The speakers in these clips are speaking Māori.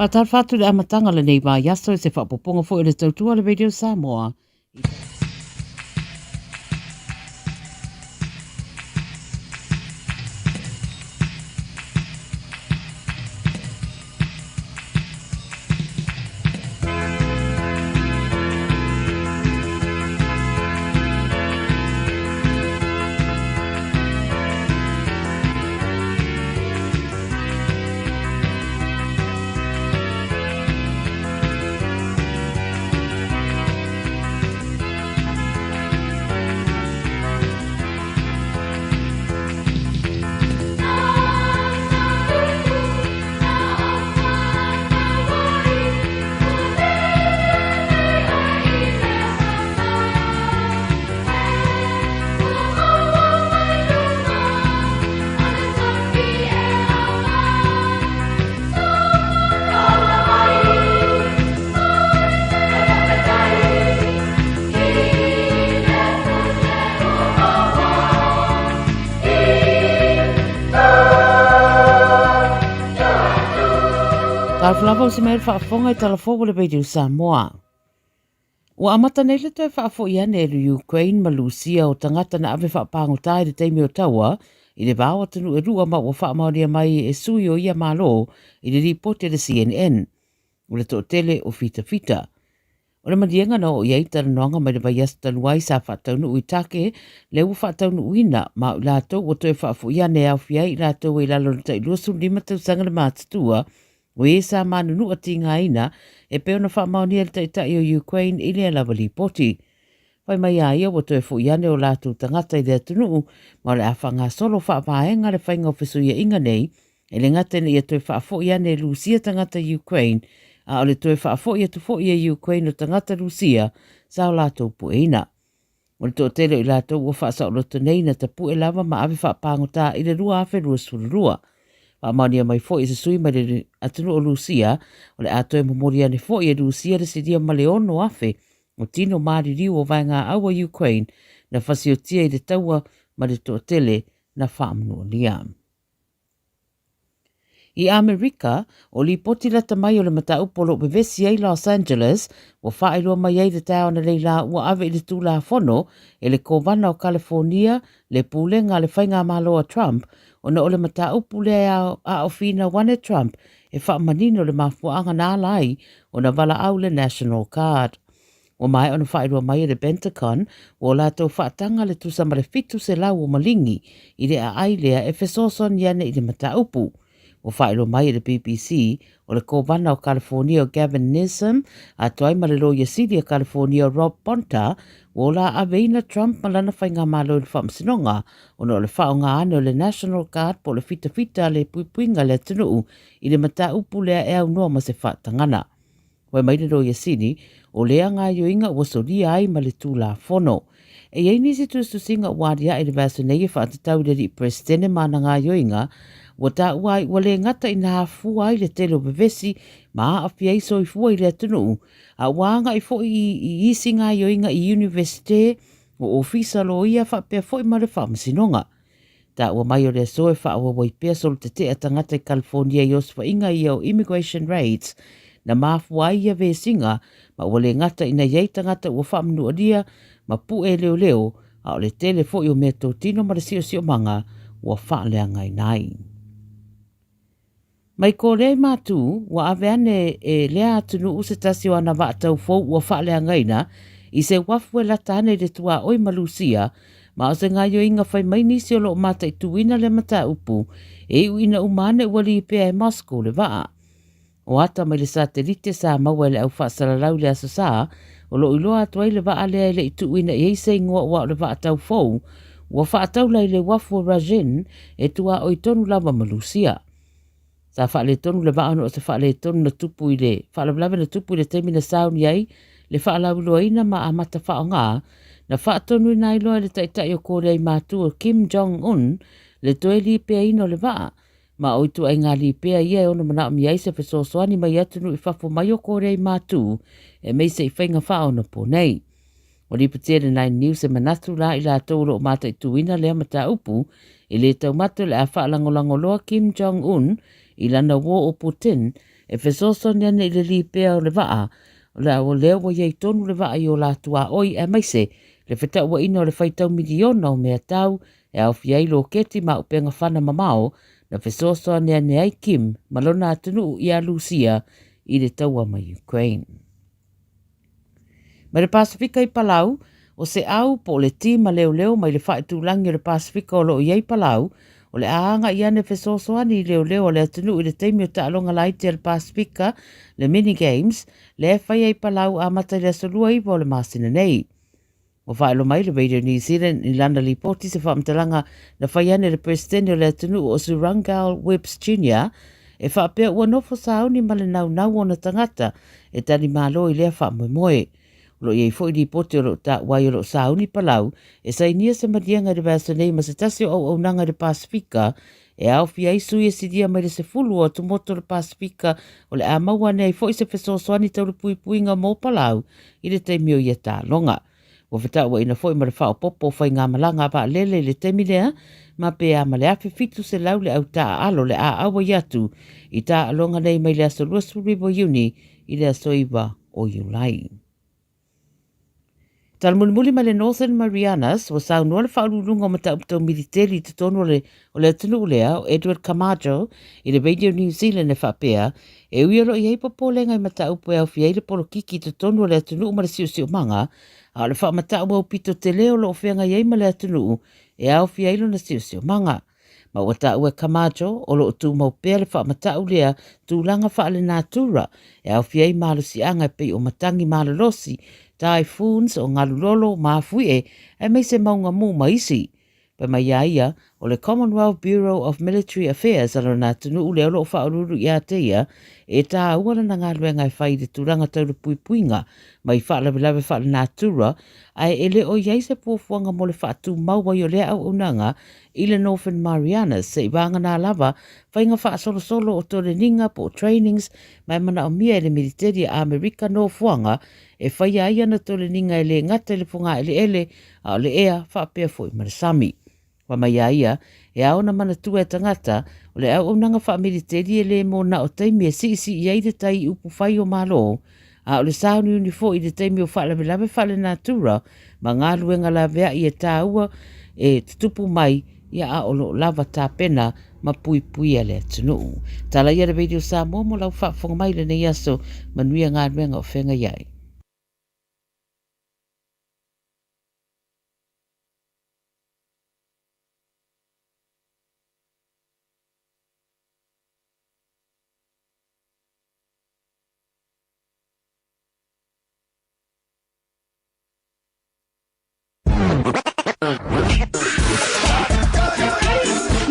Patar fatu le amatanga le nei wa yaso se whapoponga fo i le tautua le Radio Samoa. Tarflava o se mea whaafonga I talafogo le Radio Samoa. Ua amata nei le toi whaafo I ane le Ukraine ma Lucia o tangata na ave whaapangotai le teimi o taua I le vāua tanu e rua ma ua whaamaoria mai e sui o ia malo I le ripote le CNN. O le to tele o fita fita. O le madienga na o iei taranoanga mai le vaias tanuai sa whaataunu ui take le ua whaataunu uina ma u lātou o toi whaafo I ane au fiai I lātou e lalo le tailuasu lima tausanga le mātutua o e sa manunu a tinga ina e peo na whaamaonia le taitai o Ukraine I le alawa li poti. Whai mai a ia o toi fo iane o lātou tangata I le atunu ma le awhanga solo whaapaenga le whainga o fesu ia inga nei e le ngate ni ia toi whaafo iane Lucia tangata Ukraine a o le toi whaafo ia tufo ia Ukraine o tangata Lucia sa o lātou pueina. O le tō tele I lātou o whaasa o loto nei na ta pue lava ma ave whaapangota I le rua afe rua sururua. Whaamania mai fo I se sui mai le atunu o Lucia, o le ato e momoria ne fo I Lucia le sidia ma le ono afe, o tino maari riu o vaenga awa Ukraine, na whasi o tia I le taua ma le tō tele na whaamnua lia. I Amerika, o li poti lata mai o le mata upolo bevesi ai Los Angeles, o whaeroa mai ai le tau na leila ua ave I le tūla whono, e le kovana o California, le pulenga le whainga maloa Trump, ona o le mata upu le a ofina wane Trump e whaamanino le mafuanga nā lai o na wala au le National Guard. O mai ona whaeroa mai le Pentagon o lātou whaatanga le tusa ma le fitu se lau o malingi I le a ailea e fesoson iane I le mata upu. O whaeroa mai le BBC o le kovana o California o Gavin Newsom a toai ma le loia sidi o California o Rob Bonta o la aveina Trump malana whainga malo I le whaamsinonga o no le whaonga ane o le National Guard po le fita fita le puipuinga le tunuu I le mata upu lea e au noa ma se whaatangana. Wai mai le loia sidi o lea ngā yoinga ua soria ai ma le tūla whono. E ei nisi tustu singa waria I le vaso nei e whaatatau le ri presidene mana ngā yoinga ua tā uai ua le ngata I nā fua I le telo bevesi ma a fia iso I fua I le atunu a wanga I fo I isi ngā yoinga I universite o ofisa lo ia whapea fo I ma le whaamasinonga. Tā ua mai o le soe whaawa wai pia solo te te atangata I California I oswa inga I o immigration raids na mafua ia vesinga ma ua le ngata ina iei tangata ua whaamnua ria ma pu e leo leo a o le tele fo I o mea tōtino ma le sio manga ua whaalea ngai nai. Mai ko le mātū, wa aveane e lea atunu use tasi o ana vaatau fau ua whaalea ngaina, I se wafue latane le tua oi malusia, ma o se ngā yo inga whai mai nisi o lo mata I tuina le mata upu, e uina umane wali I pea e Moscow le waa. O ata mai le satelite sa maua le au whaasaralau le aso sa, o lo iloa atuai le waa lea le I tuina I eise ingoa wa o le vaatau fau, ua whaatau lai le wafu Rajin e tua oi tonu lava malusia. Sa whaale tonu le vaano o se whaale tonu na tupu I le, whaale vlave na tupu I le teimi na sauni ai, le whaala uloa ina ma amata whao ngā, na whaatonu ina iloa le taitai o kore ai mātu o Kim Jong-un, le toe li pea ino le waa, ma oitu ai ngā li pea ia e ono mana o mi aise fe sosoani mai atunu I whafo mai o kore ai mātu, e meise I whainga whao na po nei. O li patere 9 News e manatu la I la tōro o mata I tuina le amata upu, I le taumatu le a whaalangolangoloa Kim Jong-un, I lana wo o Putin, e fesoso ni ane i le li pea o le waa, o le o leo wa iei tonu le waa i o la tua oi e maise, le whetau wa ina o le whaitau miliona o mea tau, e au fiai lo keti ma upenga whana mamao, na fesoso ni ane ai Kim, malona atunu i a Lucia, i le taua ma Ukraine. Ma le Pasifika i Palau, o se au po le tima leo leo mai le whaitūlangi o le Pasifika o lo iei Palau, o le aanga i ane fesosoani i leo leo le atunu i le teimi o taalonga laiti al Pasifika, le mini games, le whai ei Palau a mata le asolua iwa o le masina nei. O whaelo mai le Radio New Zealand i lana li poti se whaamtalanga na whai ane le presidente o le atunu o Surangal Webbs Jr. E whaapea ua nofo sauni ma le nau o na tangata e tani malo i lea whaamoemoe. Lo iei fo i li poti o lo ta wai o lo sauni Palau e sainia se madianga de vasa nei ma se tasi o nanga de Pasifika e au fia isu i sidia mai le se fulu o tumoto le Pasifika o le amaua nei fo i se fesosoani tau le puipuinga mo Palau i le teimio i ta longa. O whetau wa ina fo i ma le whao popo whai ngā malanga pa lele le teimi lea ma pe a ma le afi fitu se lau le au ta alo le a awa yatu i ta alonga nei mai le aso lua suribo uni i le aso iwa o Iulai. Talmulimuli ma le Northern Marianas wa sau noa le whaururunga o matauputau militeri te tono o le atunu lea o Edward Camacho i le Radio New Zealand e whapea e uiaro i heipa pōlenga i mataupu e au fiei le polokiki te tono o le atunu ma le siu manga a le wha matau au pito te leo lo whianga i eima le atunu e au fiei lo na siu manga. Ma wata ue Camacho o lo tu mau pea le wha matau lea tūlanga wha le natura e au fiei malo si anga pe o matangi malo losi typhoons o ngalulolo mafue e mei se maunga mū maisi. Pa mai ia o le Commonwealth Bureau of Military Affairs alo nā tunu ule olo o whaururu i ateia e tā uana na ngā luenga e whai de turanga tau le puipuinga mai whaalawe whaala natura ai ele o iei se puafuanga mo le whaatu maua i o lea au unanga i le Northern Marianas se i wanga nā lava whainga wha solo o tole ninga po trainings mai mana o mia e le militeri a Amerika no fuanga e whai ai ana tole ninga e le ngata le funga ele a le ea whaapea fo i marasami. Wa mai ia e au na mana tua e tangata o le au unanga wha militeri e le mo na o teimi e si i eide tai upu whai o malo a o le sauni unifo i le teimi o whaalawe whale natura ma ngā luenga la vea i e tāua e tutupu mai ia a o lo lava tā pena ma pui a le atunu. Tala ia le Radio Samoa mo lau whaafonga mai le nei aso manuia ngā luenga o whenga iai.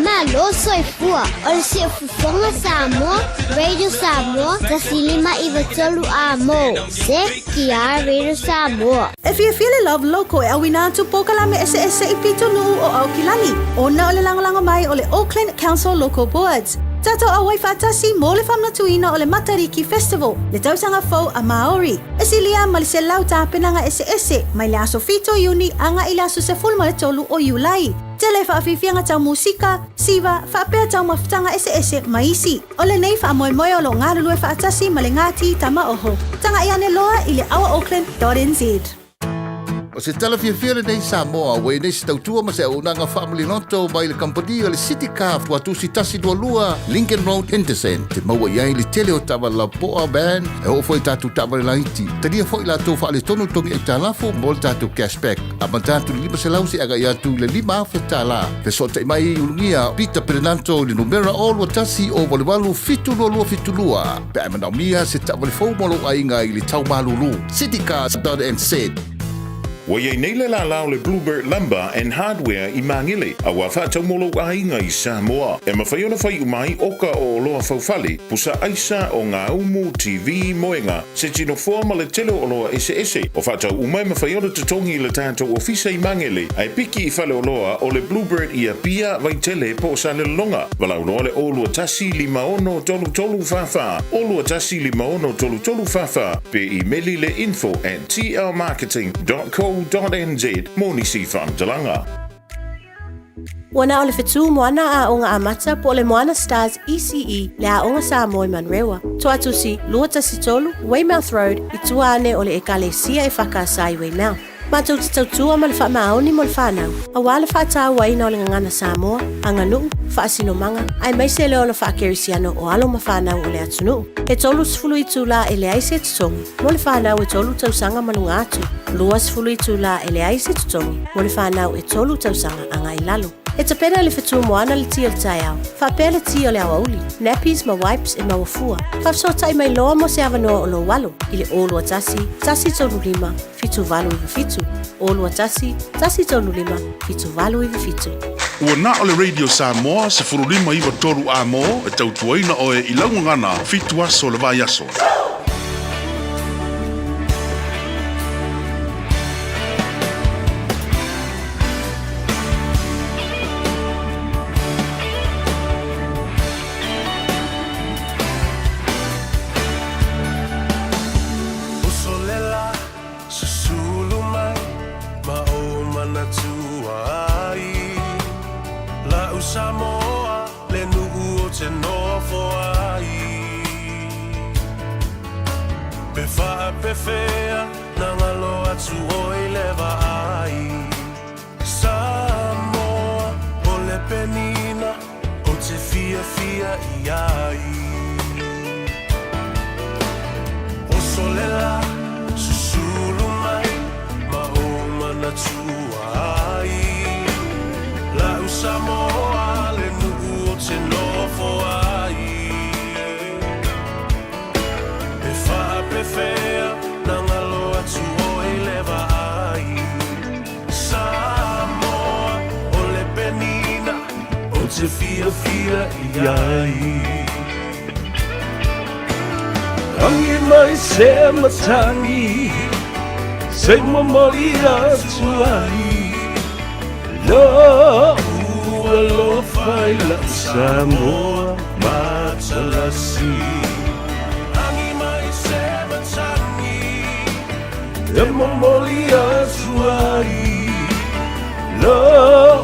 Malo soy fua, ol si fufonga Samoa, Radio Samoa, tasilima iwatolu amo, se kia Radio Samoa. If you feel love loco e awina tu pokalame ese ipito nuu o au kilani, ona o le langalanga mai o le Auckland Council Local Boards. Tato a waifatasi mo le famnatuina o le Matariki Festival, le tausanga fau a Maori. Esilia malise lau tāpenanga ese, mai le aso fito uni anga ila aso se fulma le tolu o Iulai. Tele whaafifianga tau musika, siva, whaapea tau mawhitanga ese maisi. O le nei whaamoemoe o lo ngarulue whaatasi ma le ngāti tama oho. Tanga iane loa i le awaauckland.nz. O se tala fiafia nei Samoa, wei nei se tautua ma se unanga family noto mai le kampani o le City Car watu si tasi dua lua Lincoln Road Henderson. Te maua iai le tele o tawa la poa band e o foi tatu tawa le laiti. Tania foi la tau wha le tonu tongi e talafu mo le tatu cashback. A man tatu lima se lausi aga i atu le lima awha tala. Pe so te mai ulungia Peter Perenanto le numera o lua tasi o wale walu fitu lua. Pe amana mia se tawa le fau molo ainga i le tau malulu. citycars.nz. Wa ye nei le la le Bluebird Lumber and Hardware i Mangile. A wa fa tau molo ainga i Samoa. E mawhaiona whai umai oka o loa faufale. Pusa aisa o ngā umu TV moenga. Se tino forma le tele o loa ese. O fa tau umai mawhaiona te tongi le tātou ofisa i Mangile. Ai piki i whale o loa o le Bluebird i a pia vai tele po sa le longa. Walau noa le olua tasi 5 fafa. Olua tasi 5 fafa. Pe i meli le info@tlmarketing.co.nz. Moni si whamtalanga. Wana ole fetu moana a onga amata po ole moana Stars ECE le a onga Samoa i Manrewa. Toatu si Luata Sitolu, Weymouth Road, i tuane ole e kalesia e whakasai Weymouth. Mātou te tautua ma le wha maoni mo le whanau. A wale wha tāua ina o le ngana Samoa, anga nuu, wha asino manga, ai mai se leo na wha kerisiano o alo ma whanau o le atunu. E tolu sifulu i tūla e le aise tutongi, mo le whanau e tolu tausanga manunga atu. Lua sifulu i tūla e le aise tutongi, mo le whanau e tolu tausanga anga i lalo. E te pena le whetu moana le tia le tai au. Whapea le tia o le awauli. Nappies, ma wipes e ma wafua. Whafsota i mai loa mo se avanoa o lo walo. I le olua tasi, tasi tolu lima, fitu valu i fitu. Olua tasi, tasi tolu lima, fitu valu i fitu. Ua na o le Radio Samoa se furulima iwa toru a mo e tautuaina o e ilaunga ngana fitu aso le vai aso. Samoa le nuu o te nofo ai Pe wha pe whea na ngalo atu o i lewa ai Samoa o le penina o te fia fia i ai O solela susulu mai ma o mana tua ai La u Samoa le nuu o te nofo ai Pe wha pe whea na ngalo atu o i lewa ai Samoa o le penina o te fia fia i ai Angi mai se matangi Se mamoli atu ai Lo ua lo fai la Samoa matalasi Angi mai se matangi E mamoli atu ai Lo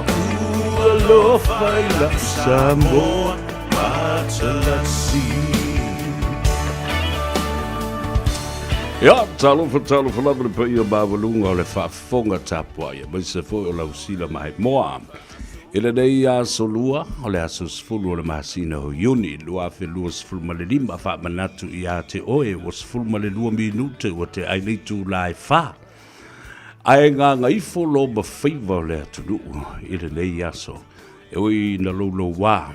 ua lo fai la Samoa matalasi Ja, talo for labre pe ia babalunga le fa fonga tapua ia mai se foi o lau sila mai moa. Ele nei a solua o le asos fulu o le masina o yuni lua fe lua sfulu ma le lima fa manatu ia te oe o sfulu ma le lua minute o te ailitu lai fa. Ai nga ifo lo ba Faiva o le atunu ele nei aso e oi na lo wa.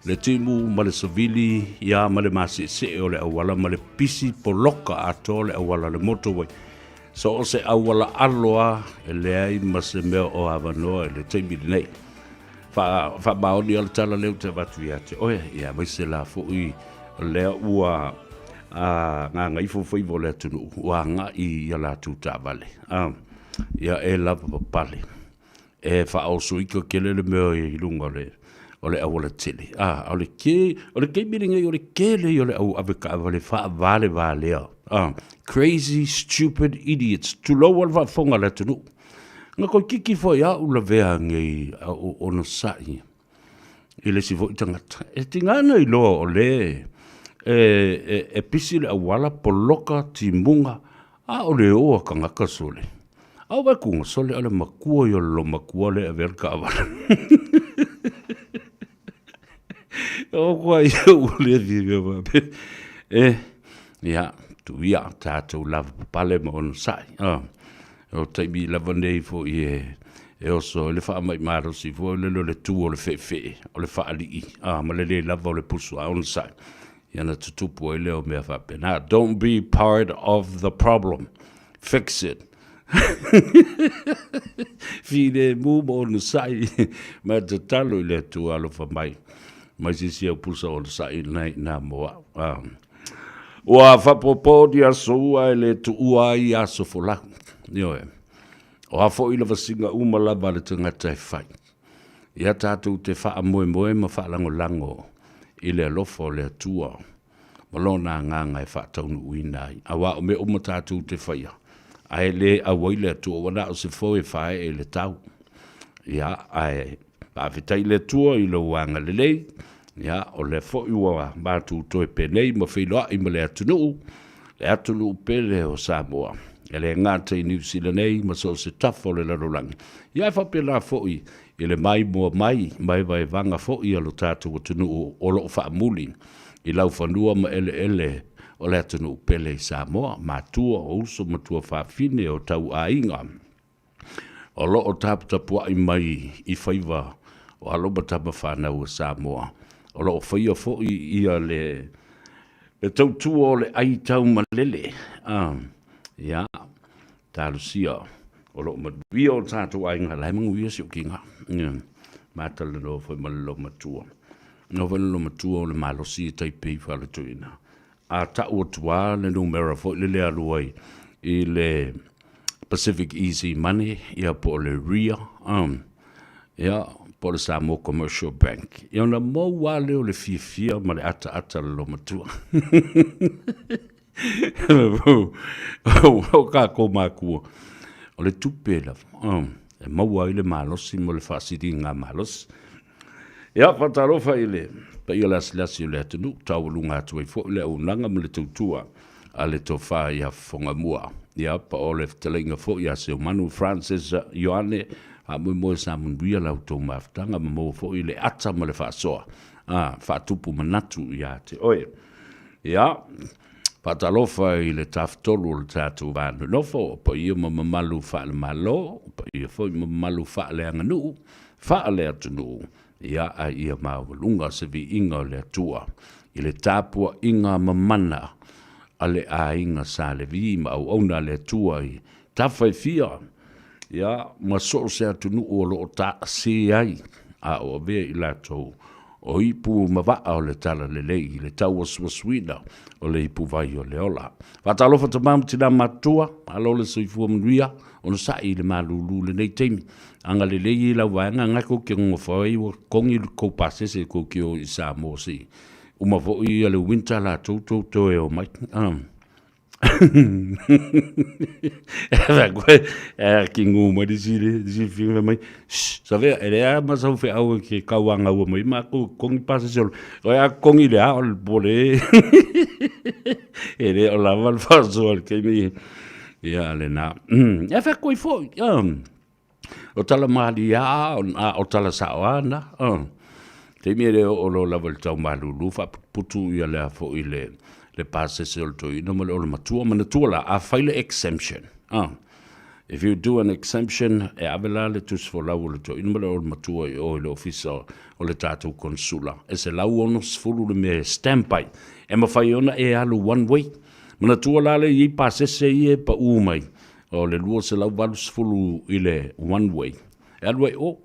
Le timu ma le savili ia ma le masi se o le awala ma le pisi poloka ato le awala le motorway. So o se awala aloa e le ai ma se mea o avanoa e le teimi nei. Fa maoni ala tala leo te watu ia te oe ia mai se la fo i lea ua ngā ifo Faiva o le atunu ua ngā i ia la tuta vale. Ia e lava papale. E fa au suika kele le mea i lunga o le awala tele. O le ke miringa o le kele o le au aveka vale fa vale crazy, stupid idiots. Tu lo wal va fonga le tunu. Nga ko kiki fo ya u la vea ngai o no sai. Ele si fo tangata. E tingana i lo o le e pisi le awala poloka timunga o le o kangaka sole. Au wa kunga sole ale makua yo lo makua le averka avala. O kwa yo le vive va ya tu ya tatou lava pale mo on sai o taibi lava nei fo e o so le fa mai maro si fo le tu o le fe o le fa ali ma le lava o le pusu on sai ya na tutupu ele o me fa pena. Don't be part of the problem, fix it. Fide mu mo on sai ma te talo le tu alo fa mai mai si au pusa o sai nei na moa. Ua whapopo di aso ua le tu ua i aso fola. Nioe. O hafo ila vasinga umala vale te ngata e whai. Ia tātou te wha moe ma wha lango i le alofo le atua. Malona nganga e wha taunu uinai. Awa o me oma tātou te whaia. Ai le awai le atua wana o se fo e whae e le tau. Ia ai ka fitai le tua i lo wanga le lei, ia, o le fo i ua mātu toi penei, ma whiloa i ma le atunu pele o Samoa. E le ngāta i New Zealand nei, ma so se tafo le larolangi. Ia e whapela fo i le mai mua mai vai vanga fo i alo tātou o tunu o lo whaamuli, i lau whanua ma ele o le atunu pele i Samoa, mātua o uso matua whaafine o tau a inga. O lo o taputapua i mai i Faiva o aloba tapa whanau o Samoa. O lo o whaia fo i ia le tautua o le ai tau malele. Ia, tālusia. O lo maduia o tātou a inga, lai mangu ia si o kinga. Mātala no whai malalo matua. No whanalo matua o le malosi e taipei whale tuina. A tau o tua le numera fo le le aluai i le Pacific Easy Money, ia po le RIA, ia po le Samoa Commercial Bank. Ia na mau wale o le fia ma le ata le lo matua. O ka ko makua. O le tupe la, e mau ai le malosi mo le whaasiri ngā malosi. Ia whatarofa i le, pa ia lasi o le atunu, tau lunga atu ai fo i le unanga mo le tautua a le tofa ia whonga mua. Ia pa o le talinga fo ia se o manu Francis Ioane, a mo sa munduia lau tau maftanga, ma mo fo i le ata mo le whaasoa. Whaatupu manatu ia te oe. Ia, patalofa i le taftolu le tātou vānu nofo, pa ia mamalu wha le malo, pa ia fo i mamalu wha le anganu, wha le atunu, ia a ia mawalunga se vi inga le atua, i le tāpua inga mamana, ale a inga sa le vi ma au ona le atua i tawhai fia, ia ma so se atunu o lo ta si ai, a o vea i latou, o ipu mawaa o le tala le lei, le tau o swaswina, o le ipu vai o le ola. Whatalofa ta mamu tina matua, alo le soifua mnuia, ono sai le malulu le nei teimi. Anga le lei la wanga ngako ki ngofawai wa kongi ko pasese ko ki o isa mo si. Uma fo i le winter la toto to e o mai. Ki ngu mai disi finga mai. Sa vea, ele a masau fe au ki kawanga ua mai, ma ko kongi pasese o. O ea kongi le a o le bole. Ele o la val faso al ke mi. Ia le na. E fe koi fo. O tala mahali o tala saoana. Te mire o lo laval tau malulu, fa putu ia le fo i le pasese o le toi, no male o le matua, mana tuala, a faile exemption. If you do an exemption, e avela le tus fo lau o le toi, no male o le matua o le ofisa o le tātou konsula. E se lau ono sfulu le me stampai, e mawhai ona e alu one way. Mana tuala le i pasese i e pa umai, o le lua se lau valu sfulu i le one way. E alu e o,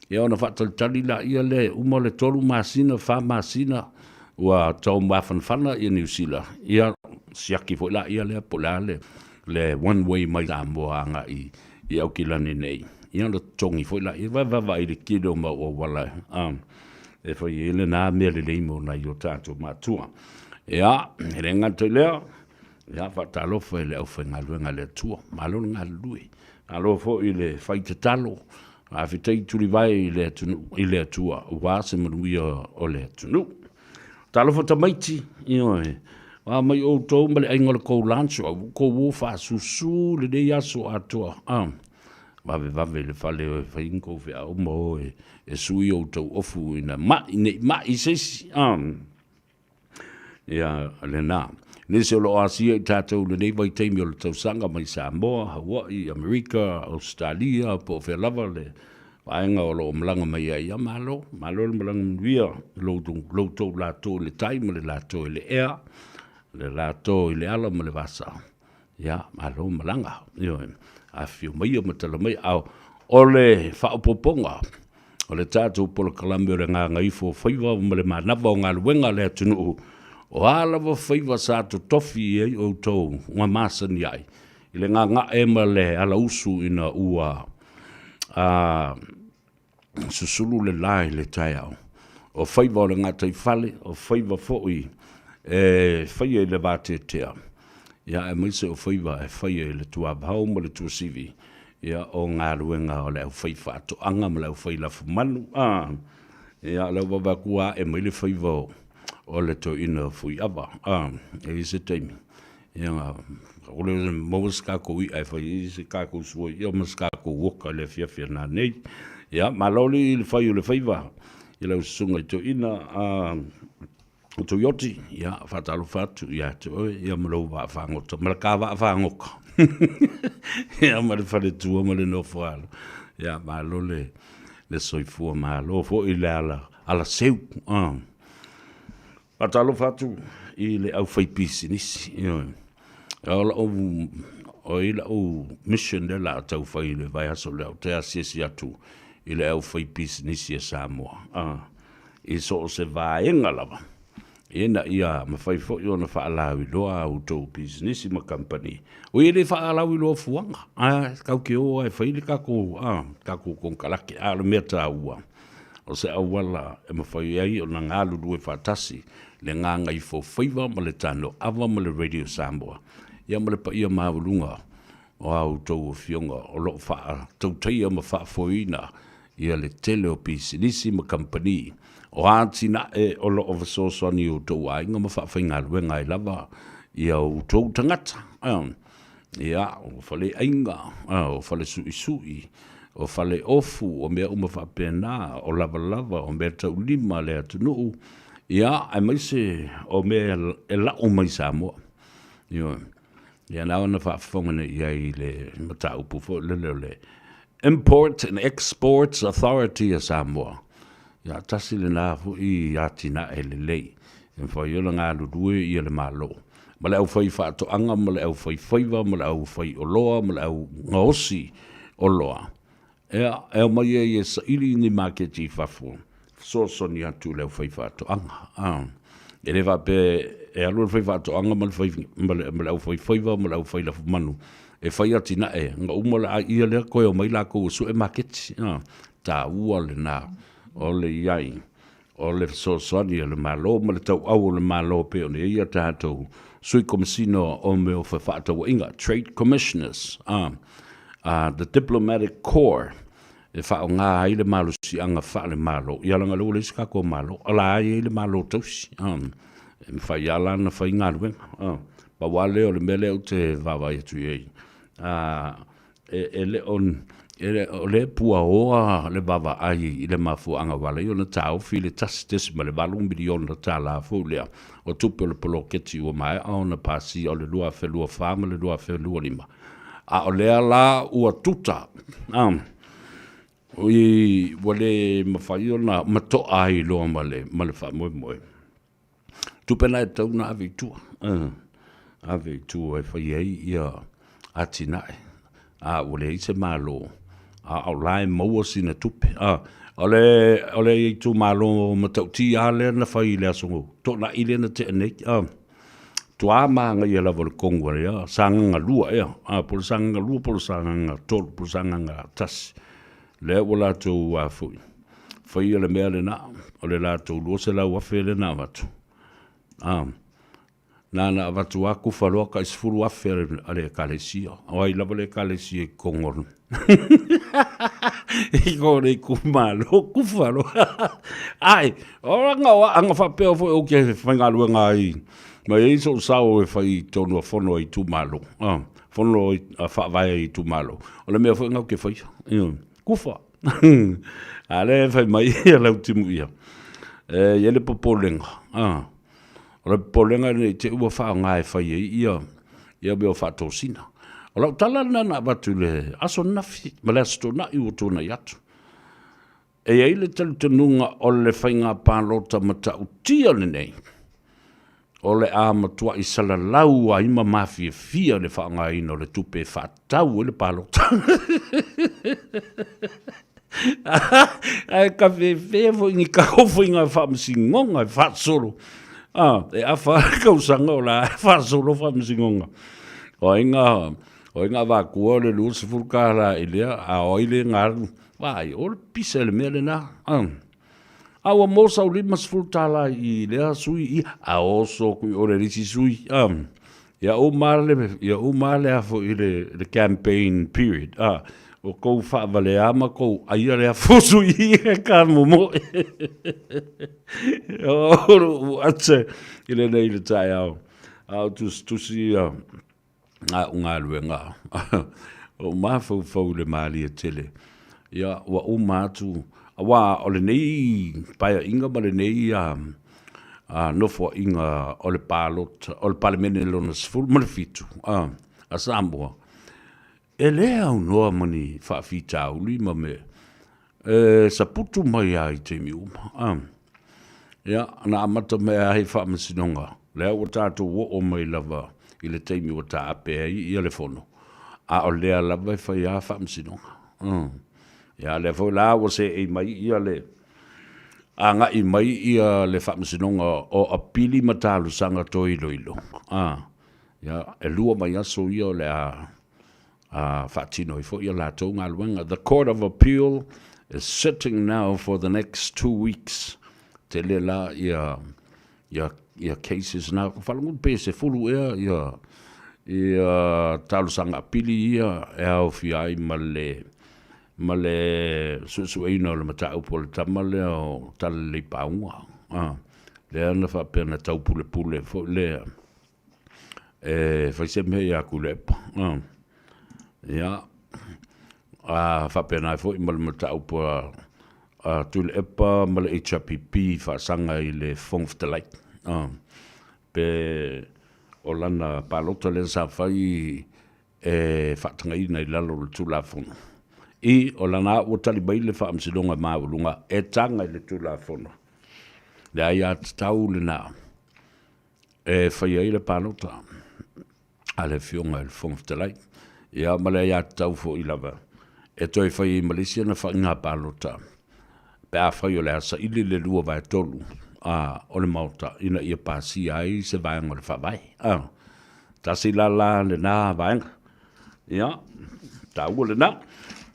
ia ona whataltali la ia le uma le tolu masina, wha masina, ua tau mawhanwhana i New Zealand. Ia siaki fo la ia le po la le one way mai la moanga i au kilani nei. Ia le tongi fo la ia va i le kido ma o wala. E fo i le na mea le leimo na i o tātou matua. Ia, ele ngata lea, ia whatalofa i le au whaingaluenga le tua. Malo ngā lui. Alo fo i le whaitatalo. A fitai turi vai i le atua, wā se manuia o le atunu. Talofa ta maiti, wā mai o tau male aingola kou lancho, kou wofa susu le dei aso atua. Vave le fale o e whainko whea o mo e sui o tau ofu ina ma i sesi. Ia, le nā. Nese o lo asia i tātou le nei vai teimi o le tausanga mai Samoa, Hawaii, Amerika, Australia, po whea lava le waenga o lo malanga mai ai a malo le malanga mwia, lo tau lato le taima, le lato le ea, le lato le ala ma le vasa. Ia, malo malanga. Ia, a whiu mai o matala mai au, o le whaopoponga, o le tātou pola kalame o le ngā Gagaifo Faiva, ma le manawa o ngā luenga le atunu o alawa Faiva sa to tofi e o tau ngā māsani ai. I le ngā ema le ala usu ina ua susulu le lai le tai au. O Faiva o le ngā taifale, o Faiva fo'i whaia i le vāte tea. Ia e maise o Faiva e whaia i le tua bahau ma le tua sivi. ia o ngā ruenga o le au whai whaatoanga ma le au whai lafu manu. Ia le wawa kua e mai le Faiva o le to ina fui awa. E se teimi. Ia ngā, ole mawas kako i ai whai i se kako sua ia mas kako woka le fiafia nā nei. Ia, maloli i le whai o le Faiva. Ia lau sunga i to ina o to yoti. Ia, whatalo whatu. Ia, te oe, ia malau wa whangota. Malaka wa whangoka. Ia, ma le whare tua ma le no whaalo. Ia, malole le soifua malo. Fo i le ala seu. Whatalo whatu i le au whai pisi nisi. Ia, o ila o mission de la tau whai le vai aso leo te asiesi atu i le au whai business a Samoa. I so se vaenga lava. Ina ia ma whai fo i ona whaalawi loa au tau business ma company. O i le whaalawi loa fuanga. Kau ke o ai whai le kako kong kalake a le mea ta ua. O se awala e ma whai ai o na ngalu due whatasi le ngā Gagaifo Faiva ma le tano awa ma le Radio Samoa. Ia ma le pa ia maulunga o au tau o fionga o lo wha tau teia ma wha foina ia le tele o pisinisi ma company o ātina e o lo o vasosani o tau ainga ma wha whainga luenga i lava ia o tau tangata ia o whale ainga o whale sui sui o whale ofu o mea uma wha pēnā o lava lava o mea tau lima le atunuu ia ai maise o mea e la o mai Samoa ia ia nā ona whaafongana ia i le mataupu fo le Import and Exports Authority a Samoa. Ia tasi le nā fu i atina e le lei. E whai ola ngā lurue i le malo. Ma le au whai whaatoanga, ma le au whai Faiva, ma le au whai oloa, ma le au ngaosi oloa. Ea, ea mai e sa ili ni maketi whafu. So soni atu le au whai whaatoanga. E le wape e alua whai whaatoanga ma le au whai Faiva, ma le au whai lafu manu. E whai atina e, nga umala a ia lea koe o mai lako o su e maketi. Tā ua le nā, o le iai, o le sosani le malo, ma le tau au le malo pe o ne ia tātou sui komisino o me o whawhātau inga, Trade Commissioners, the Diplomatic Corps, e whao ngā ai le malo si anga wha le malo, ia langa lua le sikako malo, ala ai le malo tausi, e whai ala na whai ngā ruenga, pa wale o le mele o te vawai atu iei. E le on o le pua oa le bava ai i le mafu anga wale i o na tau fi le tasi ma le valu milion na tā la fu lea o tupe o le poloketi o mai a o na pasi o le lua whelua whama le lua whelua lima a o lea la ua tuta i wale mawhai o na mato ai loa ma le wha moe moe tupe na e tau na avitua avitua e whai ei ia atinae wale i se malo au lai maua sina tupe ole i tu malo matauti a le na whai le asongo to na ile na te anei tua maanga i ala wale kongwa rea sanganga lua ea polo sanganga lua polo sanganga tolu polo sanganga tasi le wala tu wafui whai ale mea le na ole la tu lua se la wafe le na watu Nana watu aku whaloa ka isfuru afe ale kalesia. Awai lava le kalesia i kongoru. I kore i kumalo, kufalo. Ai, oranga anga whapea fo o ke whaingalua ngā i. Ma e iso sao e whai tonu a whono i tumalo. Whono a whaavaya i tumalo. O le mea fo ngau ke whai. Kufa. Ale whai mai e lau timu ia. Iele popolenga. O le polenga ne te ua wha ngā e whai e ia beo wha tōsina. O lau tala nana watu le aso nafi, ma le aso tōna i o tōna i atu. E ei le talu tanunga o le whainga pālota mata utia le nei. O le a matua i salalau a ima mafia fia le wha ngā ino le tupe wha tau e le pālota. Ai ka fefo ingi ka hofo inga wha msingonga e wha solo. E awha kausanga o la wha solo wha msingonga. O inga wā kua le lua se furukara i lea, a oile ngaru. Wai, o le pisa le mea le nā. Awa mosa o lima se furutala i lea sui i, a oso kui o le risi sui. Ia o male afo i le campaign period. o kou whaavale ama kou aia rea fosu I e ka momo. O ate, ile nei le tai au. Au tusi a unga luenga. O mafau le mali e tele. Ia, wa o matu. Wa ole nei, paia inga ma le nei nofo inga ole pale mene lona sifuru ma le fitu. A Samoa. E lea au noa mani whaafita uli ma me sa putu mai ai te mi uma. Ia, na amata mea hei whaamasinonga. Lea o tātou o mai lava I le teimi o tā apea I le fono. A o lea lava I whai a whaamasinonga. Ia, lea fo la o se e mai ia le a nga I mai ia le whaamasinonga o apili matalu sanga to ilo. Ia, e lua mai aso ia le whaatino I fo ia la tau ngā luenga. The Court of Appeal is sitting now for the next 2 weeks. Te le la ia cases na whalangun pe se fulu ia talu sanga apili ia e au fiai ma le susu eina o le mata upo le tamale o tala le paunga. Le ana whapena tau pule fo le whaiseme ia kulepa. Ia whapena fo I ma le mata upo tule epa ma le HRPP whaasanga I le whongftalai. Pe o lana palota le sa whai whaatanga I lalo le tulafono. I o lana o talibai le whaamsidonga maulunga e tanga I le tulafono. Le ai tau le na whai ai le palota a le fionga le whongftalai. Ia ma le ai tau fo I lava. E toi whai I Malaysia na wha ngā palota. Pe a whai o le asa ili le lua vai tolu. O le mauta ina ia pasi ai se vaenga le whawai. Tasi la le nā vaenga. Ia, ta ua le nā.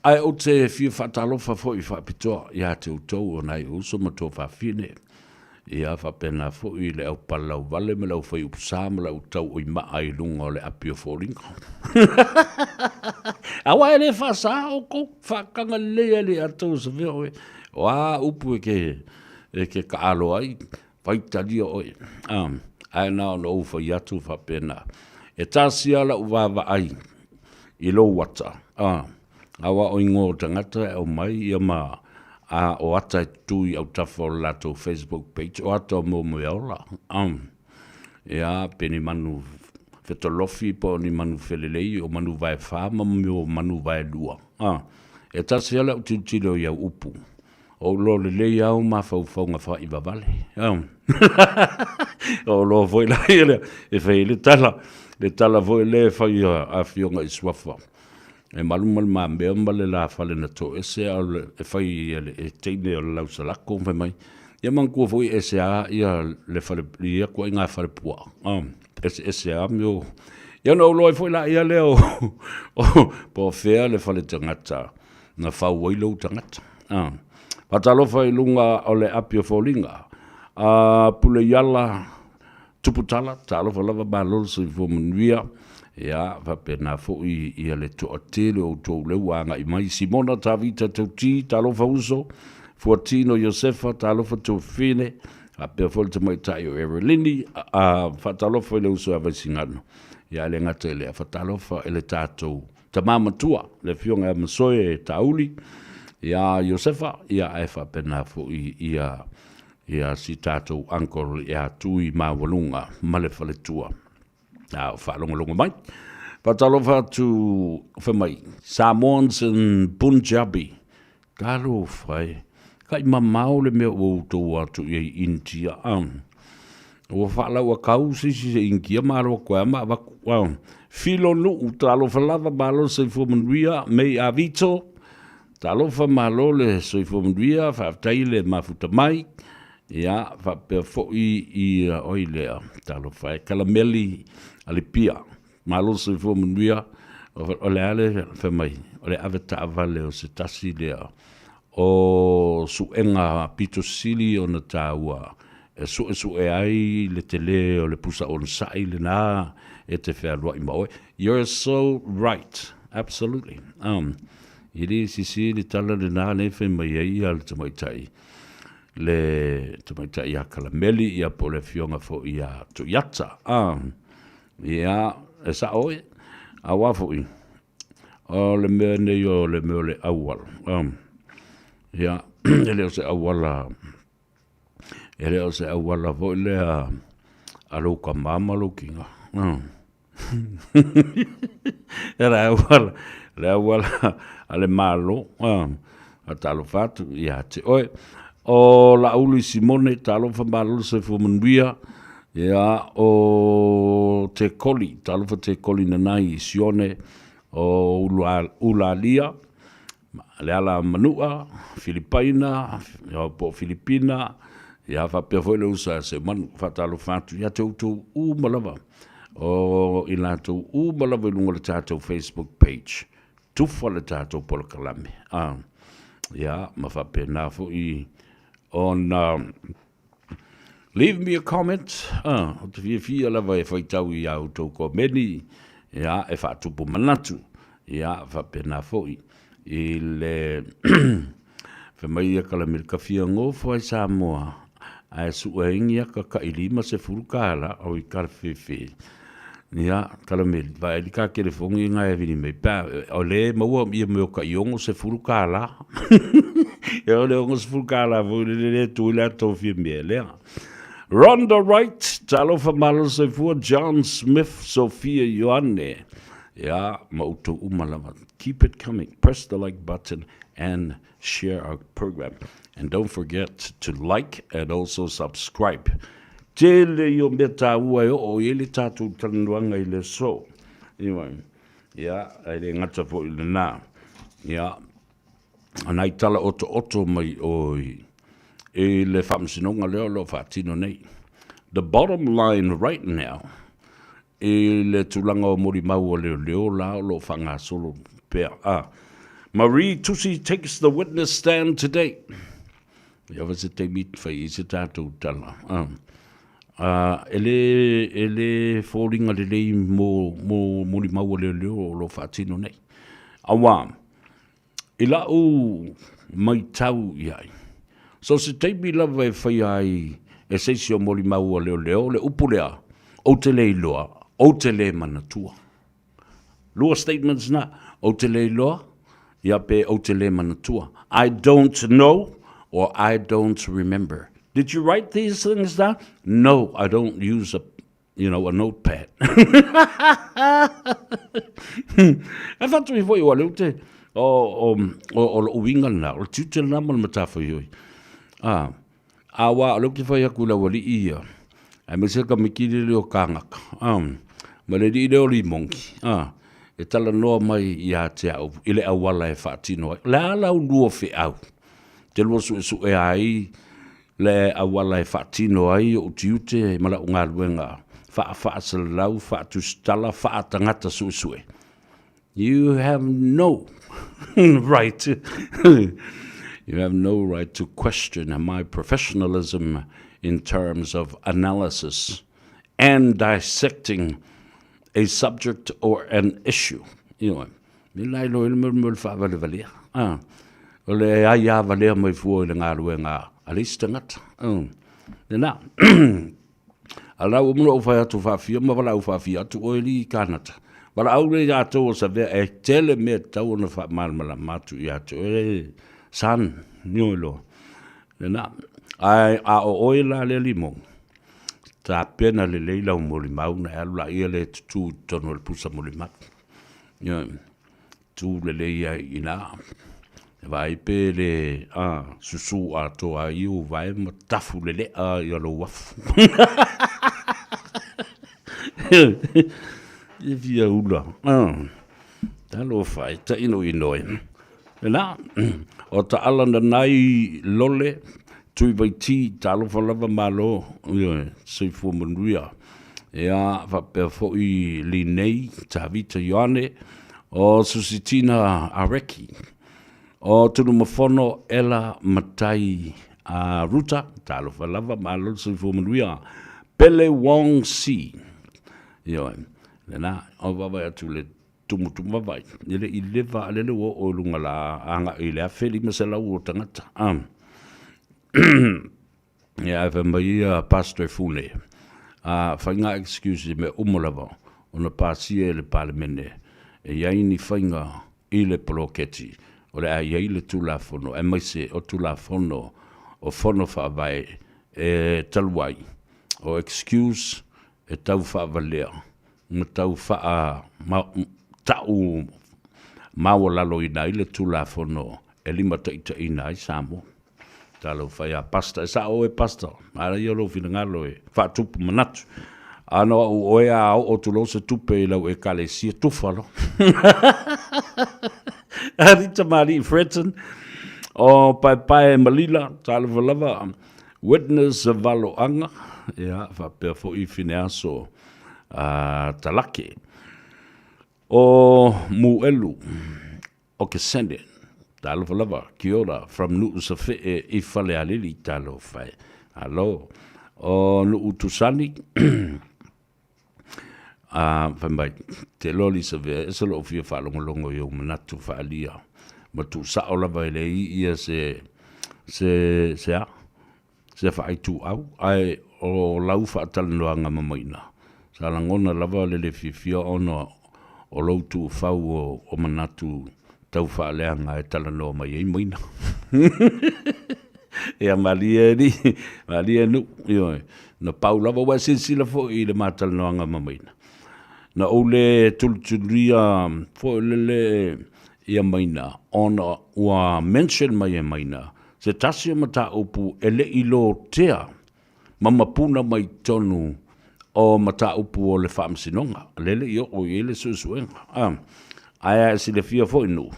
Ai o te whia whatalofa fo I whapitoa ia te utau o nei uso ma tō whawhine. Ia whapena fo I le au palau vale me lau whai upsa me lau tau o I maa I lunga o le apio fōringa. Awa e le whasa o ko whakanga lea le atou sa veo e. Wa upu e ke ka alo ai, whaitalia oi. Ai nao no ufa I atu whapena. E tāsi ala uwawa ai, I lo wata. Awa o ingo tangata e o mai ia ma o ata e tui au tawha o lato Facebook page, o ata o mo e ola. Ia peni manu whetolofi po ni manu whelelei, o manu vai whama o manu vai lua. E tāsi ala u tintilo ia upu. O lo le lei au ma whauwhaunga whaiva vale. O lo voi la ele, e whai le tala voi le whai a whionga I swafa. E malumal ma mea mbale la whale na to ese au e whai e teine o lau salako whai mai. Ia mangkua voi ese a ia le whale, ia kua inga whale pua. Ese a meo. Ia no loi foi la ia leo. Po whea le whale tangata. Na whau wailo tangata. Patalofa I lunga o le apio fōlinga. Pule yala tuputala, talofa lava malolo sa I fōmanuia. Ia, whapena fō I le toatele o tō leuanga I mai. Simona Tavita Tauti, talofa uso. Fuatino Josefa, talofa tō whine. Apea fōle te mai tai o Erelini. Whatalofa I le uso a vaisingano. Ia, le ngata I le whatalofa I le tātou. Ta mamatua, le fionga a masoe e tauli. Ia Josefa, ia e whapena fo ia si tātou ankor ia tui mawalunga, male whale tua. Ia whalonga mai. Patalofa tu whamai, Samoans and Punjabi. Karo whai, kai mamau le mea o tō atu i India. O whalau a kau sisi se inkia maro koe ama waku. Filo nu, talofa lava malo se fumanuia, mei a vito. Talofa malo le soifomduia, whaftai le mafuta mai, ia, whapea fo'i I oilea, talofa e kalameli alipia, malo soifomduia, o le ale whamai, o le aveta avale o se tasi lea, o suenga pito sili o na tāua, e su e ai le tele o le pusa o nsai le nā, e te whea rua I maoe. You're so right, absolutely. Ili sisi li tala le nā ne whai mai ai al tamaitai. Le tamaitai a kalameli ia po le fionga fo ia tu yata. Ia e sa oe a wafo i. O le mea nei o le mea le awala. Ia e leo se awala. E leo se awala fo i le a loka mama lokinga. E le awala. Le awala ale malo. A talo fatu ia te oe. O la uli Simone talo fa malo se fu manuia. Ia o te koli. Talo fa te koli nanai sione. O ulalia. Le ala manua. Filipaina. Ia po Filipina. Ia fa pe foi le usa se manu fa talo fatu. Ia te utu malava. O ila tu malava lunga le tato Facebook page. Tufa le tato polo kalame. Ia ma fa pe na fo I on leave me a comment. O te fia lava e fai tau I au tau ko meni. Ia e fa tupu manatu. Ia fa pe na fo I le fe mai ia kalamir ka fia ngofo ai Samoa. Ai su e ingia ka ilima se furukala au I karfefe. Ia kalamir vai li ka kere fongi nga e vini mai pa o le maua ia meo ka iongo se furukala. Ia o le ongo se furukala vo le tuila tofi mea lea. Rhonda Wright, talo fa malo se fua John Smith, Sophia Ioane. Ia mauto umalama. Keep it coming. Press the like button and share our program. And don't forget to like and also subscribe. Tele yo meta ua o ele tatu tanuanga I le so. Anyway, ia, ele ngata po ile na. Ia, anai tala oto mai oi. E le whamsinonga leo lo whatino nei. The bottom line right now, e le tulanga o mori mau o leo lao lo whanga solo pea. Marie Tusi takes the witness stand today. Ia wase te mit whai I se tātou tala. Ele fōringa le lei mo mori mau o leo lo whatino nei. Awa, I lau mai tau iai. So se teipi lava e whai ai e seisio mori mau o leo le upulea o te lei loa, o te le manatua. Lua statements na, o te lei loa, ia pe o te le manatua. I don't know or I don't remember. Did you write these things down? No, I don't use a notepad. E whatu I fwoi wale ute o uinga na, o tiute na mana matafa ioi. Awa, alo ki whai aku la wali ia. Ai me se ka mikiri leo kāngaka. Ma le di leo li monki. E tala noa mai I a te au. Ile awala e whaatino ai. Le ala lua whi au. Te lua su e ai. Le awala e whaatino ai. O tiute mala unga luenga. Whaasalau, whaatustala, whaatangata su e. You have no right. You have no right to question my professionalism in terms of analysis and dissecting a subject or an issue. You know, milai lo ilmul fa valia. Ole aya valia mai fu le ngalu nga alistangat. Na. Ala umno fa tu fa fi ma vala fa fi atu oli kanata. Bala aure ya to sa ve e tele me tau na fa mal mala matu ya to san niolo. Na. Ai a o oila le limong. Ta pena le leila moli mau na ala ia le tu tono le pusa moli mat. Yo tu le leia ina. Vai pe le susu a to a iu vai ma tafu le a yo lo waf. E via ula. Ta lo fai ta ino inoi. Na o ta ala na nai lole tui vai ti talo falava malo se fu manuia ea va per foi li nei ta vita Ioane o susitina areki o tunu mafono ela matai a ruta talo falava malo se fu manuia pele wong si na o va atu le tumutu mawai. Ele I lewa alele o lunga la anga I lea wheli masela o tangata. Ia e mai pastor fune. Whainga excuse me umolawa. Ona pasia e le palemene. E iai ni whainga I le poloketi. O le a iai le tulafono. E mai se o tulafono o fono whaavai e taluai. O excuse e tau whaavalea. Ma tau whaa tau maua lalo ina I le tulafono. E lima taita ina I Samoa. Talo whai a pasta. E sa o e pasta. Ara I alo whina ngalo e whaatupu manatu. Ano o e a o tulo se tupe I lau e kale sia tufalo. Arita Mari Freton. O pai malila. Talo walawa. Witness of valo anga. Ia, whapea fo I whineaso talake. O muelu. O ke sende. Talo walawa. Kia ora. From Nu'u Sawhi'e I whale alili talo whai. Alo. O Nu'u Tusani. Whamai. Te loli sa vea. Esa lo fia whalongolongo I o manatu whaalia. Ma tu sao lava ele ia se a. Se whaai tu au. Ai o lau whaatalanoanga mamaina. Sa langona lava lele fia ono o lau tu whau o manatu tau whaaleanga e talanoa mai ei moina. Ea malia ni. Malia nu. Na pau lava wa sinsila fo I le matalanoanga mamaina. Na ole tulturia fo lele ia maina. Ona ua mention mai e maina. Se tasi o mata upu ele ilo tea. Mamapuna mai tonu o mata upu o le whaamsinonga. Lele I o ele susuenga. Aia si le fia fo inu.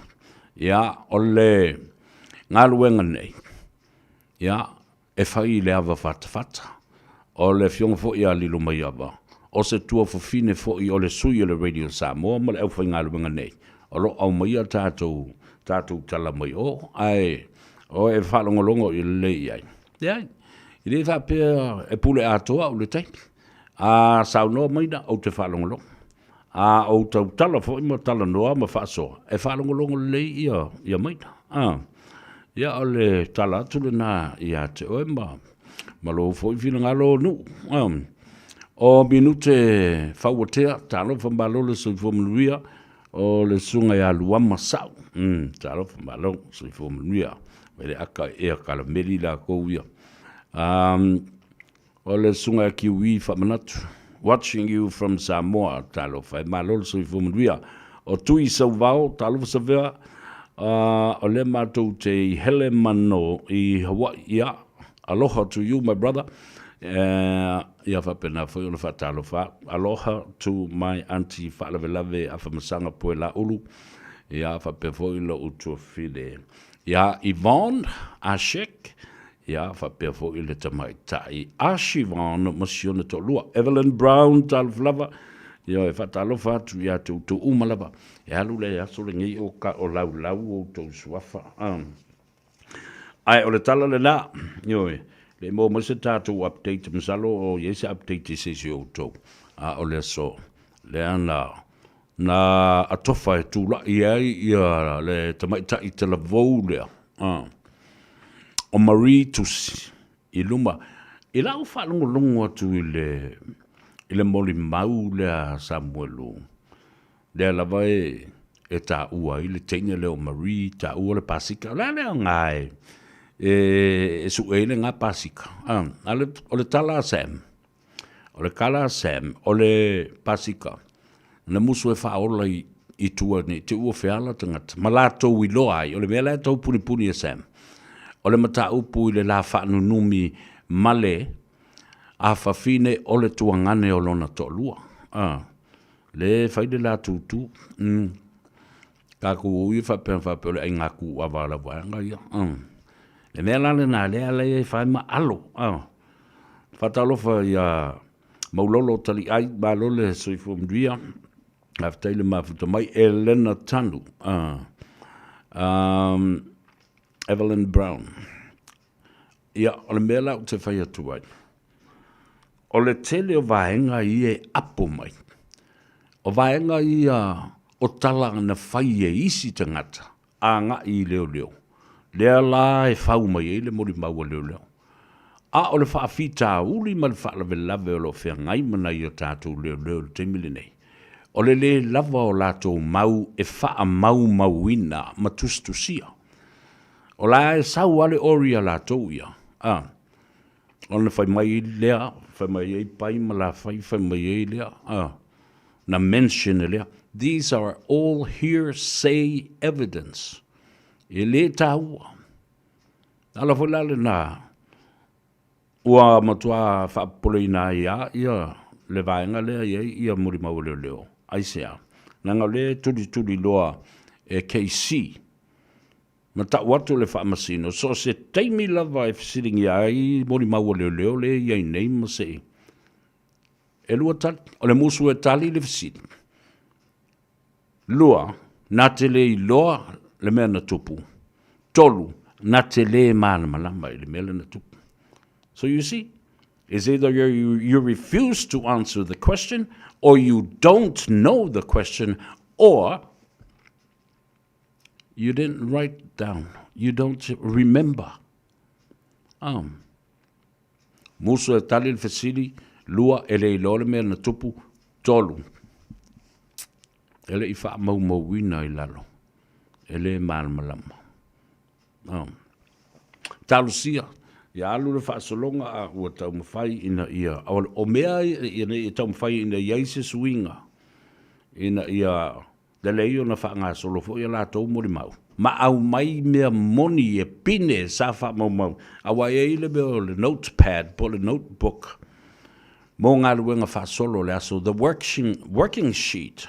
Ia o le ngaluenga nei. Ia e whai le ava whata. O le fionga fo ia lilo mai ava. O se tua fo fine fo I o le sui o le radio Samoa. Ma le au whai ngaluenga nei. O lo au mai a tātou tala mai o. Ai o e whalongolongo I le iai. Iai. I le whapea e pule atoa o le teipi. A saunoa maina o te whalongolongo. A o tau tala fo ima tala noa ma whaasoa. E whalongolongo le ia maina. Ia o le tala atu le nā ia te oe ma. Ma lo fo I whina ngalo nu. O minute whauatea. Talo whambalo le sui fōmanuia. O le sunga ia luama sau. Talo whambalo sui fōmanuia. Mele aka ea kala meri la kouia. O le sunga kiwi whamanatu. Watching you from Samoa, talo whai malolo sui fumuria. O tui sau vau, talo whasawea. O le mātou te hele mano I Hawaii. Ia, aloha to you, my brother. Ia whapena whai ona whatalo wha. Aloha to my auntie whalavelave a whamasanga poe la ulu. Ia whape whai la utua while. Ia Yvonne Ashek. Ia whapea fo I le tamai tai. Ashivon masiona to lua. Evelyn Brown talflava. Ia e whatalo whatu ia tu umalava. Ia lule ia sole ngi o ka o lau o tau suafa. Ai o le tala le la. Ia le mo mase tātou update msalo o yese update se si o tau. O le so. Le ana na atofa e tula ia le tamai tai te la vou lea. O Marie Tusi I luma. I lau whalongolongo atu I le moli mau lea Samuelu. Lea lawai e tā ua I le teina leo Marie, tā ua le pasika. Lea ngai e su eile ngā pasika. O le tala Sam. O le kala Sam. O le pasika. Na musu e whaola I tua ni te ua whiala tangata. Ma lātou I loa ai. O le mea lātou puni e Sam. O le mata upu I le la whanunumi male a whawhine o le tuangane o lona tolua. Le whaide la tutu. Kako ui whapea le aingaku awala wanga ia. Le mea lale nā lea le whai ma alo. Whatalofa ia maulolo tali ai malole soifo mduia. Haftaile mafuta mai Elena Tanu. Evelyn Brown. Ia, o le mea lau te whai atu ai. O le tele o vaenga I e apo mai. O vaenga I o tala na whai e isi tangata, a ngā I leo leo. Lea la e whau mai e le mori maua leo leo. A o le whaafita uli ma le whaalawe lawe o lo whea ngai mana I o tātou leo leo le teimile nei. O le lava o lātou mau e wha mau mauina ma tustusia. O la e sau ale ori a lātou ia. O na whai mai lea, whai mai e pai ma la whai mai e lea. Na mention e lea. These are all hearsay evidence. E le tāua. Ala whalale nā. Ua matua whaapole ina ia le vaenga lea ia muri mau leo leo. Aisea. Nanga le turi loa e KC. Ma ta watu le whaamasino. So se teimi lava e fisiringi ai muri mau leo leo le ia nei ma se. E lua tali. O le musu e tali le fisiri. Lua. Nā te le I loa le mea na tupu. Tolu. Nā te le mana malama I le mea na tupu. So you see, is either you refuse to answer the question, or you don't know the question, or you didn't write down, you don't remember. Muso e tali le fesili, lua ele I lole mea na tupu, tolu. Ele I wha mau wina I lalo. Ele malama. Talusia. Ia alu le whaasolonga a ua tau mawhai ina ia. O mea i tau mawhai ina iai se suinga. Ina ia lelei na wha ngā solo fo ia lātou mori mau. Ma au mai mea moni e pine sa wha mau. Awa e le mea le notepad po le notebook. Mo ngā luenga wha solo le aso. The working sheet.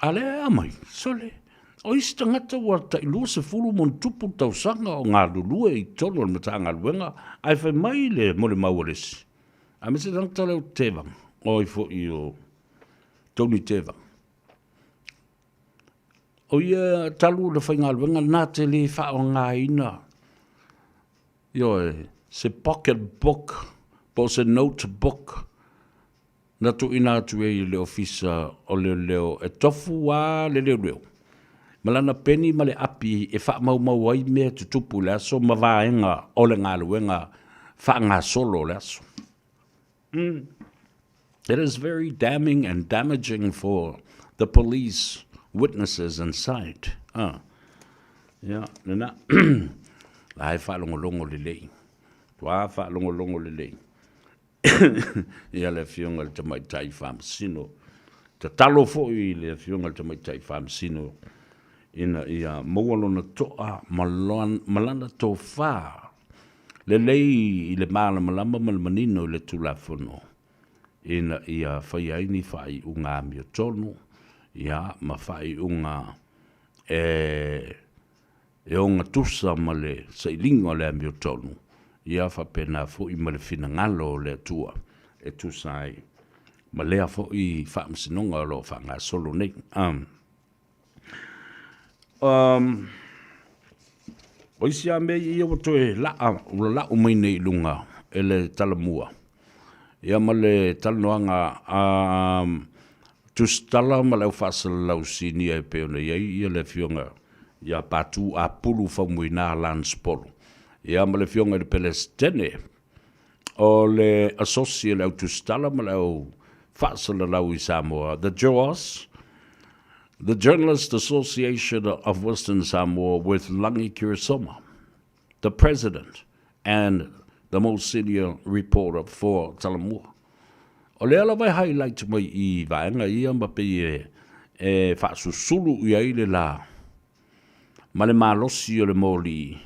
Ale amai. Sole. O isi tangata wa ta ilua se fulu mon tupu tau sanga o ngā lulue I tono le mata ngā luenga, ai whai mai le mole mauaresi. A me se tangata leo tewang, o I fo I o Tony tewang. O ia talu le whai ngā luenga, nā te le wha o ngā ina. Se pocket book, po se notebook, na tu ina atu e le ofisa o leo e tofu wa le leo. Malana peni male api e wha mau ai mea tutupu le aso ma vaenga o le ngā luenga wha ngā solo le aso. It is very damning and damaging for the police witnesses inside. Nena, lai wha longo le lei. Tua wha longo le lei. Ia le fionga le tamaitai whamasino. Te talo fo I le fionga le tamaitai whamasino. Ina ia mawalona toa malana tō whā. Le lei I le māla malama malamanino I le tulafono. Ina ia whai aini whai unga mio tono. Ia ma whai unga e onga tusa ma le sailinga le mio tono. Ia whapena fo I ma le finangalo le tua. E tusai. Ma lea fo I whaamsinonga lo whanga solo nei. O isi a mei I o toe la umai nei lunga e le talamua. Ia ma le talanoanga tustala ma leo whaasala lau sini e peona iei ia le fionga ia patu a pulu whamui nā lanspolo. Ia ma le fionga le pelestene o le asosia leo tustala ma leo whaasala lau I Samoa. The Journalist Association of Western Samoa with Langi Kirisoma, the president and the most senior reporter for Talamua. O le ala vai highlight mai I vaenga ia mape e whaasusulu I aile la. Ma le malosi o le moli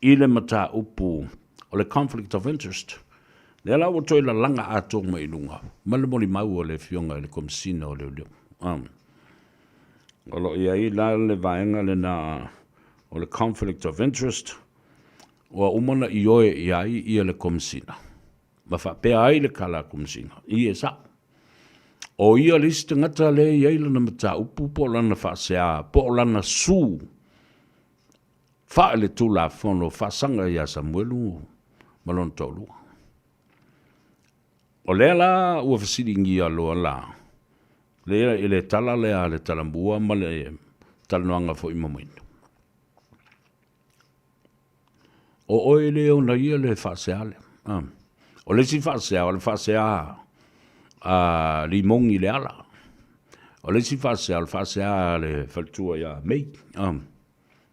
I le mata upu o le conflict of interest. Le ala o toi la langa ato mai lunga. Ma le moli mau o le fionga le komsina o le leo. Olo ia I la le vaenga le na o le conflict of interest o umana I oe ia le komsina. Ma whapea ai le kala komsina. I e sa. O ia liste ngata le ia na mata upu po lana whaasea, po lana su. Wha le tula fono whaasanga ia Samuelu malon tolu. O le la ua whasiringi aloa la. Lea i le tala lea le tala mua ma le tala noanga fo i mamoina. O oe leo na ia le whaaseale. O le si whaasea, o le whaasea limongi le ala. O le si whaasea, o le whaasea le whaltua ia mei.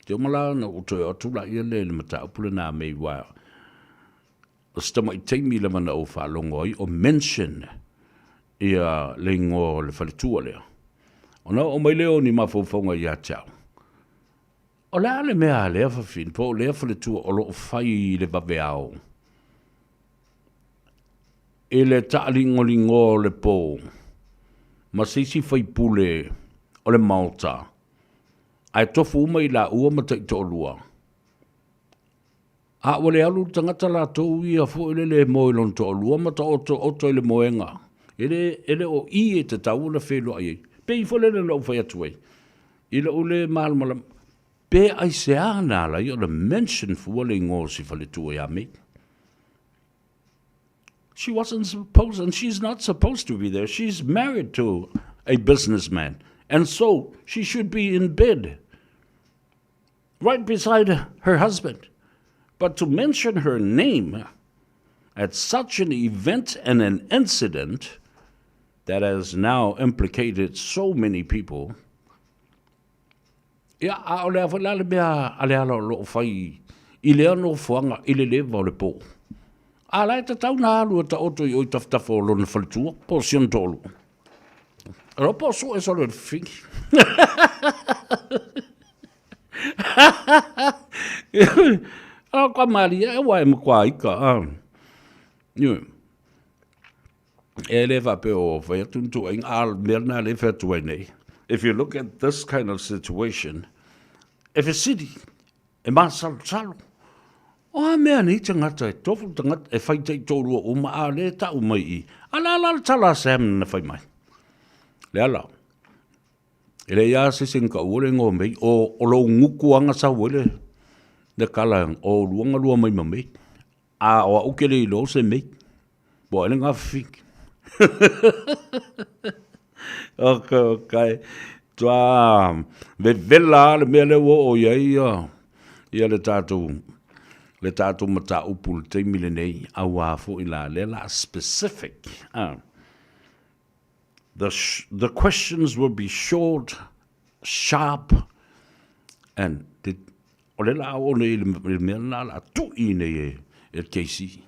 Te umala na utoe o tula ia le mata upule na mei wā. O stama i teimi le mana o whaalongo ai, o mention ia le ingo le whalitua lea. O na o mai leo ni mawhauwhaunga ia tau. O lea le mea lea whawhin, po lea whalitua o lo whai le babe au. E le taalingolingo le po, ma sisi whai pule o le Malta. Ai tofu uma i la ua ma tai tōlua. A wale alu tangata la tōu ia fo ele le moe lon tōlua ma ta oto ele moenga. Ele o i e te tau la whelo ai. Pe i fo le lau whai atuai. Ila ule malam. Pe ai se ana la i o le mention fu le ngō si whale tua ia me. She wasn't supposed, and she's not supposed to be there. She's married to a businessman. And so she should be in bed, right beside her husband. But to mention her name at such an event and an incident that has now implicated so many people, ia a o le awhalale mea ale ala o loo whai i lea no fuanga i le lewa o le po. A lai ta tau na alu ta oto i oi taftafo o lona whalitua, po sion tolu. Ro po so e solo fingi. Kwa maria e wai mkwa ika. E le va pe o vai tuntu ing al merna le fetu nei. If you look at this kind of situation, if a city e masal salo, o a mea ni tangata e tofu tangata e whai tei tōrua o maa le ta o mai i. Ala tala Sam na whai mai. Le ala. Ele ia se sinka ure ngō mei o lo nguku anga sa wele. Ne kala o luanga lua mai mei. A o ukele i lo se mei. Bo ele ngā whik. Okay. Tua ve vela le mea le o iai ia le tātou. Le tātou mata upul te milenei a wāfo i la le la specific. The questions will be short, sharp, and ole la ole il mena la tu ine e keisi.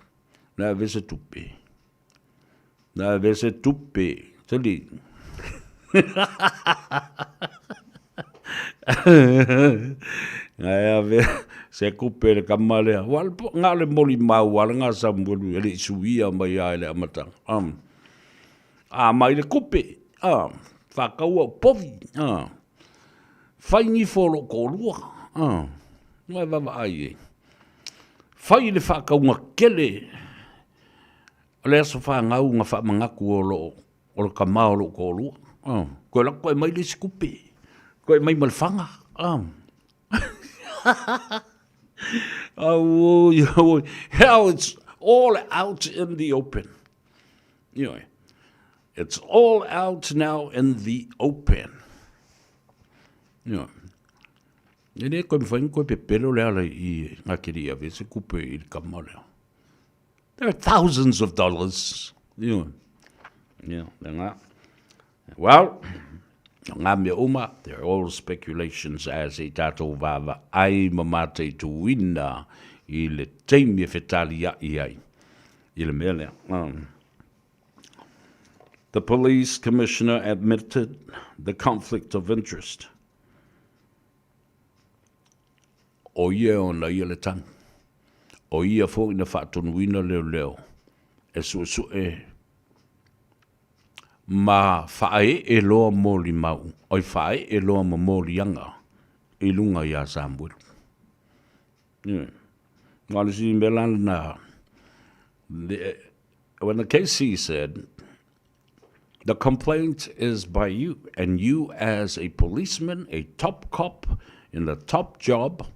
Na vese tupe. Na vese tupe. Tali. Ai ave se kupe le kamale. Wal ngale moli mau wal nga sambulu ele suia mai ele amata. Mai le kupe. Whakaua povi. Whai ni folo kōrua. Ngai wawa ai e. Whai le whakaunga kele. Le aso whangau ngā whamangaku o lo kamao lo kōrua. Koe la koe mai le si kupe. Koe mai malwhanga. How it's all out in the open. Anyway. It's all out now in the open. Yeah. Nene koe mwhain koe pepelo lea lai I ngakiri a vese kupe I kama lea. There are thousands of dollars. Yeah. Well, ngā mea uma, there are all speculations as I tātou vāva ai mamate tu wina I le teimi whetali ai. I le mea lea. The police commissioner admitted the conflict of interest. O ia ona ia le tang. O ia fo ina whaatonuina leo. E su ma whae e loa mōli mau. Oi whae e loa ma mōli anga. I lunga ia Samuel. Ngāle si melan na. When the KC said, the complaint is by you, and you as a policeman, a top cop in the top job,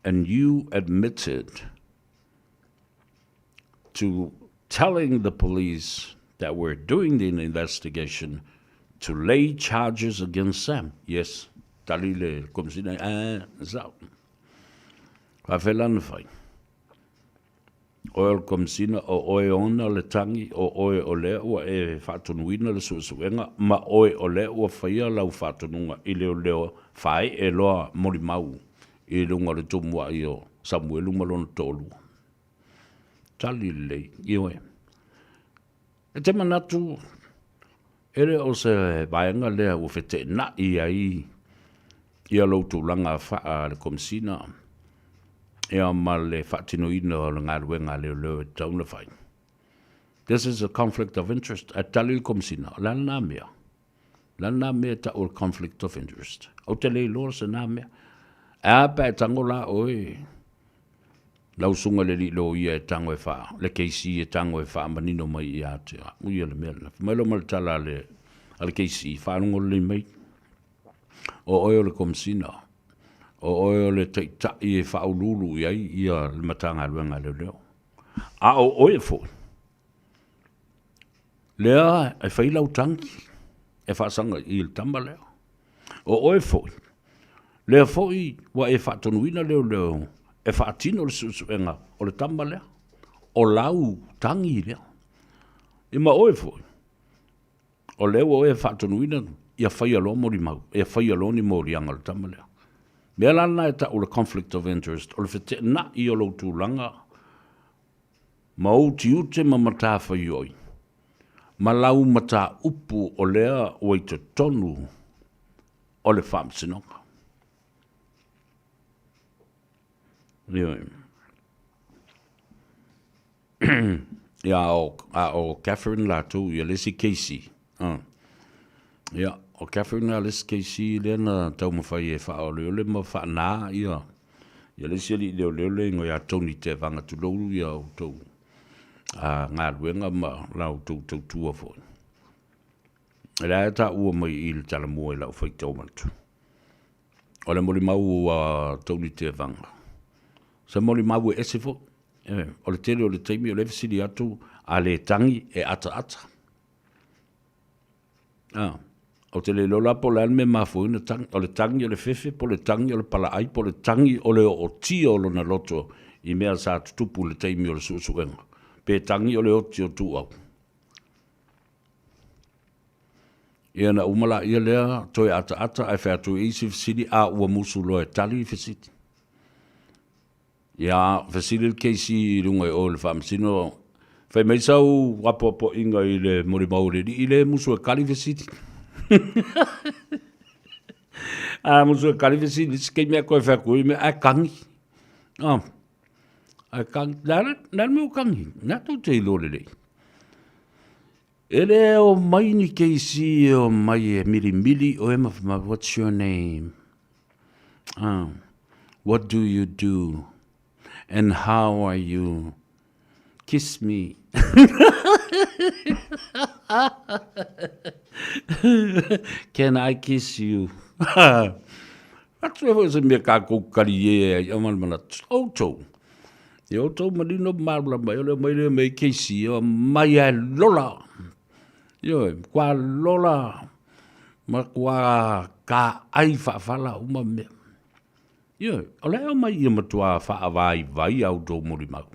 and you admitted to telling the police that we're doing the investigation to lay charges against Sam. Yes, tali le komisina zau. Whawhelana whai. Oe komisina o oe ona le tangi o oe o lea ua e whātonuina le suesuenga ma oe o lea ua whaia lau whātonunga i leo leo whae e loa mori mau i lunga le tumua i o Samuelu malona tolu. Tali le ioe. E te manatu ere o se vaenga lea ua whete na i ai ia loutu langa wha le komisina ia ma le whaatinoina o le ngaruenga leo e tauna whai. This is a conflict of interest. A tali le komisina, lana mea. Lana mea ta o conflict of interest. O te lei lor se na mea. A pa e tango la oe. Lau sunga le li lo ia e tango e wha. Le keisi e tango e wha manino mai i ate. Uia le mea. Mailo mal tala le keisi. Whanungo le mai. O oe o le komisina. O oe o le teitai e whaululu i ai ia le matanga luenga leo leo. A o oe fo. Lea e whailau tangi. E whaasanga i le tamba leo. O oe fo. Lea fo i wa e whaatonuina leo leo. E whaatino le susuenga o le tamba leo. O lau tangi leo. I ma oe fo. O leo o e whaatonuina ia whaialo mori mau. Ia whaialo ni mori anga le tamba leo. Mea lana e ta o le conflict of interest, o le whete na i o lo tūlanga, ma o ti ute ma mata whaioi, ma lau mata upu o lea o i te tonu o le whamsinonga. Ioi. Ia o Catherine Latu, ia lesi Casey. Ia. O Catherine Alice Casey lena tau mawhai e wha o leo le ma wha nā ia. Ia le sili leo le ngoi a Tony te wanga tu louru ia o tau. Ngā ruenga ma lau tau tua fo. Rea e ta ua mai i le tala mua i lau whai tau mantu. O le mori mau a Tony te wanga. Sa mori mau e ese fo. O le tele o le teimi o le sili atu a le tangi e ata. O te le lola po le alme mafuina tangi, o le tangi o le fefe, po le tangi o le palaai, po le tangi o le o tia o lona loto i mea sa tutupu le teimi o le susuenga. Pe tangi o le o tia o tu au. Ia na umala ia lea, toi ata ai whea tu eisi fisiri a ua musu loe tali fisiti. Ia fisiri le keisi i runga i o le whamsino, whai meisau wapopo inga i le mori maureri, i le musu e kali fisiti. Musu kali vesi dis ke me ko fa ko me a kangi. A kangi la me kangi. Na to te lo le. Ele o mai ni ke si o mai mili o em of my what's your name? What do you do? And how are you? Kiss me. Can I kiss you? That's what was a mere kako career. Yaman auto. The auto marino marble by may kiss you, Maya Lola. Yo, qua Lola. Macqua ka aifa fala umame. Yo, allow my yamatua fa vai auto morimau.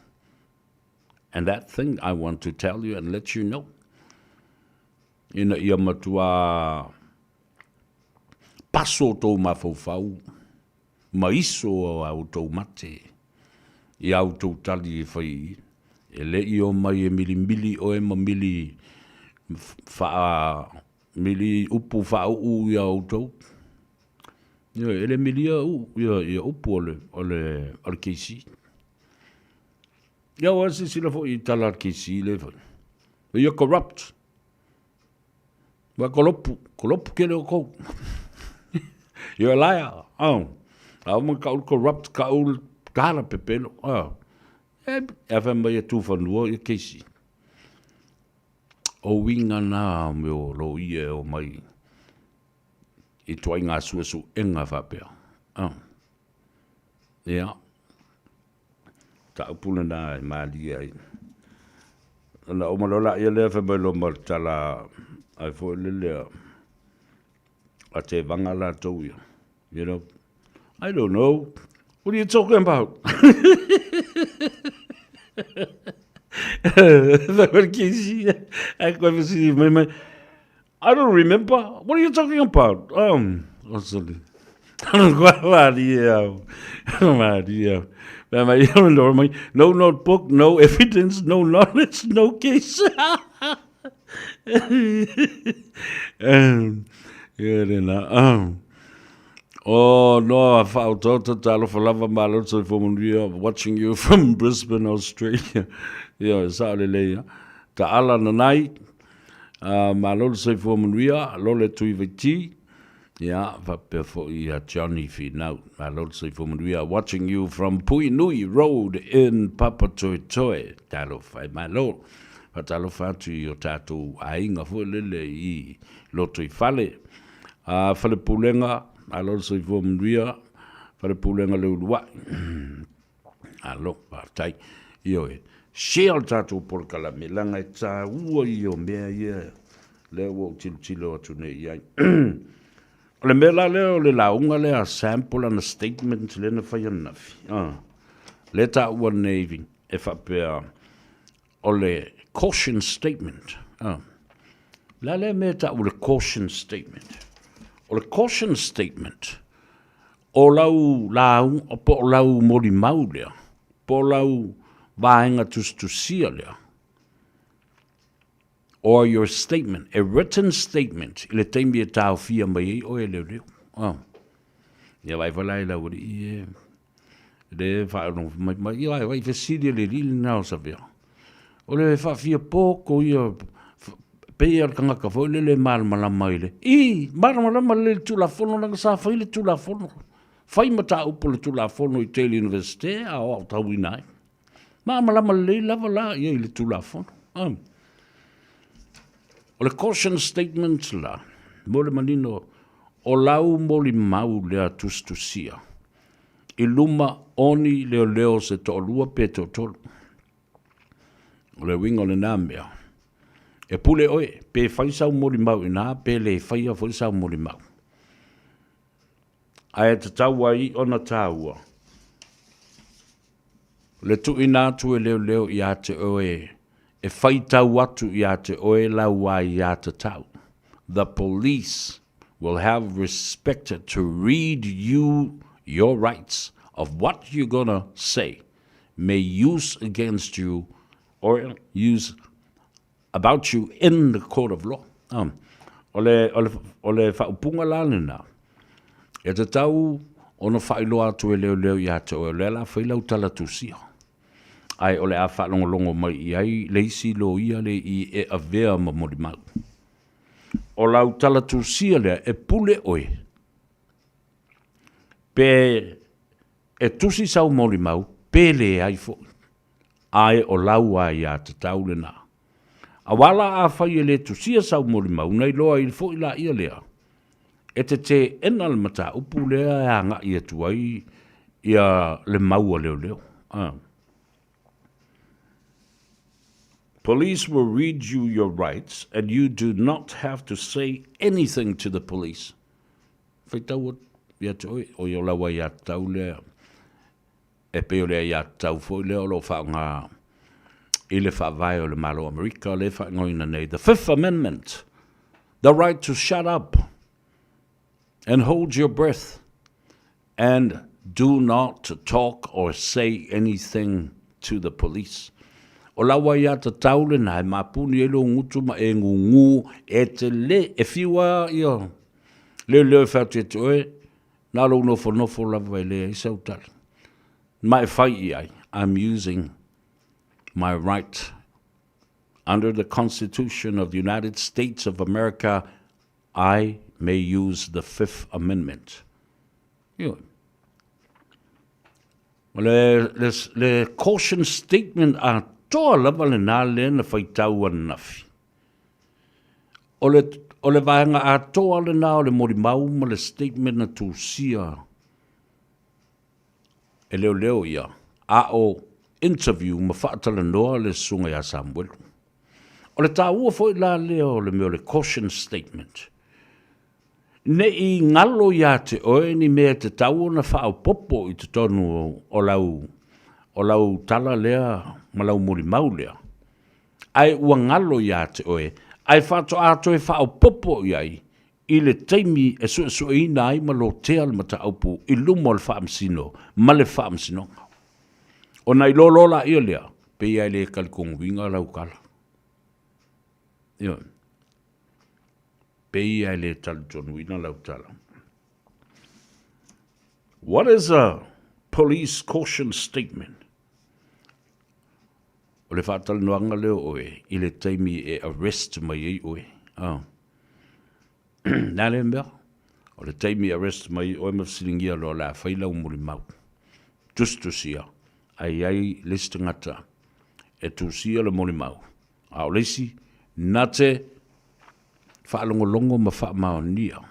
And that thing I want to tell you and let you know. Ina ia matua paso tō mawhauwhau, maiso au tō mate, i au tō tali e whai, e le i o mai e mili o e ma mili upu wha u i au tō. E le mili a u, i upu o le keisi. Ia wasi sila fo i tala keisi le whai. Ia corrupt. Wa kolopu kele o kou. You're a liar. Au man ka ul corrupt, ka ul kala pepelo. E wha mai e tūwhanua i keisi. O winga nā me o lo ie o mai. I tuai ngā suasu enga whapea. Ia. Ta upuna nā e māli ai. Na o malola ia le fa belo mal tala ai fo le a te vanga la tau ia. You know, I don't know. What are you talking about? I don't remember. What are you talking about? No notebook, no evidence, no knowledge, no case. Oh no, I found talo for lava malo so from watching you from Brisbane, Australia. Yeah, saulele. Ta ala na nai. Malo so from Ria, lole tu iviti. Yeah, va perfo ia Johnny fi now. Malo so from Ria, watching you from Puinui Road in Papatoetoe. Talo fai malo. Talo fatu yo tatu ainga fo lele I loto I fale. Fale pulenga. Alo so fo mria fare pulenga le ulwa alo partai io share tatu por kala melanga ta ua io me ia le wo tilo tu ne ia le mela le la unga le a sample and a statement le na fa yana le ta ua navy e fa pe ole caution statement la le meta ule caution statement. O le caution statement, o lau lau, o po lau mori mau lea, po lau vaenga tustusia lea. Or your statement, a written statement, I le teimi e tau fia mai o e leo leo. Ia vai walai lau ri, le whaerong mai, ia vai fesiri le rili nao sa vea. O le wha fia pōko ia, pea kanga ka foi le malama ile I malama le tula fono na sa foi le tula fono fai mata upo le tula fono I Tele University a o tawina malama le lava la ia le tula fono o le caution statement la mo le manino o lau mo li mau le tustusia I luma oni leo se to lua pe to tolu o le wingo le namea e pule oe, pe fai sau mori mau ina, pe le fai a fai sau mori mau. Ai te taua I ona taua. Le tu ina tu e leo I a te oe, e fai tau atu I a te oe lau ai I a te tau. The police will have respect to read you your rights of what you're gonna say, may use against you or use about you in the court of law. Ole whaupunga lane na. E te tau, ono whailo atu e leo I ate o le la whailau tala tusia. Ai ole a whalongolongo mai I ai leisi lo ia le I e a vea ma mori mau. O lau tala tusia lea e pule oe. Pe e tusi sau mori mau, pe le ai fo. Ai o lau ai a te tau le na. A wala a whai e le tusia sau mori mau, nei loa I fo I la ia lea. E te enal mata upu lea e anga I tuai ia le maua leo. Police will read you your rights and you do not have to say anything to the police. Whaitau ia toi o ia lawa ia tau lea. E peo lea ia tau fo I leo lo whaanga I le whawai o le malo Amerika le whaingoina nei. The Fifth Amendment, the right to shut up and hold your breath and do not talk or say anything to the police. O lawa ia ta taule na e mapuni e lo ngutu ma e ngungu e te le e fiwa ia le whatu te oe na lo nofo lawa e le I sautari. Mai whai ai, I'm using my right under the Constitution of the United States of America, I may use the Fifth Amendment. Le caution statement a toa lava le nā le na whaitau anafi. O le vaenga a toa le nā o le mori mau ma le statement na tūsia. E leo ia. A o interview ma whaatala noa le sunga ya Samuel. O le tā ua fo i la leo le meo le caution statement. Ne I ngalo ia te oe ni mea te tau na whao popo I te tonu o lau tala lea ma lau muri mau lea. Ai ua ngalo ia te oe, ai whato ato e whao popo iai, I le teimi e su ina ai ma lo tea le mata aupu I lumo le whaamsino, ma le whaamsino. O nei lolola ia lea, pe iai le kalikongu winga lau kala. Ia. Pe iai le talitonu ina lau tala. What is a police caution statement? O le whātali noanga leo oe, I le teimi e arrest mai ei oe. Nā le mea, o le teimi arrest mai oe mawsiringia lo la whailau muri mau. Tustusia, ai liste ngata, e tusia le muri mau. A o leisi, nate, whaalongolongo ma whaamao nia.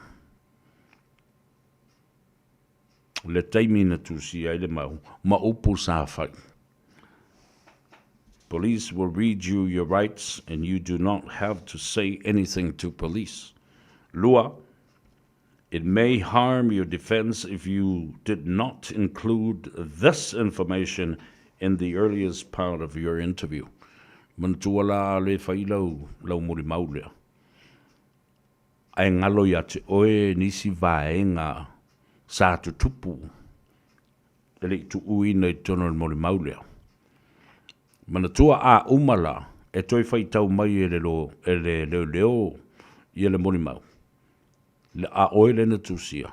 Le teimi na tusia le mau, ma upu sa whai. Police will read you your rights and you do not have to say anything to police. Lua, it may harm your defense if you did not include this information in the earliest part of your interview. Mantuala le whailau lau muri maulea. Ai ngalo ia te oe nisi vaenga sa tutupu. Ele tu uina I tono le muri maulea. Manatua a umala e toi whaitau mai leo I le moni mau. Le a oe le na tusia.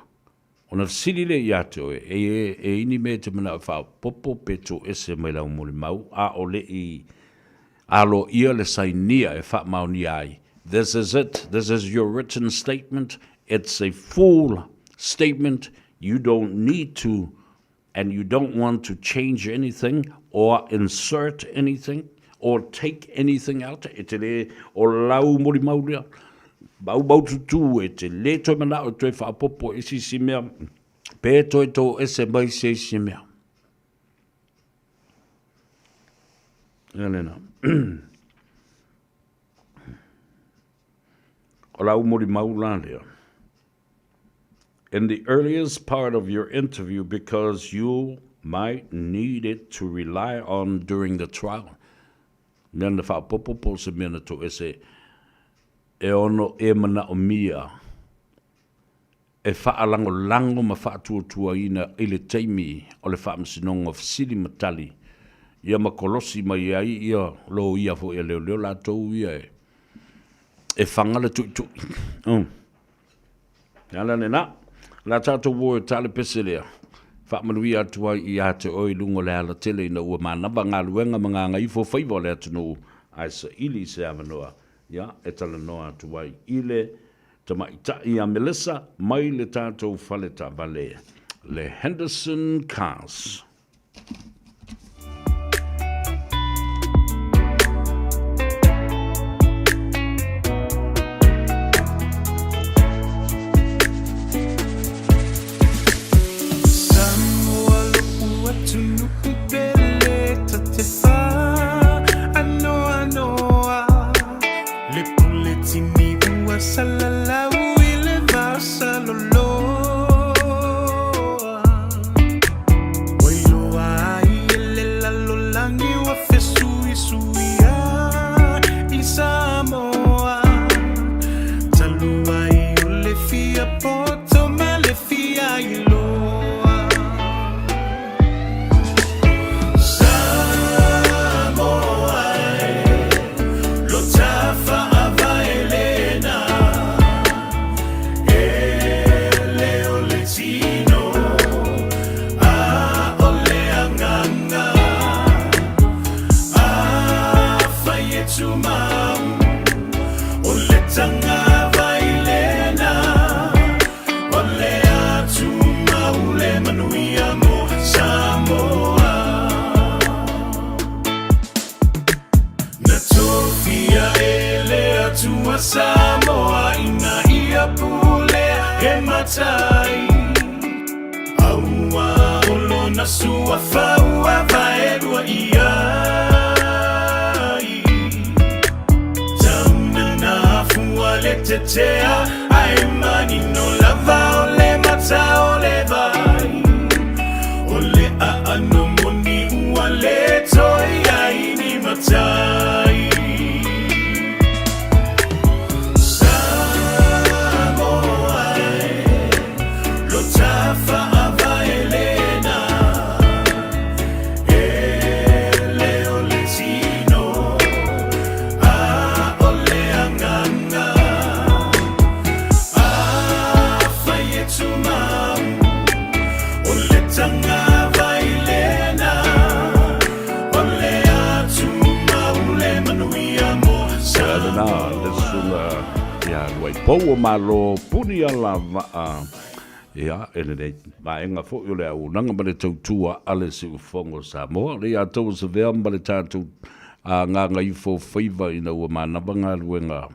O na sili le ia te oe e ini me te mana whao popo peto ese mai lau moni mau a o le I alo ia le sainia e wha mau ni ai. This is it. This is your written statement. It's a full statement. You don't need to and you don't want to change anything or insert anything or take anything out. E te le o lau mori mauria. Bau tutu e te le toi mana o toi whaapopo e si mea. Pē toi tō ese mai se si mea. Elena. O lau mori maula lea. In the earliest part of your interview because you might need it to rely on during the trial. Mea na whaapopo se mea na tō ese e ono e mana o mia. E whaalango ma whaatuatua ina I le teimi o le whaamsinonga fisili matali. Ia makolosi mai ai ia lo ia fo ia leo la tau ia e. E whangala tui. Ia ne na. La tātou wo e tale pese lea. Whaamanui atua I a te oi lungo le ala tele ina ua manaba ngā luenga mga Gagaifo Faiva le atunu aisa ili se amanoa. Ya, e tala noa atua I le tamaita I a Melissa mai le tātou whale ta vale. Le Henderson Cars. Samoa ina ia pule e matai Aua olo na sua faua vaerua ia vai pou malo puni ala va ia ele nei vaenga fo yo le au nanga ma le tautua ale se ufongo Samoa le a tau se vea ma le tatu a Gagaifo Faiva ina ua manabanga luenga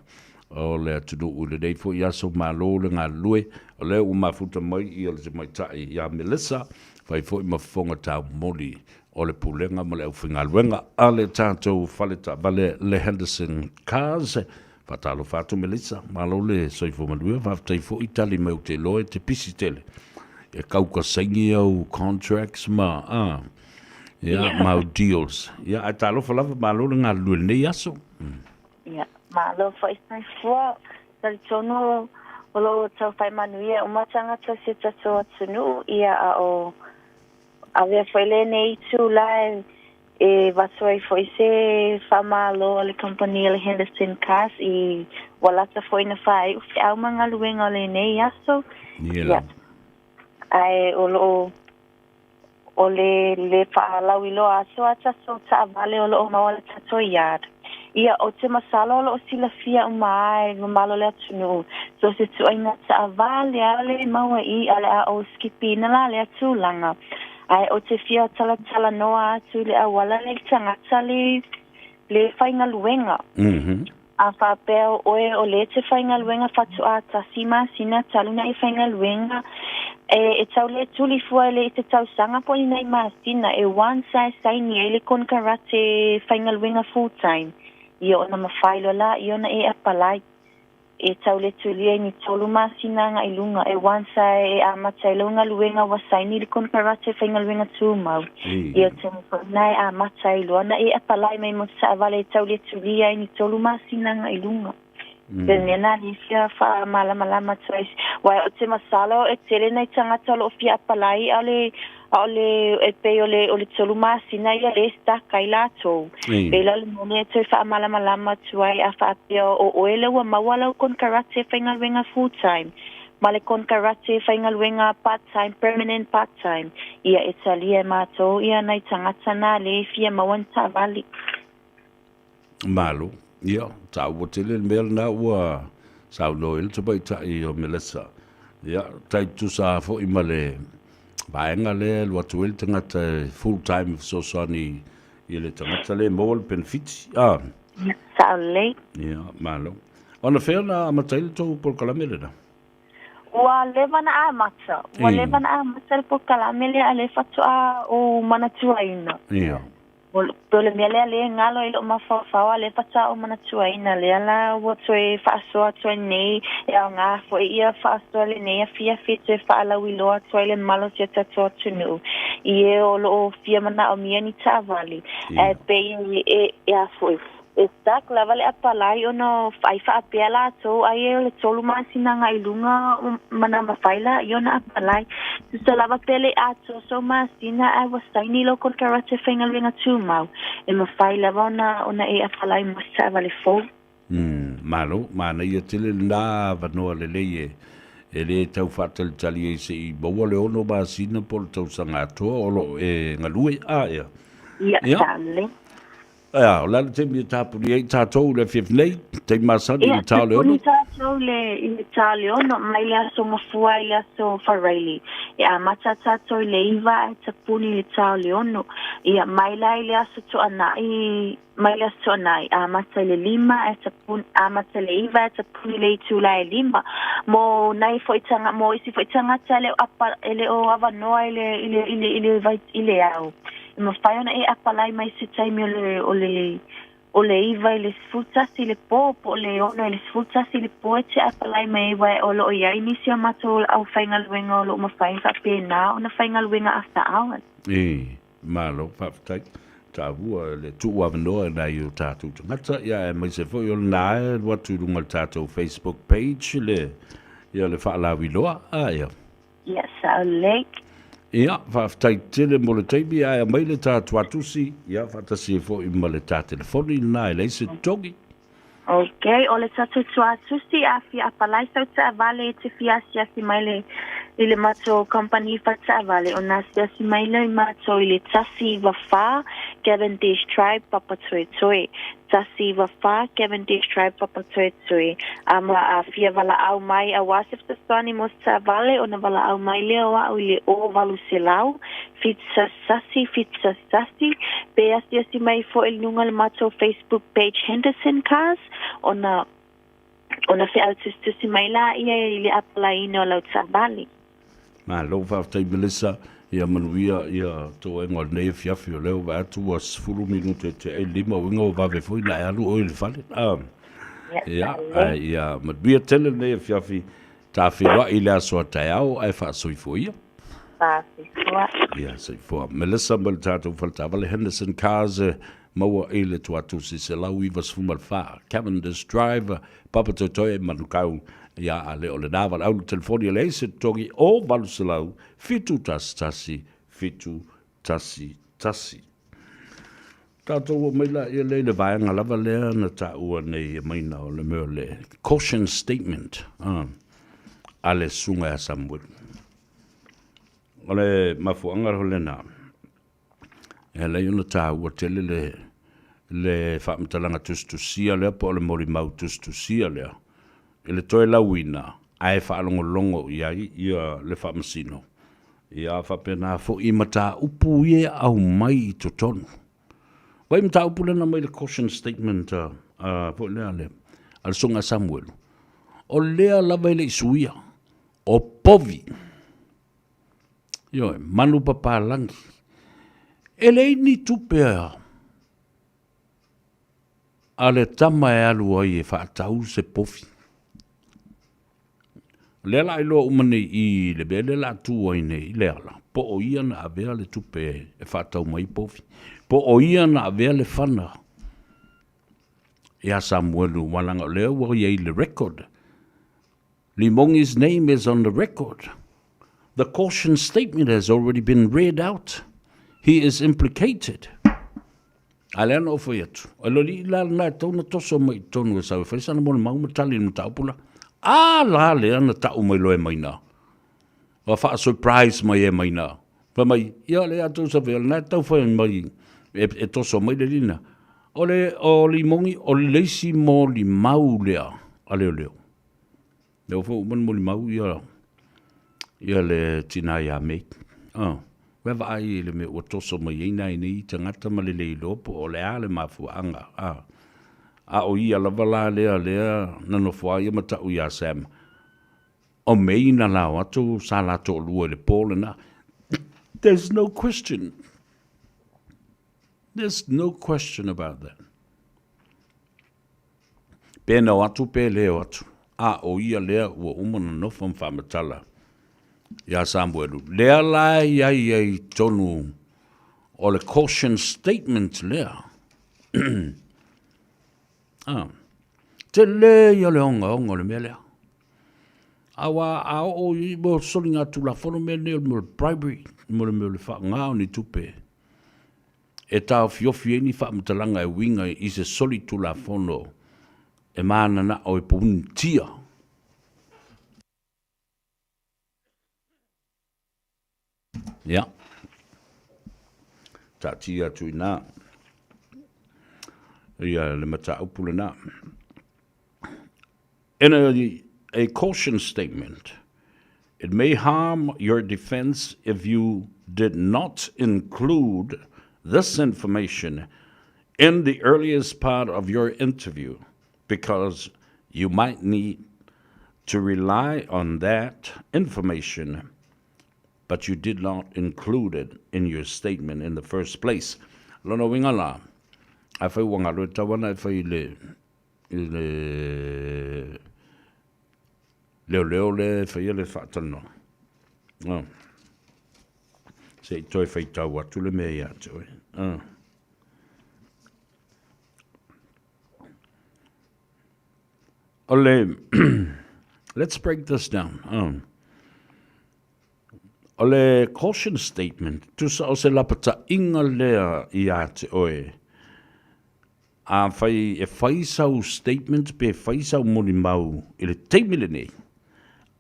o le atudu u le nei fo iaso malo le ngā lue o le u mafuta mai i le mai tai ia Melissa fai fo i mafonga tau moli o le pulenga ma le au whinga luenga a le tatu faleta vale le Henderson Cars fatalo fatu Melissa malo le soifo malua faaftai fo itali mau te loe te pisi tele e kauka saingi au contracts ma mau deals ia atalo falava malo le ngā lue nei aso ia malo fo istai fua tali tono o lo tau fai manuia o matanga tau se tato atunu ia a vea foi le nei tu lai e vasoi foi se famalo le compagnia le Henderson Cars e walata foi na fai o au manga luenga le nei aso ia ai o le fa la wilo aso ata so ta vale o mawala tato yard ia o te masalo o sila fia mai malo le atunu so se tu aina ta vale ale mawa I ale o skipina la le atu langa ai o te fia tala noa atu le awala le tangata le whainga luenga. A whapeo oe o le te whainga luenga fatu a tasima sina taluna I whainga luenga e tau le tuli fua le te tau sanga po I nei maasina e wansa e saini e le konkarate whainga luenga full time. I ona mawhailo la, I ona e apalai. E tau le tulia ni tolu masina nga ilunga e wansa e amata ilunga luenga wasaini li konkarate whainga luenga tūmau. I o te nai amata iluana e apalai mai mo sa avale e tau le tulia ni tolu masina nga ilunga. Tene na li fia wha malama tuais. Wai o te masalo e tere nei tangata lo fia apalai ole e pe ole tolu masina ia le staka I lato. Pela le mone te wha malama tuai a wha peo o oele ua mawala o kon karate whainga luenga full time. Male kon karate whainga luenga part time, permanent part time. Ia etalia mato ia nei tangata na le fia mawanta vali. malo ia tau o tele mel na ua sau loel te bai tai o Melissa ia tai tu sa fo I male vaenga le lo tuel tangata full time so soni I le tangata le mol benefit Sau le ia malo ona fena amatai to por kalamele na Ua levana a mata. Ua levana a mata po kalamele ale fatu a o manatuaina. ia Pole mele ale ngalo ilo mafawfawa le fata o manatuaina le ala wo toe faasoa toe nei e nga fo ia faasoa le nei fia fite faala wiloa toe le malo te tato tunu. Ie o lo fia mana o mieni tavali. E pe e a foi. Estak lava le apalai ono faifa apiala so ai le tolu masina nga ilunga mana mafaila iona apalai so lava pele ato so masina I was tiny lo kon karate whainga luenga tūmau e mafaila ona e apalai masa vale fo malo mana ia tele na vanoa le leie e le tau fatal tali e se I baua le ono masina pol tau sanga atoa o lo e ngalue ia tale o la te mi tapu ni tatou le fifnei te masani I tau le ono Ia tatou le tau le ono mai le aso mafua I le aso wharaili ia mata tatou le iwa e tapuni le tau le ono ia mai lai le aso to anai mai le aso anai a mata le lima e tapuni a mata le iwa e tapuni le itu la e lima mo nai foitanga mo isi foitanga tale apa ele o avanoa ile au ma fai ona e apalai mai se taimi o le iwa I le sfultasi le po le ono le sfultasi le po te apalai mai wai o lo ia inisi o mato au whainga luenga o lo ma whainga pēnā o na whainga luenga after hours. Malo, whaftai. Tā hua le tu wavanoa na I o tātou tangata. Ia e mai se fo I o nae watu runga tātou Facebook page le ia le whaalawi loa. Ia. Ia, Sao Lake. Ia, whaftai tele mo le teibi a mai le tātou atusi. Ia, whatasi e fo I ma le tā telefoni na e leise togi. Ok, o le tātou atusi a fia apalai sau ta vale te fiasi mai I le mato company whatavale o nasia si maila I mato I le tasi wafa Cavendish Tribe Papa Toe Toe. Tasi wafa Cavendish Tribe Papa Toe Toe. Ama a fia wala au mai a wasif te stani mo savale o na wala au mai leo wa o le o walu selau. Fitsa sasi. Pe asia si mai fo il nunga le mato Facebook page Henderson Cars. Ona fe autistu si mai la ia ili apply no lau savale. Ma lo fa tai Melissa ia manuia ia to e ngol nei fiafi o leo va tu was fulu minuto te e lima wingo va ve foi na alu o il fale ia ma bia tele nei fiafi ta fi lo ile so ta au ai fa so foi ia so foi Melissa mal tato falta vale Henderson Cars maua ele tu atu se la wi vas fumal fa Cavendish Drive Papa Totoe manukau ia ale o le nava au telefoni le se togi o valuselau fitu tasi tato mai la ia le vaenga lava lea na ta ua nei maina o le meo le caution statement ale sunga a Samuel o le mafuanga ho le na e le yuna ta ua tele le whaamtalanga tustusia lea po le mori mau tustusia lea ele toe lawina ai whaalongolongo ia le whaamasino. Ia whapena fo I mata upu ia au mai I totonu. Wai mata upu lena mai le caution statement fo lea le al sunga Samuel. O lea lava ile isuia. O povi. Ioe, manu papalangi. Ele ini tupea. Ale tama e alu ai e whaatau se povi. Lela ilo umane I le bele la tu ai nei lela po o ia na avea le tupe e whatau mai pofi po o ia na avea le whana ia Samuelu walanga leo wa ia le record Limongi's name is on the record. The caution statement has already been read out. He is implicated. Alena o foi atu. Alori la na tona toso mai tonu sa fa sana mo mau matali no taupula. La le ana ta mai loe mai na. Wa fa surprise mai e mai na. Pa mai ia le atu sa vel na tau foi mai e toso mai le lina. Ole o limongi o leisi mo li mau lea. Ale leo. Leo fo mo li mau ia le tina ia me. Weva ai le me o toso mai ina ni tangata ma le lopo o le ale mafuanga. O ia lavala lea nano fua ia mata u ia Sam. O meina la watu sala to lua le polena. There's no question. There's no question about that. Pena watu pe leo watu. O ia lea ua umana no fam whamatala. Ia Samuelu. Lea la ia tonu o le caution statement lea. Te le ia le onga le mea lea. Awa o I mo solinga tu la fono me ne mo bribery mo le fa ngao ni tupe. E tau fiofi ni fa mtalanga e winga I se soli tu la fono e mana na o e puntia. Ja. Tatia tu na. Ia le mata upule na. In a caution statement, it may harm your defense if you did not include this information in the earliest part of your interview, because you might need to rely on that information, but you did not include it in your statement in the first place. Lono wingala, I fai wangalo tawana I fai le fai le fatano. Se toi fai tau atu le mea atu. Ole, let's break this down. Ole caution statement, tu sa o se lapata inga lea I ate oe. A fai sau statement pe fai sau moni mau I le teimile nei.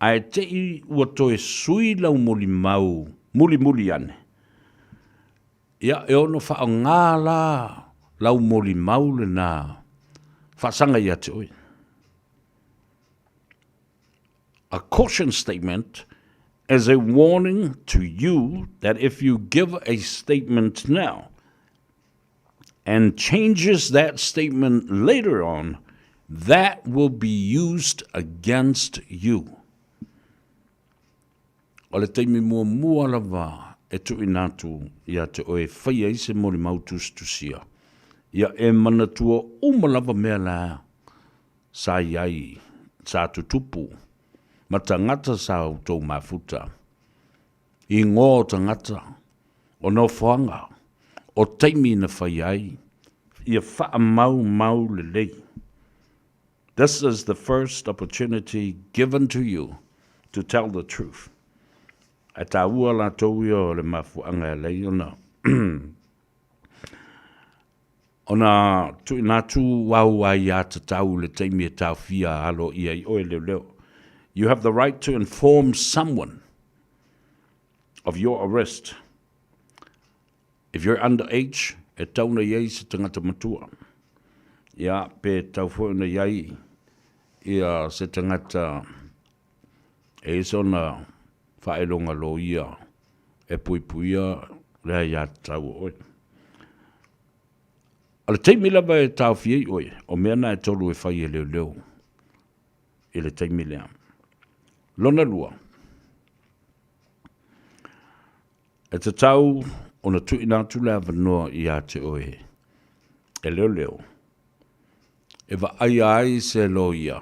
Ai te I ua toe sui lau muli mau, muli ane. Ia e ono wha o ngā la lau muli mau le nā whasanga ia te oi. A caution statement is a warning to you that if you give a statement now and changes that statement later on, that will be used against you. O le teimi mua lava e tui nātu ia te oe whaia I se mori mautus tusia. Ia e manatua umalava mea la sa iai, sa tutupu, ma tangata sa tau mafuta. I ngō tangata, o no whanga, o teimi na whaiai, ia wha mau le lei. This is the first opportunity given to you to tell the truth. E tā ua la tau ia o le mafuanga e lei ona. Ona tui nātu wau ai a te tau le teimi e tau fia alo ia I oe leo. You have the right to inform someone of your arrest. If you're underage, e tauna iei se tangata matua. Ia pe tau fwona iei, ia se tangata e sona whaelonga lo ia, e puipuia rea ia tau oi. Ale teimi lava e tau fiei oi, o mea na e tolu e whai e leo. I le teimi lea. Lona lua. E te tau o na tui nātu lea wanoa I a te oe. E leo. E wa ai se lo ia.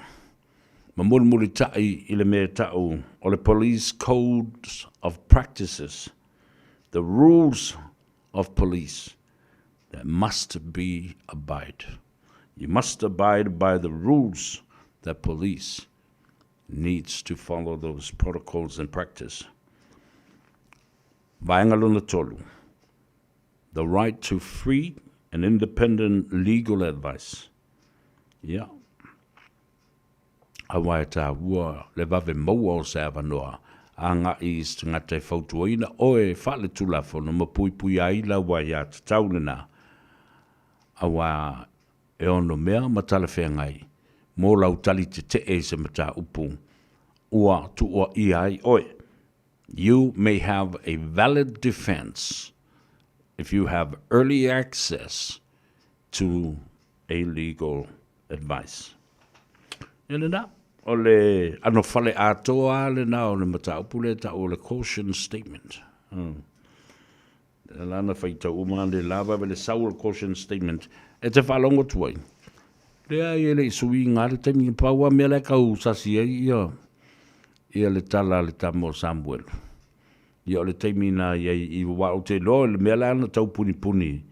Ma muri tai I le mea tau o le police codes of practices. The rules of police that must be abide. You must abide by the rules that police needs to follow those protocols and practice. Vaenga lona tolu. The right to free and independent legal advice. Yeah. Hawaii tā ua le vave maua o sa wanoa. A ngā is ngā te whautuaina oe whale tula whono ma pui ai la wai a te taunena. Awa e ono mea matala whea ngai. Mō lau tali te e se mata upu. Ua tu ua I ai oe. You may have a valid defense if you have early access to a legal advice. Ina na, o le ano whale atoa le na o le mata upu le ta o le caution statement. Lana whaita uma le lava le saul caution statement. E te whalongo tuai. Lea I le sui ngā le temi paua mea le kau sasi e ia le tala le tamo Samuel. Ia o le temi na I wau te lo le mea le ana tau puni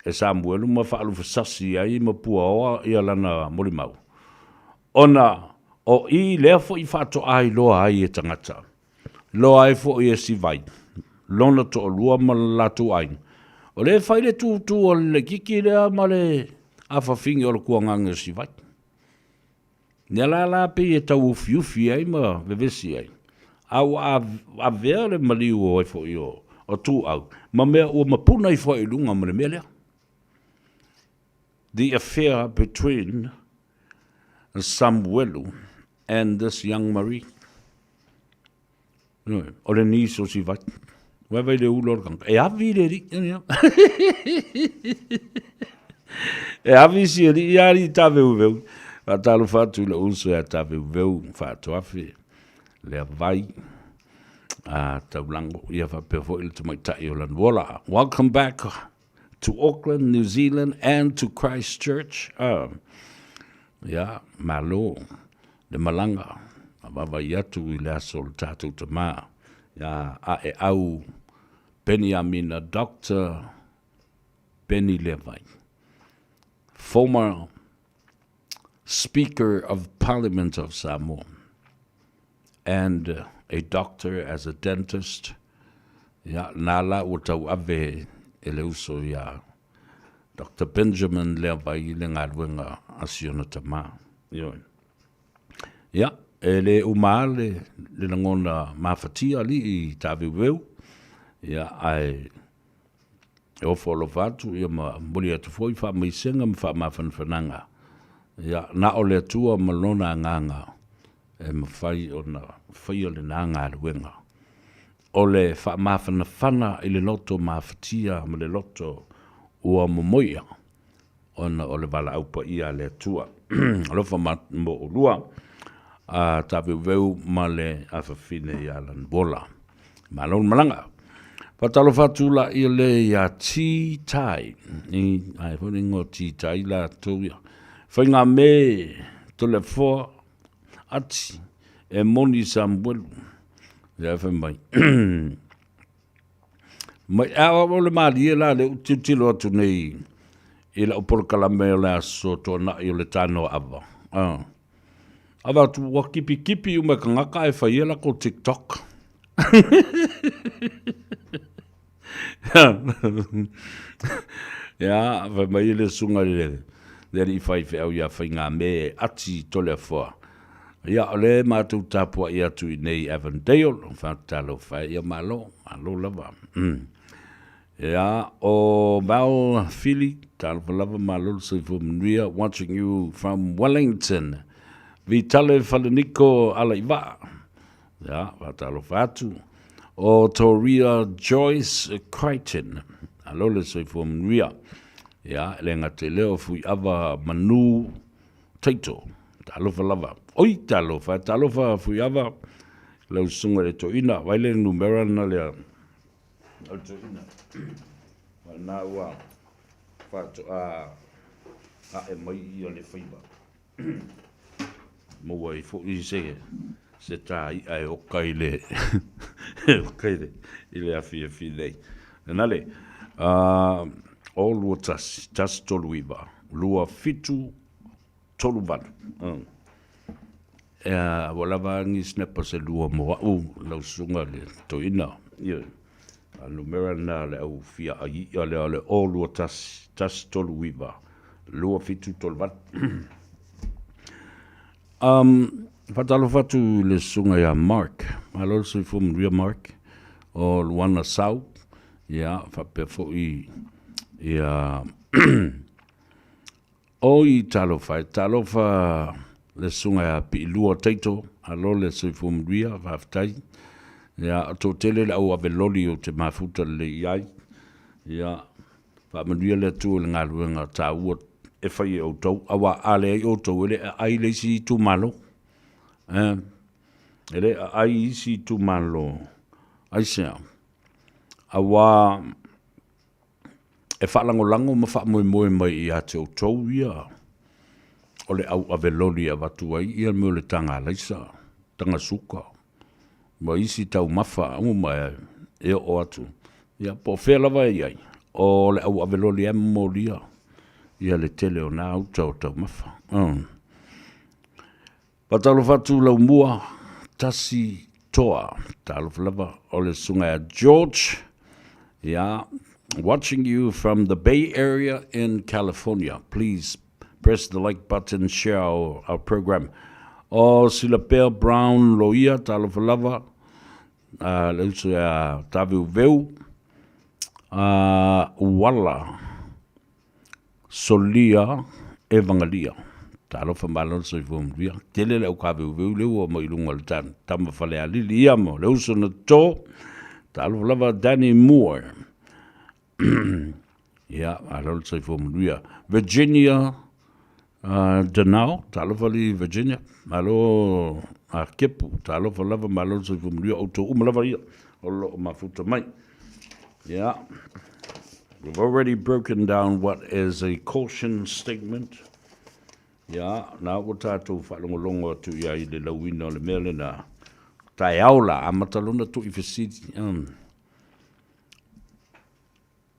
e Samuel ma whaalu sasi ai ma pua oa ia lana morimau. Ona o I lea fo I whaato ai loa ai e tangata. Loa ai fo I e si vai. Lona to lua ma latu ai. O le whaile tu o le kiki lea ma le awhawhingi o le kuanganga si vai. Nia la pe e tau ufi ai ma vevesi ai. Au a vea le maliu o e fo I o tu au. Ma mea ua mapuna I fo I lunga ma le mea lea. The affair between Samuelu and this young Marie. O le niso si vai. Wai le ulor kang. E avi le ri. E avi si ri. Iari ta veu. Watalu fatu le uso e ta veu. Fatu afi. Le vai. Taulango. Ia fa perfo il tu mai tai o lan wola. Welcome back to Auckland, New Zealand and to Christchurch. Yeah, malo. Le malanga. Ababa yatu I le aso le tātou te mā. Ya a e au Benjamin, Dr. Benny Levi, former Speaker of Parliament of Samoa, and a doctor as a dentist. Ya nala utau ave ele uso ya Dr. Benjamin Levi le ngalwenga asiona tama. Ya e le umale le ngona mafatia li I taviweu ia ai o folo fatu ia ma muli atu foi fa mai senga ma mafanfananga ia na o le tua malona nganga e mawhai o na whai o le nanga ruenga o le fa mafanafana I le loto mafatia ma le loto ua momoia ona o le wala aupa ia le tua alofa mo ulua a taviweu ma le afafine ia lan bola ma lon malanga patalo fatula I le ya tea tai ni ai foni ngo tea tai la toia fainga me to le fo ati e moni sambulu ya fa mai mai awa o le mali la le utilo atu nei ila opor kalame la so to na I le tano ava ava tu wakipi uma kangaka e fai la ko TikTok ya va mai le sunga le I fai fe au ya fainga me ati tole fo ya le ma tu tapu ia tu nei Avondale fa talo fa ya malo lava ya o Val Philly talo lava malo so from Ria watching you from Wellington Vitale Faleniko Alaiva ya va talo fatu o Toria Joyce Crichton alole so from Ria ya lenga te leo fui ava manu taito talofa lava oi talofa fui ava lau sunga le toina waile numera na lea o toina na ua fato a e mai I o le Faiva mo wai fo I se tai ai o kaile ile afia fidei nale all waters just toluiva lua fitu toluvan wala vangi snapper se lua mo lau sunga le toina ia numera na le au fia ai ale all waters just toluiva lua fitu toluvan fatalo fatu le sunga ya Mark malo se from Ria Mark o Luana Sau ya fa perfo ia oi talofa le sunga ya pilua taito alo le sifum ria vaftai ya to tele la o aveloli o te mafuta le iai ya fa manuia le tu le ngaluenga ta u e fai o tau awa ale o tau ele ai le si tu malo ele ai si tu malo ai se awa e whaalangolango ma whaamoe mai I a te o tau ia o le au aveloli a watu ai ia meo le tanga leisa tanga suka ma isi tau mawha amu mai e o atu ia po whea lawa ai o le au aveloli e molia ia le tele o nā au tau mawha patalo whatu lau mua tasi toa talo whalawa o le sunga George ia watching you from the Bay Area in California. Please press the like button, share our program. O Silapea Brown Loia, Talofalava, Tavu Veu, Wala, Solia, Evangelia. Talofamalo so vumvia. Tele le ukavu veu le o mailungal tan. Tama fale alilia mo. Le uso na to. Talofalava Danny Moore. Ja, alol sai fom luia. Virginia Danau, talofali Virginia. Malo a kepu, talofalava malo sai fom luia auto umalava ia. Olo mafuta mai. Yeah. We've already broken down what is a caution statement. Yeah, na o tātou whalongolongo tu ia I le lauina o le mele na tai aula a matalona tu I fesiti.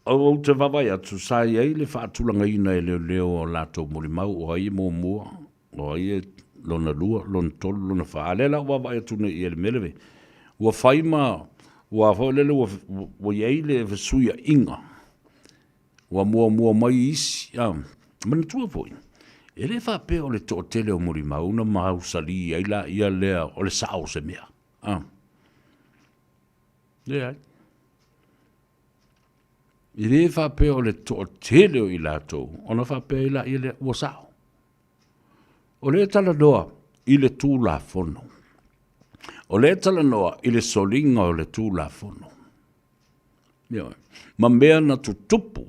O te vavai atu sai ai le whaatulanga ina e leo o lātou morimau o ai mō mua, o ai e lona lua, lona tolu, lona whaalela o vavai atu na I e le melewe. Ua whaima, ua whaolele ua iei le vesuia inga. Ua mua mai isi, mana tua poi. E le whape o le tō tele o muri mauna mahau sali ai la ia lea o le sao se mea. Lea. I le whape o le tō tele o i la tō, ona whape ai la ia lea ua sao. O le tala noa i le tū la fono. O le tala noa i le solinga o le tū la fono. Ma mea na tutupu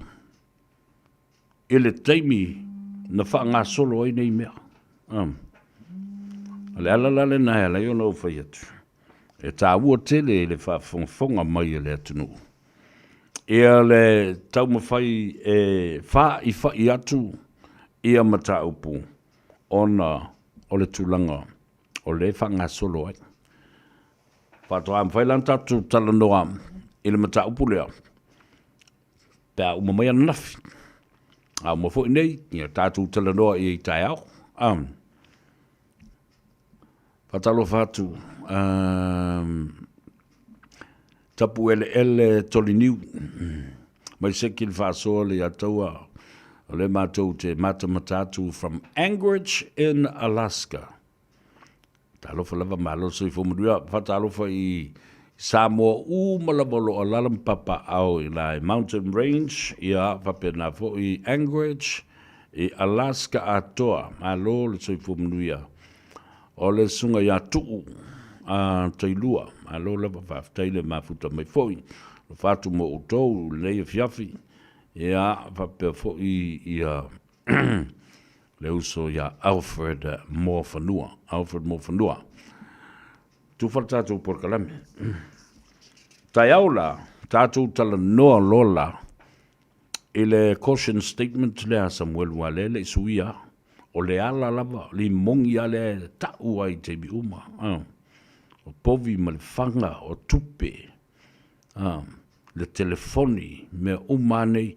i le taimi na wha ngā solo ai nei mea. Ale alalale na hea lai o nau whai atu. E tā ua tele i le whafonga mai le atunu. Ia le tau mawhai e wha i atu ia mata upu ona o le tūlanga o le wha ngā solo ai. Whatoa mwhai lan tatu tala noa i le mata upu lea. Pea umamai anafi. A mo fo nei, ia tātou tala noa i tai au. Patalo fatu. Tapu ele toliniu. Mai sekil whasoa le ataua. Le mātou te matamatatu from Anchorage in Alaska. Talofa lava malo so i fomuria. Fatalofa i Samoa malabolo o lalam papa au i la mountain range ia whapena fo i Anchorage i Alaska atoa malo le soi fumuia o le sunga ia tuu a tailua malo lava whaftaile mafuta mai foi le fatu mo utou le fiafi ia whapea fo i le uso ia Alfred Mofanua tu faltatu por kalame. Tai aula, tātou tala noa lola, i le caution statement lea Samuel Walele i suia, o le ala lava, li mongi ale tau ai te mi uma, o povi ma le fanga, o tupe, le telefoni, me umane.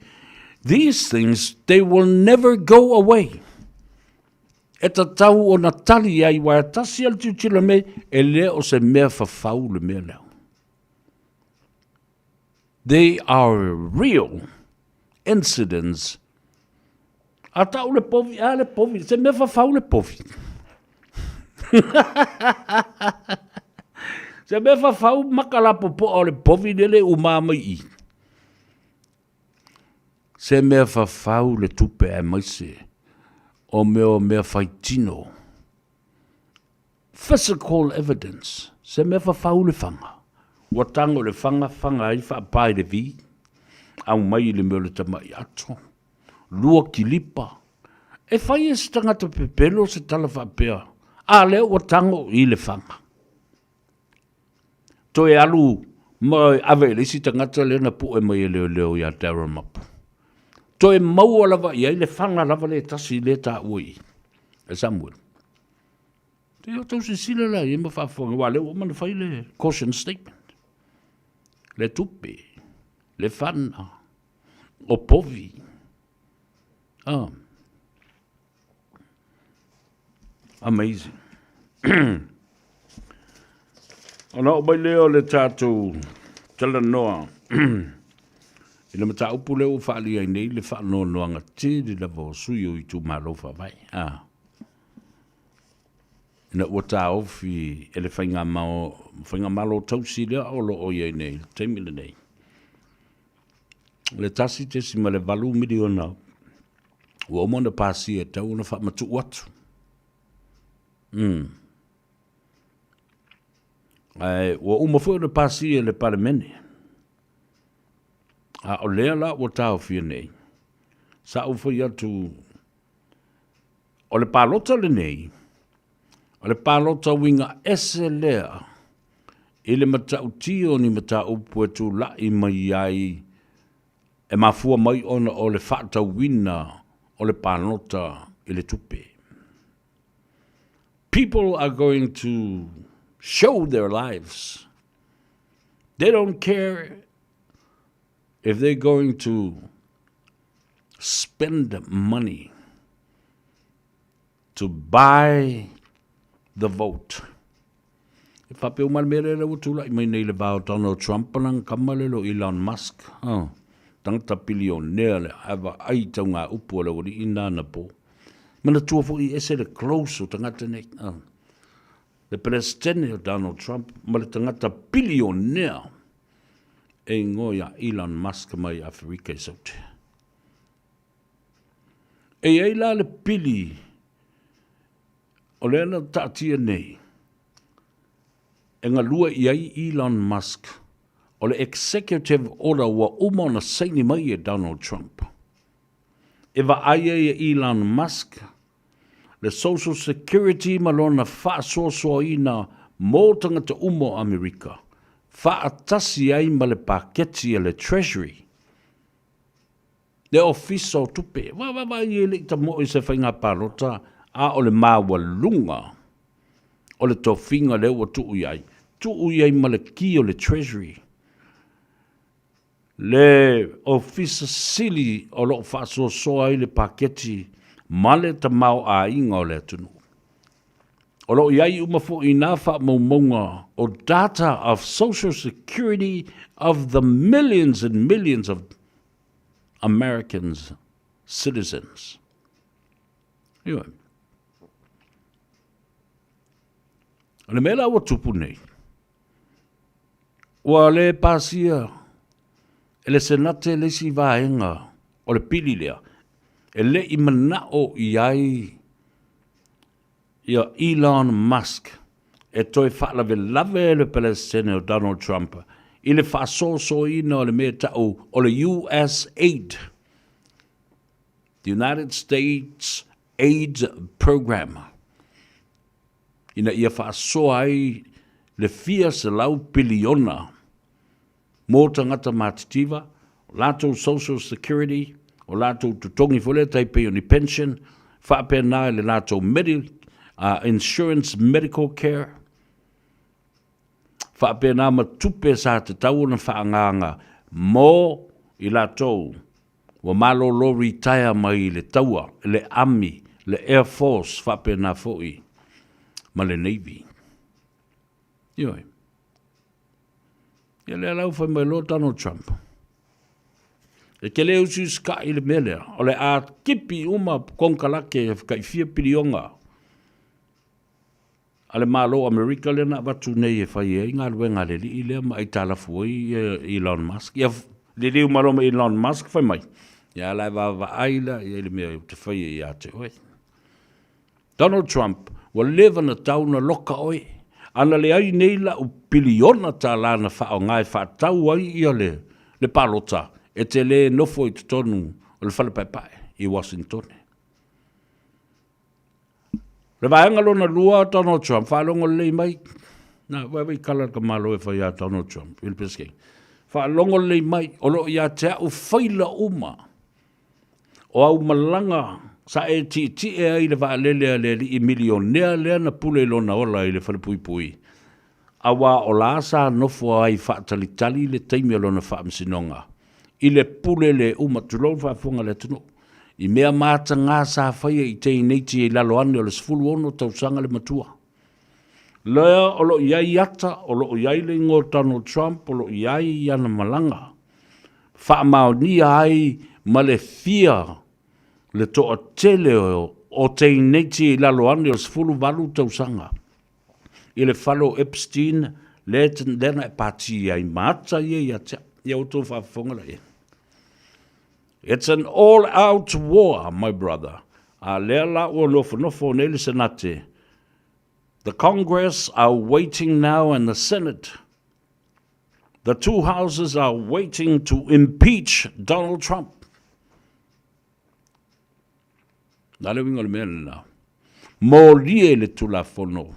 These things, they will never go away. E ta tau o na tali ai wa tasi al tutila me e le o se mea whawhau le mea leo. They are real incidents. A tau le povi, se mea whawhau le povi. Se mea whawhau makalapo po o le povi nele umamai i. Se mea whawhau le tupe e maise. O mea faitino. Physical evidence. Se mea whawhau le whanga. Ua tango le whanga ai whaapai le vi. Au mai le mea le tamai ato. Lua kilipa. E whai e se tangata pepelo se tala whaapea. A leo ua tango i le whanga. To e alu mai ave le si tangata le na pu e mai leo ia tera mapu. To e maua lava ia i le whanga lava le tasi le ta ui. E Samuel. Te o tau se sila la i ma whaafonga. Wa leo mana whai le caution statement. Le tupe. Le whana. O povi. Amazing. Ona o bai leo le tātou tala noa. I le mata upu leo whaali ai nei le whaano noanga te le lava o sui o i tu malo whawai. Ina ua tā ofi e le whainga malo tausi lea o lo o iai nei, teimile nei. Le tasi te si ma le valu miliona ua omona pāsi e tau na whaamatu watu. Ua umafua na pāsi e le palemene. O lea la ua tāo fia nei. Sa ufai atu o le pālota le nei. O le pālota winga ese lea. I le matau tio ni matau puetu la i mai ai. E mafua mai ona o le whata wina o le pālota i le tupe. People are going to show their lives. They don't care if they're going to spend money to buy the vote. E whapeu malmere le utula i mai nei le bao Donald Trump nang kamalelo Elon Musk. Tangata bilionea le hawa ai tau ngā upu le wari ina na po. Mana tua fo I ese le close o tangata nei. Le presidente o Donald Trump, ma le tangata billionaire e ngoia Elon Musk mai Afrika I saute. E ei la le pili o le ana taatia nei. E ngā lua I ai Elon Musk o le executive order wa umona saini mai e Donald Trump. E wa aia e Elon Musk, le Social Security malona whaasoasoa ina mō tangata umo Amerika. Whaatasi ai ma le paketi e le Treasury. Le office o tupe. Wa i le ita mo I se whainga parota a o le māua lunga. O le tofinga le ua tuu iai. Tuu iai ma le ki o le Treasury. Le office sili o lo whaasoasoa I le paketi male ta mau a inga o le atunu. O lo iai umafo I nā wha maumaunga o data of Social Security of the millions and millions of Americans, citizens. Ioi. O le mela ua tupu nei. Ua le pasia e le senate le si vaenga o le pili lea. E le I manao I ai ia Elon Musk e toi whaalave lave le Palestine o Donald Trump I le whaasoso ina o le mea tau o le US aid. The United States Aid Program. Ina ia whaasoa ai le fia se lau piliona mō tangata mātitiva, o lātou Social Security, o lātou tutongi fole taipei o ni pension, whaapena le lātou insurance medical care, whaapena ma tupe sa te tau na whaanganga mō I lātou wa malo lo retire mai le taua, le Army, le Air Force, whaapena foi, ma le Navy. Ioi. Ia le alau whai mai lo Donald Trump. E ke leo si ska I le melea, o le a kipi uma konkalake e whkai 4 pilionga. A le malo Amerika le na watu nei e whai e ngā ruenga le li I lea ma I talafu I Elon Musk. Ia le liu malo ma Elon Musk whai mai. Ia lai wa aila I le mea te whai e ia te oe. Donald Trump wa leva na tauna loka oe. Ana le ai nei la u piliona tā lana whao ngai whaatau ai ia le palota e te le nofo I tutonu o le whalepaepae I Washington. Le vaenga lona lua Donald Trump, whaalongo lei mai, na wai kala ka malo e whai a Donald Trump, il peske. Whaalongo lei mai, o lo ia te au whaila uma, o au malanga, sa e ti e ai le vaalelea le li I milionea lea na pule lona ola I le whalepui pui. Awa o la sa nofo ai whaatalitali le teimia lona whaamsinonga. I le pule le umatulou whaafunga le tunu. I mea mata ngā sa whaia I te ineiti e lalo ane o le sfulu ono tausanga le matua. Lea o lo iai ata, o lo iai le ingo Donald Trump, o lo iai iana malanga. Whaamao ni ai ma le fia le toa tele o te ineiti e lalo ane o le sfulu valu tausanga. I le whalo Epstein, le tena e pati ai mata i atea. Ia uto whaafonga la e. It's an all-out war, my brother. Lea la o nofo nele senate. The Congress are waiting now and the Senate. The two houses are waiting to impeach Donald Trump. Nale wingo le mele na. Molie le tula fono.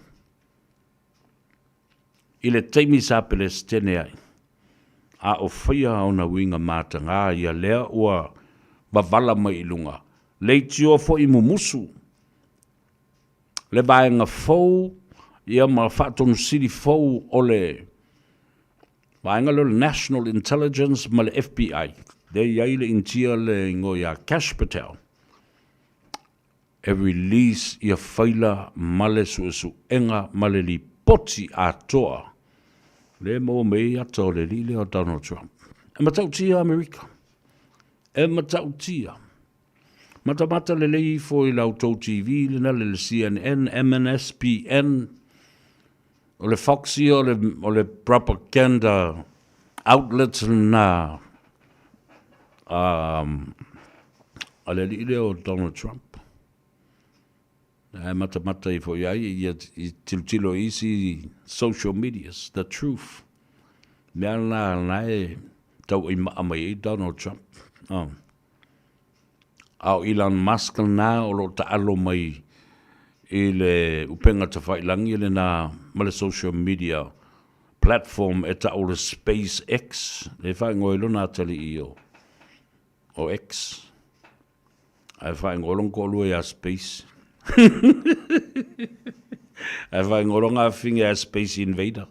I le teimi sa Palestine ai. A o whaia ona winga mata ngā ia lea ua wavala mai ilunga. Leiti o fo I mumusu. Le vaenga fau, ia ma whaatonu siri fau o le vaenga le National Intelligence ma le FBI. Le iai le intia le ingo ia Cash Patel. E release ia whaila male su enga male li poti a toa. Le mo mei ato le li o Donald Trump. E matau tia Amerika. E matau tia. Mata le lei fo I lautou TV, le na le CNN, MNSPN, o le Foxy, o le propaganda outlets na a le li o Donald Trump. Mata I fo I tilo isi social medias, the truth. Mea na e tau I maa mai Donald Trump. Au Elon Musk na o lo taalo mai I le upenga tawhailangi le na male social media platform e ta o le SpaceX. Le whae ngoi luna tali I o X. Ai whae ngolong ko lua ia space. Ai whae ngolong a whinga ia space invader.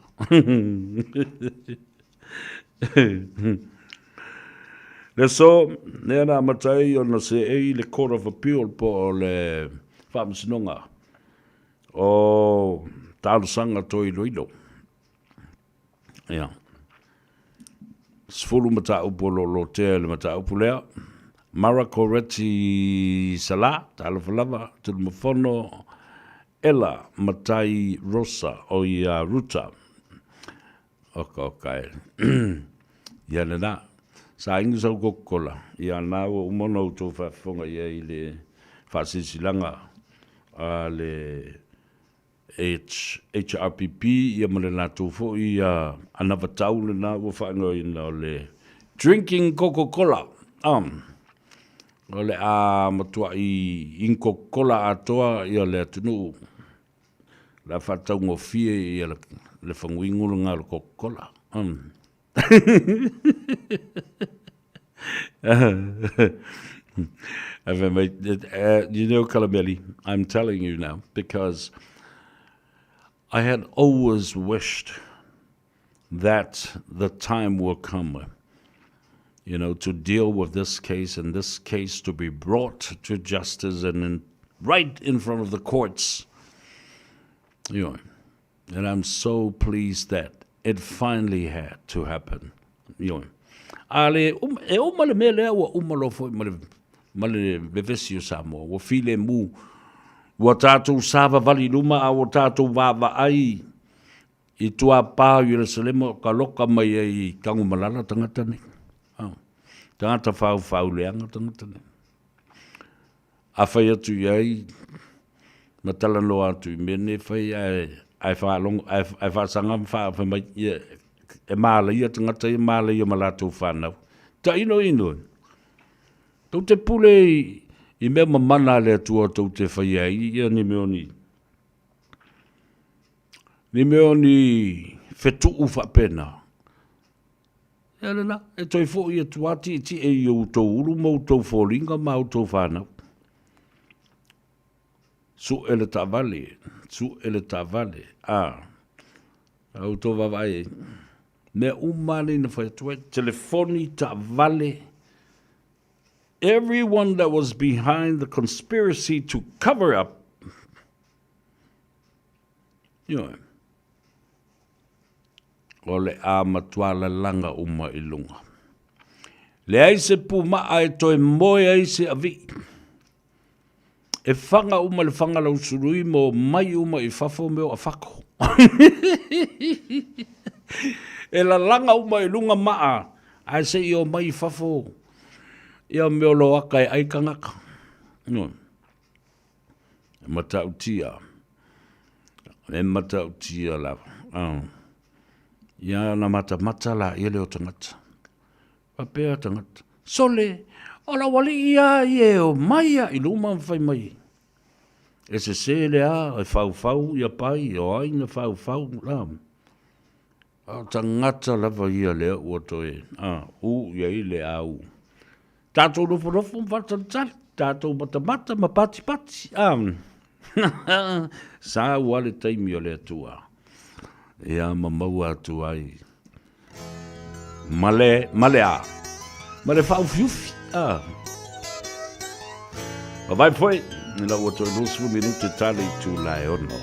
Le so, nea na matai o na se le Court of Appeal po o le whaamsinonga o tālusanga toi loilo. Ia. Sfulu mata upo lo te le mata upo lea. Mara Corretti Sala, tālawhalawa, tulumafono, Ella Matai Rosa o ia Ruta. Okay. Ia le na. Sa ingi sau kokola. Ia nā o umona o tō whaafonga ia I le whaasisilanga a le HRPP ia male nā tō fo ia anavatau le nā o whaingo I nā le drinking Coca-Cola. O le a matua I Coca-Cola atoa ia le atunu. La whatau ngofie ia le whanguingulu ngā le Coca-Cola. You know, Kalameli, I'm telling you now, because I had always wished that the time will come, to deal with this case and this case to be brought to justice and right in front of the courts. And I'm so pleased that it finally had to happen. Ale male mele wa umalo fo male bevesio Samoa wa file mu wa tatu sava vali luma a wa tatu va ai I tua pa Yerusalem ka loka mai ai kangu malala tangata ni. Tangata fau leanga tangata ni. A fai atu ai matala no atu mene fai ai fa sanga fa mai e mala ia tangata I mala ia malatu whanau. Ta ino. Tau te pule I mea mamana le atua tau te whai ai ia ni meoni. Ni meoni whetu uwha pena. Ia lena, e toi fo ia tuati ti e iau tau uru mau tau whoringa mau tau whanau. Su ele ta vale. Au tau vavai me umani na whaetua, telefoni ta vale. Everyone that was behind the conspiracy to cover up, ole a matuala langa uma ilunga. Le aise pu maa e toi moe aise avi. E whanga uma le whanga lau surui mo mai uma I whafo meo a whako. E la langa uma ilunga maa, ai se I o mai whafo. Ia meo lo akai ai kangaka. Matautia. E matautia lava. Ia na mata la ia leo tangata. Papea tangata. Sole, ola wali ia ie o maia I luma mwhai mai. E se lea, e fau ia pai, o aina fau lam. Tangata lava ia lea ua toe. Ia I le au. Tātou rofo mfatantari. Tātou mata ma pati. Sa wale taimi o le atua. Ia mamau atu ai. Male a. Male fau fiufi. Vai foi. Nila ua toi 2 minute tali tu lai ono.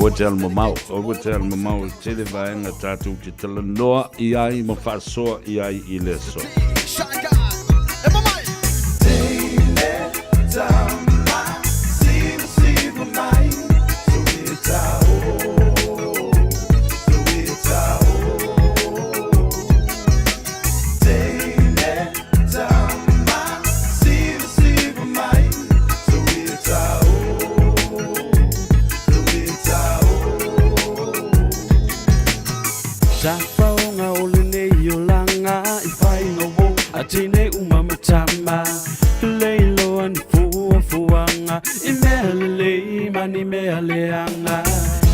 o te almamau, te le vaenga tātou te talanoa i ai ma whaasoa i ai i le so. Tafaonga ole nei o langa I whai no wo a tine umamatama Leilo an fuanga I mea lelei mani mea leanga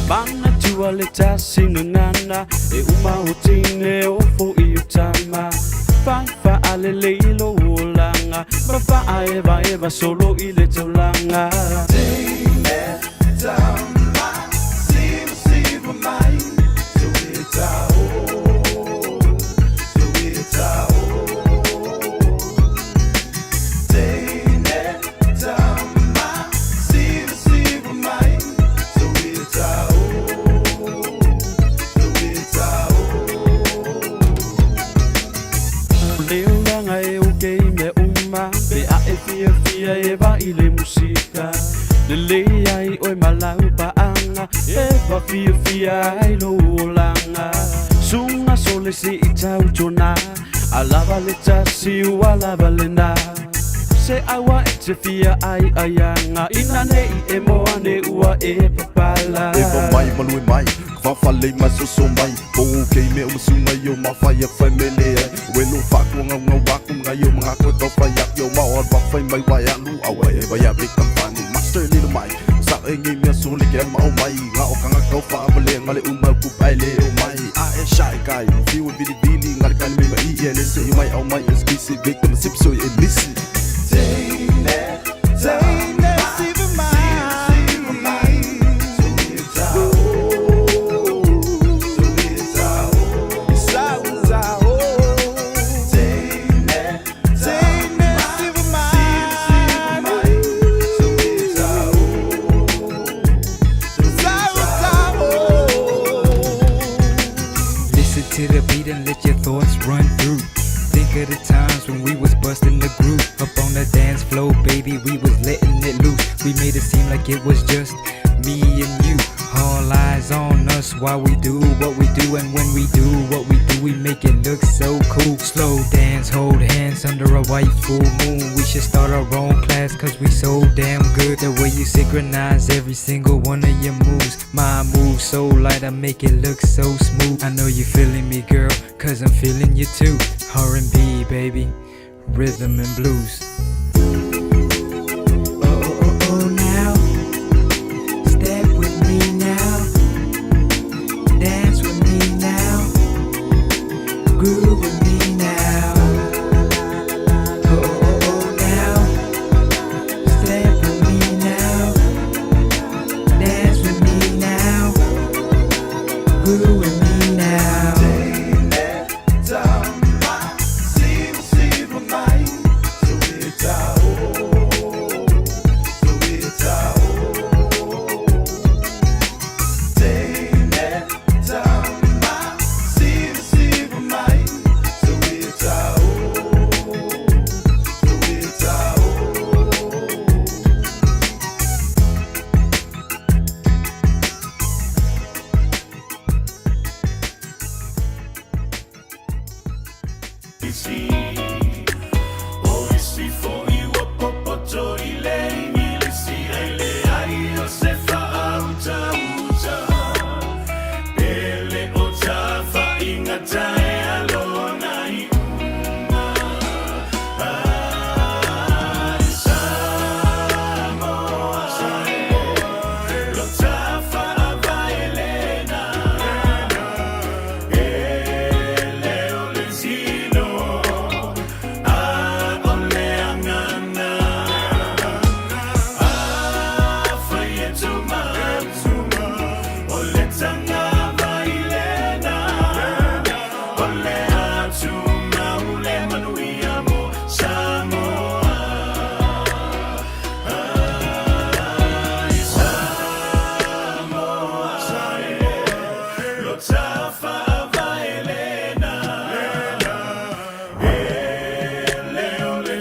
Mana tua le tasina ngana E uma o tine o fo I o tama Faiva ale leilo o langa Bafa a eva solo I le taulanga Tine tama siva mai Fia eva I le musika Le lei ai oi malau paanga Eva fia ai lo olanga Sunga sole si I tau tona Alava le tasi u alava le na Se awa e te fia ai ayanga Ina nei e moa ne ua e papala Eva mai malui mai Whawhalei masoso mai Pongu kei me umasunga yo mawhai a whai mele ai Welo whaku ngā waku mga yo mga koe tau whai ak yo Mao al whai mai wai alu awa e wai a big kampani Master little mai Sa e ngi mea sole ke mao mai Ngā o kanga kau whaabale ngale umau kupai le o mai A e shy guy Fiu e vili vili ngale kani me mai I e le se I mai au mai e skisi victim sipso e misi Teine siva mai To the beat and let your thoughts run through. Think of the times when we was busting the groove up on the dance floor, baby. We was letting it loose. We made it seem like it was just me and you. All eyes on us while we do what we do, and when we do what we do, we make it look so cool. Slow dance, hold hands under a white full moon. We should start our own class, cause we so damn good. The way you synchronize every single one of your moves. My moves so light, I make it look so smooth. I know you feeling me, girl, cause I'm feeling you too. R&B, baby, rhythm and blues. Now, step with me now, dance with me now, groove with me now. Now, step with me now, dance with me now, groove with me now.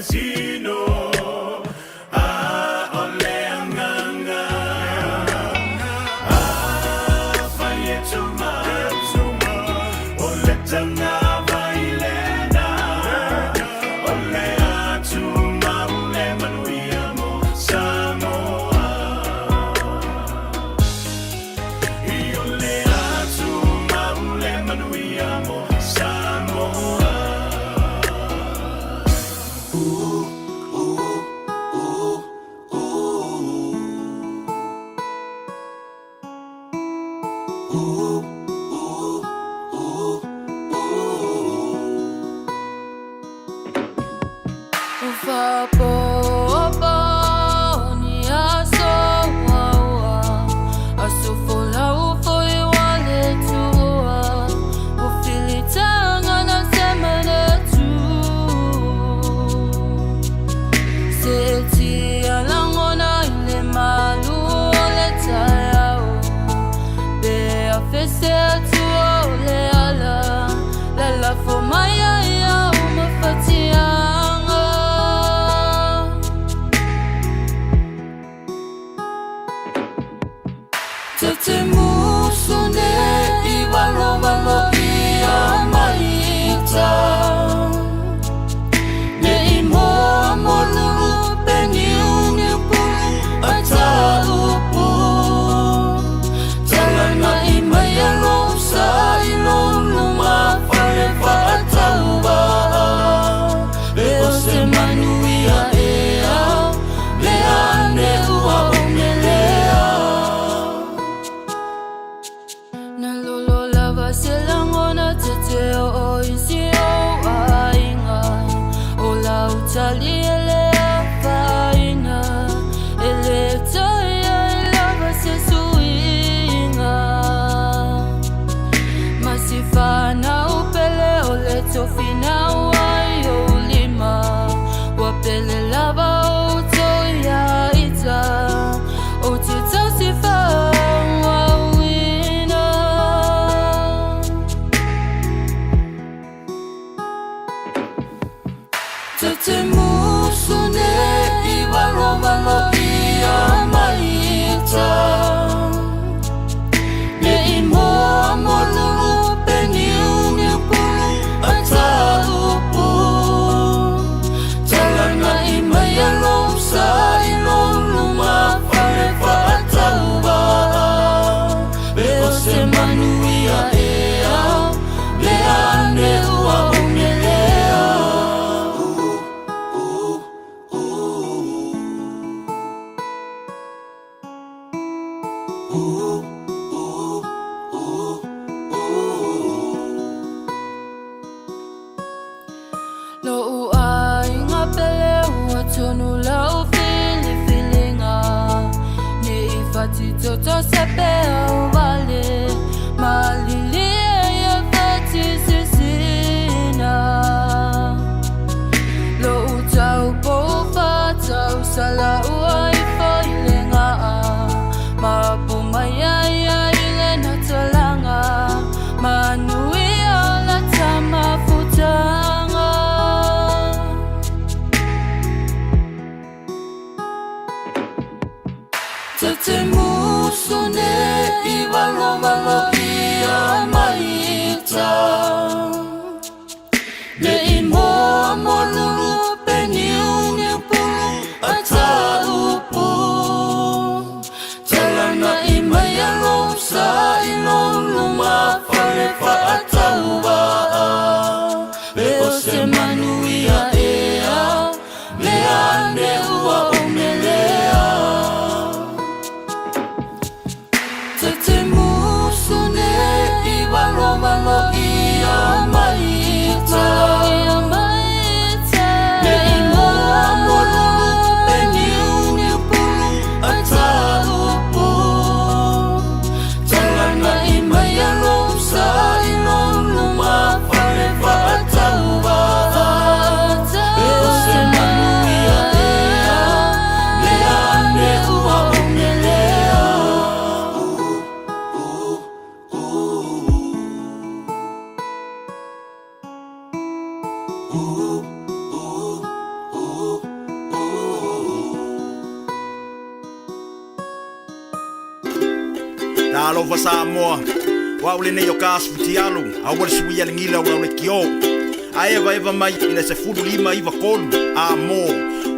sino ole anganga fayetuma ole tanga bailena ole atuma ole manuiamo Samoa ole atuma ole manuiamo Samoa. Tete muso Talofa Samoa. Waule ne yo kasputi alu. Awal suia lingila waule kio. Aeva eva mai ina se fudu lima iva kolu. Amo.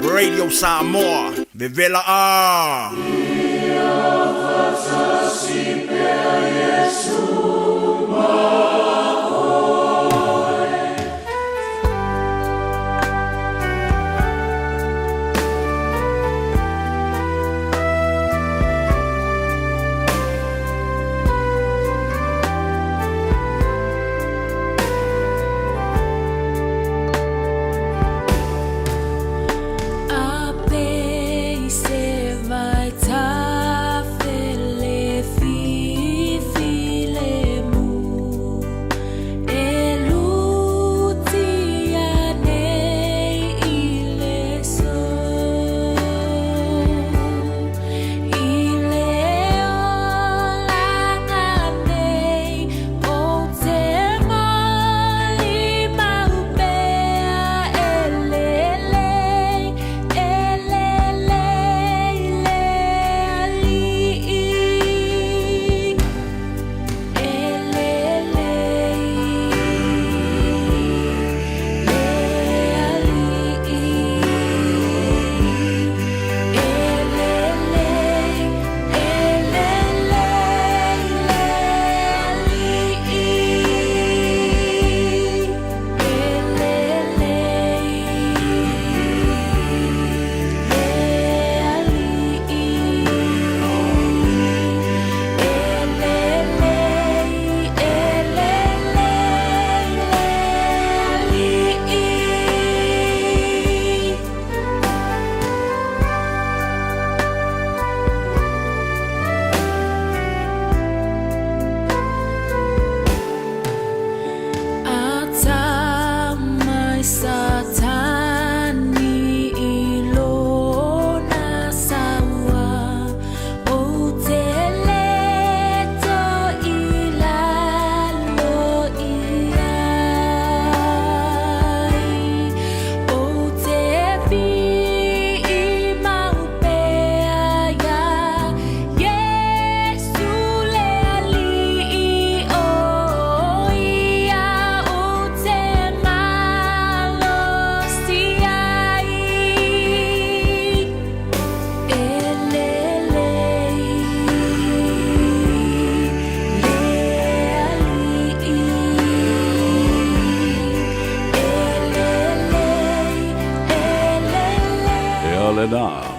Radio Samoa. Vevela a.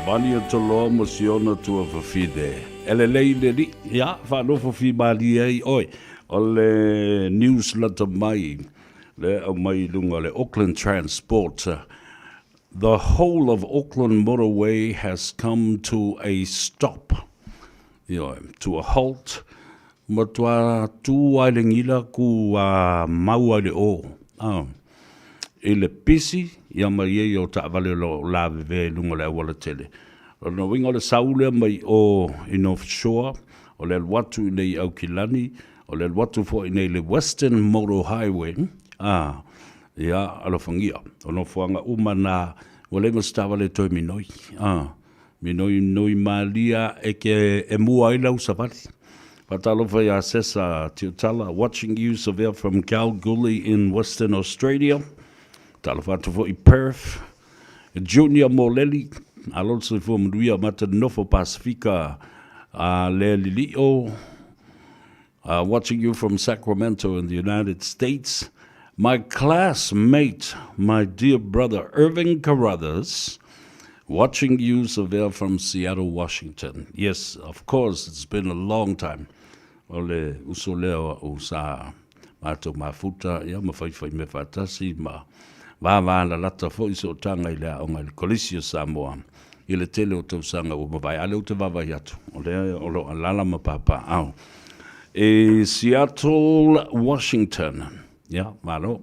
Vani o tolo mo siona tua whawhide. Ele lei le li, ia, whanofo whi mali ei, oi, o le newsletter mai, le au mai lunga le Auckland Transport. The whole of Auckland motorway has come to a stop, to a halt. Matua tu ailengila ku mau ai le o. E le pisi, ia mai e o ta vale lo la ve lunga le wala tele. No winga le saule mai o in offshore, o le watu nei au kilani, o le watu fo nei le Western Motor Highway. Ia alo fangia. O no fuanga umana o le mustawa le toi minoi. Minoi noi malia e ke e mua i lau savali. Patalofa ya sesa tiutala, watching you severe from Kalgoorlie in Western Australia. Talafatu fo I Perth. Junior Moleli, alonso fo mduia mata nofo Pacifica le lilio. Watching you from Sacramento in the United States. My classmate, my dear brother Irving Carruthers, watching you severe from Seattle, Washington. Yes, of course, it's been a long time. Ole usoleo usa mato mafuta ya mafai me fatasi ma va la lata fo iso tanga ile o ngal kolisio Samoa ile tele o to sanga o vai ale o te vava yatu ole olo alala ma papa au e Seattle, Washington ya malo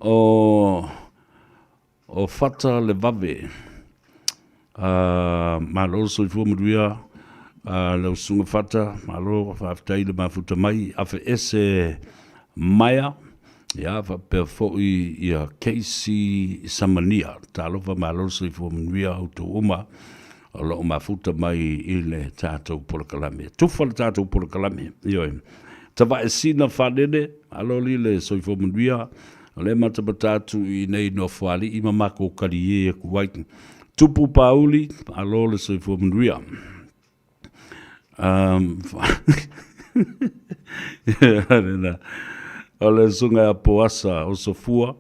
o fata le vave malo so fu mudia lo sunga fata malo fa ile mafuta mai afa ese maya ya va per foi ia Casey Samania talo va malo so fu mudia auto uma o lo mafuta mai i le tātou polokalame. Tufa le tātou polokalame, ioi. Tawa e sina whanene, alo li le soifo manuia, o le matamatatu i nei no whali, i mamako kari e kuwai. Tupu pauli, alo le soifo manuia. O le sunga a poasa o sofua,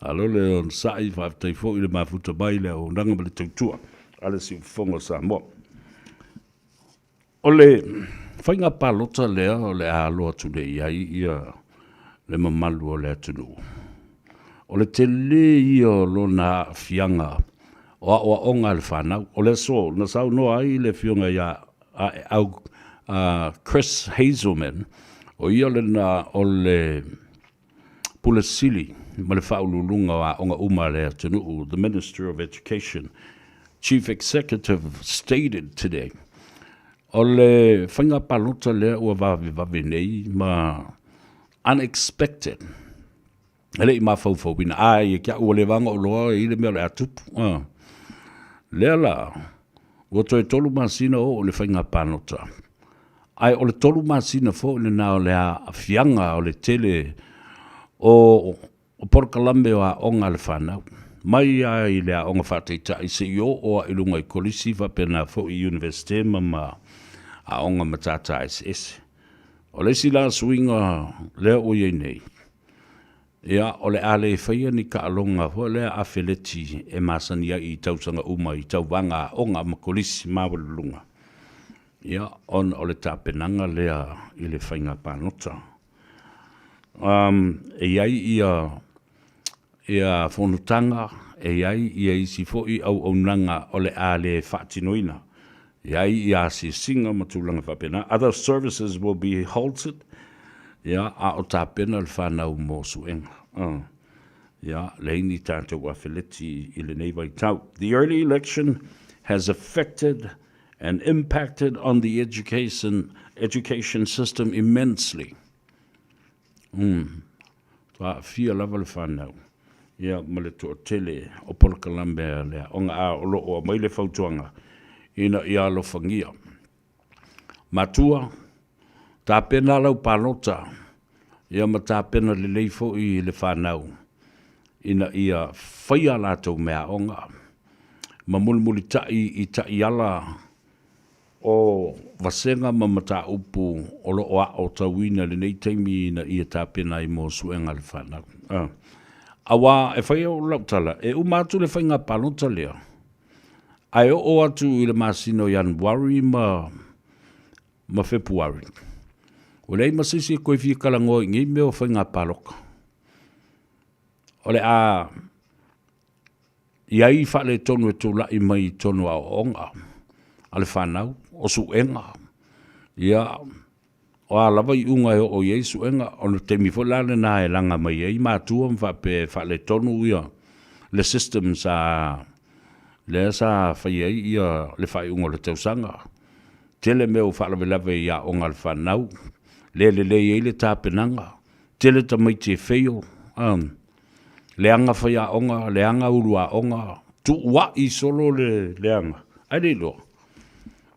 alo le on sai whaftai fo i le mafuta mai le o nanga le tautua. Ale si fongo Samoa. O le whainga palota lea o le aloa tune iai ia le mamalu o le atunu. O le tele ia lo na fianga o a onga le whanau. O le so, na sau noa ai le fionga ia Chris Hazelman o ia le na o le Pulasili ma le whaululunga o a onga uma le atunu, the Minister of Education, Chief Executive stated today, o le whainga palota lea ua vawe nei ma unexpected. Ele i mawhauwhau wina, ai kia ua le wanga o loa i le mea le atupu. Lea la, ua toi tolu masina o le whainga palota. Ai o le tolu masina fo le nao le a fianga o le tele o porkalame o a onga le whanau. Mai ai le a onga whateita i se io o a ilunga i kolisi pena fo i universite ma a onga matata SS. O le si la swinga lea o iei nei. Ia o le ale e whaia ni ka alonga ho lea a wheleti e masania i tausanga uma i tauwanga onga ma kolisi mawalunga. Ia on o le tapenanga lea i le whainga panota. E iai ia whonutanga, e iai ia isi fo'i au nanga o le a le whaatinoina. Iai ia si singa matulanga whapena. Other services will be halted. Ia a o tāpena le whanau mō suenga. Ia leini tātou a wheleti i le neiwai tau. The early election has affected and impacted on the education system immensely. Tua fia lava le whanau. Ia male to tele o polkalambea lea onga a o lo o mai le fautuanga ina ia lo fangia. Matua, tā pena lau palota, ia ma tā pena le leifo i le whanau ina ia whaia lātou mea onga. Ma mulmuli tai i tai ala o vasenga ma mata upu o lo o a o tawina le nei teimi ina ia tā pena i mō suenga le whanau. Awa e whai o lautala, e umatu le whainga palota lea. Ai o atu i le masino Januari ma Februari. O lei masisi e koe fia kalango i ngi meo whainga paloka. O le a iai whale tonu e tula i mai tonu a onga. Ale whanau, o suenga. Ia o a lava i unga e o Yesu enga, o no te mifolane na e langa mai e i mātua whale tonu ia le systems a le sa whai ia le whai unga le tausanga. Tele meo whalawe ia onga le whanau, le le tāpenanga, tele ta mai te wheo, le anga whai a onga, le anga uru a onga, tu wa i solo le anga. Ai le loa.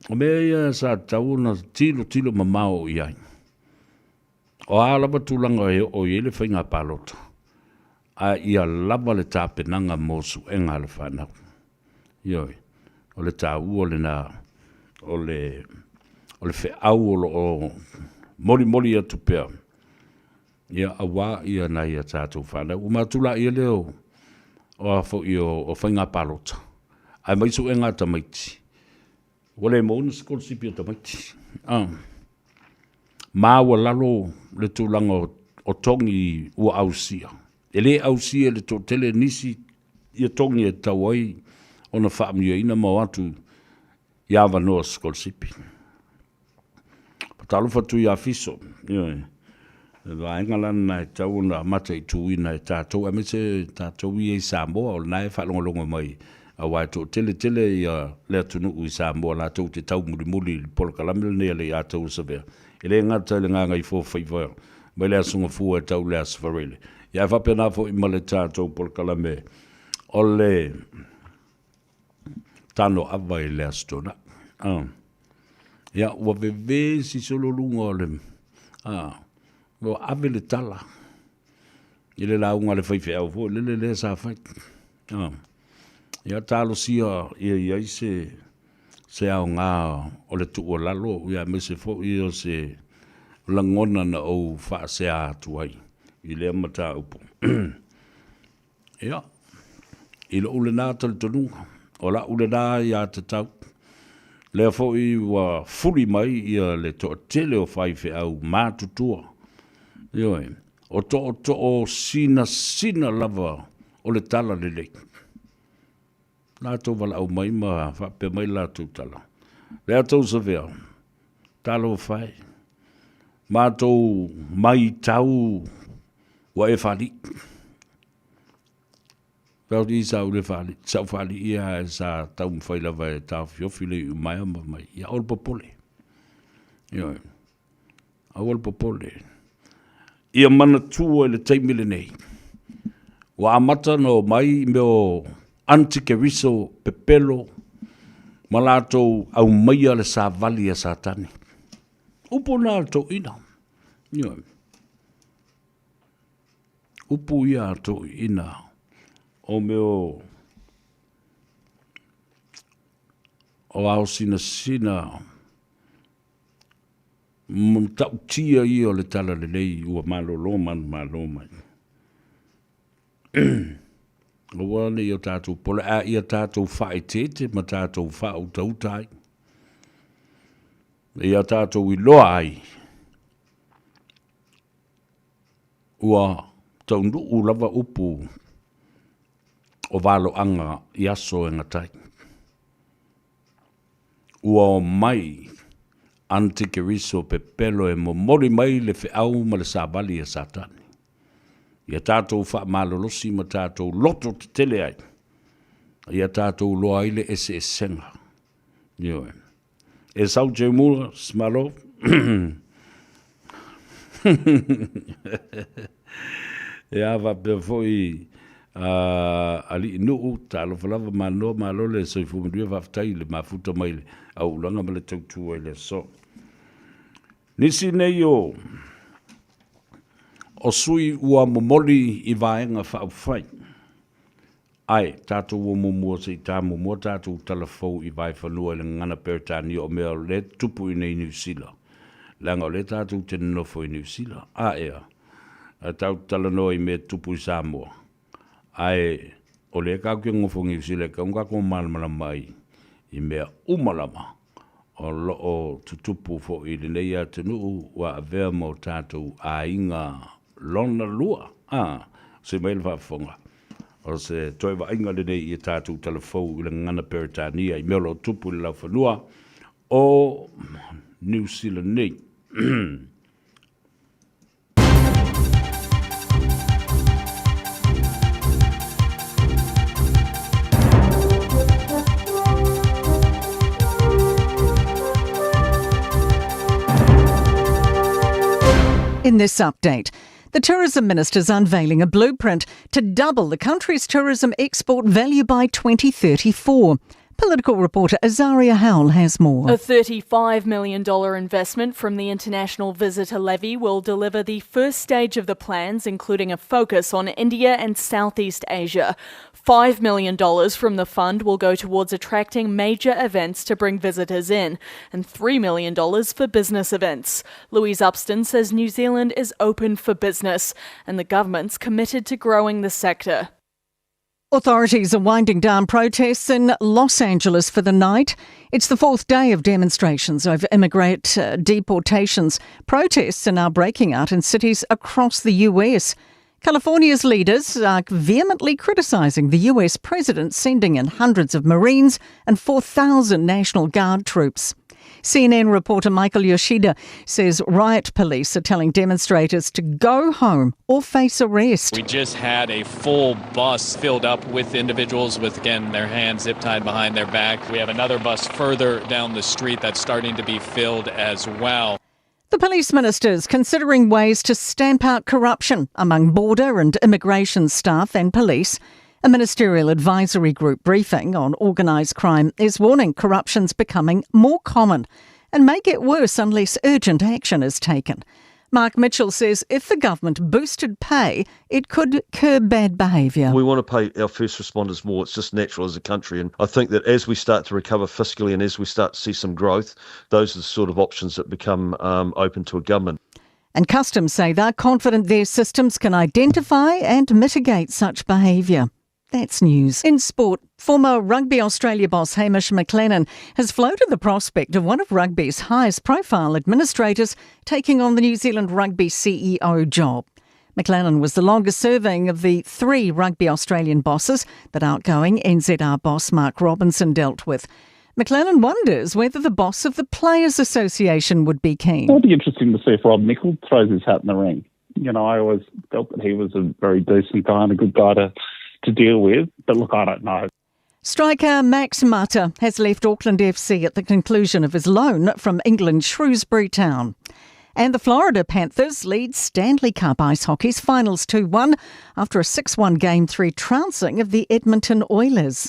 O mea ia sa tauna tilo mamao iai. O a lava tūlanga o i le whainga palota. A ia lava le tāpenanga mōsu enga le whanau. Ioi, o le tā ua le nā, o le whe au o mori atu pēr. Ia awa ia na ia tātou whanau. Umatula ia leo o a fo i o whainga palota. Ai maisu enga tamaiti. Wale mōna skol sipi o tamaiti. Māua lalo le tūlanga o tongi ua ausia. E le ausia le tō tele nisi ia tongi e tauai o na whaamia ina mau atu ia wanoa skol sipi. Patalo fatu ia fiso. Wa engalana e tau na mata i tuina e tātou. A me se tātou i e Samoa o nai whalongolongo mai. A wai tō tele ia lea tunu i Samoa la tau te tau muri polkalamil nea le a tau sabea. E le ngata le nganga i fō Faiva. Mai lea sunga fua e tau lea safarele. Ia whapena fo i male tātou polkalame. O le tano awa le astona. Ia, ua vewe si solo lunga o le, ua ave le tala. Ile la unga le whaiwhi au fo, le sa whai. Ia talo sia, ia se au ngā o le tu o lalo, ia me se fo, ia se langona na au wha se a tuai. Ile amata upo. Ia, ilo ule nā tali tonunga. O la ule nā ia te tau. Lea fo i wa furi mai ia le to tele o whaiwhi au mātutua. Ioi, o to o sina lava o le tala le lei. Nā tau wala au mai ma whape mai la tau tala. Lea tau sa vea, talo whai. Mā tau mai tau wa e whali. Pau di sa ule whali, sa whali ia sa tau mwhai lava e tau whiowhile u mai ama mai. Ia ol popole. Ioi, a ol popole. Ia mana tua le teimile nei. Wa amata no mai meo antikeriso pepelo malato au maia le sa vali a sa tani. Upo nā to ina. Ioi. Upo ia to ina. O meo o au sina tau tia i o le tala le lei ua malolo mai. O wane i o tātou pole a i a tātou whae tete ma tātou whao tautai. I a tātou i loa ai. Ua tau nuu lava upu o valo anga i aso e ngatai. Ua o mai antikeriso pepelo e mo mori mai le whiau ma le sāwali e sātani. Ia tātou wha malolosi ma tātou loto te tele ai. Ia tātou loa ile ese e senga. Ioe. E sau te mura, smalo. E awa pe foi ali nuu talo falava malo le so fu mdu va ftai le mafuta mai au langa male tautu ele so nisi nei o sui ua momoli i vaenga fa fai ai tatu o momo se tamu mo tatu telefo i vai fanua le ngana pertani o me le tupu i nei New Zealand langa le tatu te no fo i New Zealand a tau talano i me tupu i Samoa ai o le ka ke ngofongi sile ka nga ko malmala mai I mea umalama o loo tutupu fo I le ia tenu wa avea mo tātou a inga lona lua se mail fa fonga o se toi wa inga le nei I tātou telefou I le ngana peritania I mea lo tupu le lau whanua o New Zealand nei In this update, the Tourism Minister's unveiling a blueprint to double the country's tourism export value by 2034. Political reporter Azaria Howell has more. A $35 million investment from the International Visitor Levy will deliver the first stage of the plans, including a focus on India and Southeast Asia. $5 million from the fund will go towards attracting major events to bring visitors in, and $3 million for business events. Louise Upston says New Zealand is open for business, and the government's committed to growing the sector. Authorities are winding down protests in Los Angeles for the night. It's the fourth day of demonstrations over immigrant deportations. Protests are now breaking out in cities across the US. California's leaders are vehemently criticising the US president sending in hundreds of Marines and 4,000 National Guard troops. CNN reporter Michael Yoshida says riot police are telling demonstrators to go home or face arrest. We just had a full bus filled up with individuals with, again, their hands zip-tied behind their back. We have another bus further down the street that's starting to be filled as well. The police minister's considering ways to stamp out corruption among border and immigration staff and police. A ministerial advisory group briefing on organised crime is warning corruption's becoming more common and may get worse unless urgent action is taken. Mark Mitchell says if the government boosted pay, it could curb bad behaviour. We want to pay our first responders more. It's just natural as a country. And I think that as we start to recover fiscally and as we start to see some growth, those are the sort of options that become open to a government. And Customs say they're confident their systems can identify and mitigate such behaviour. That's news. In sport, former Rugby Australia boss Hamish McLennan has floated the prospect of one of rugby's highest profile administrators taking on the New Zealand Rugby CEO job. McLennan was the longest serving of the 3 Rugby Australian bosses that outgoing NZR boss Mark Robinson dealt with. McLennan wonders whether the boss of the Players Association would be keen. It'll be interesting to see if Rob Nicholl throws his hat in the ring. You know, I always felt that he was a very decent guy and a good guy to deal with, but look, I don't know. Striker Max Mata has left Auckland FC at the conclusion of his loan from England's Shrewsbury Town. And the Florida Panthers lead Stanley Cup Ice Hockey's finals 2-1 after a 6-1 Game 3 trouncing of the Edmonton Oilers.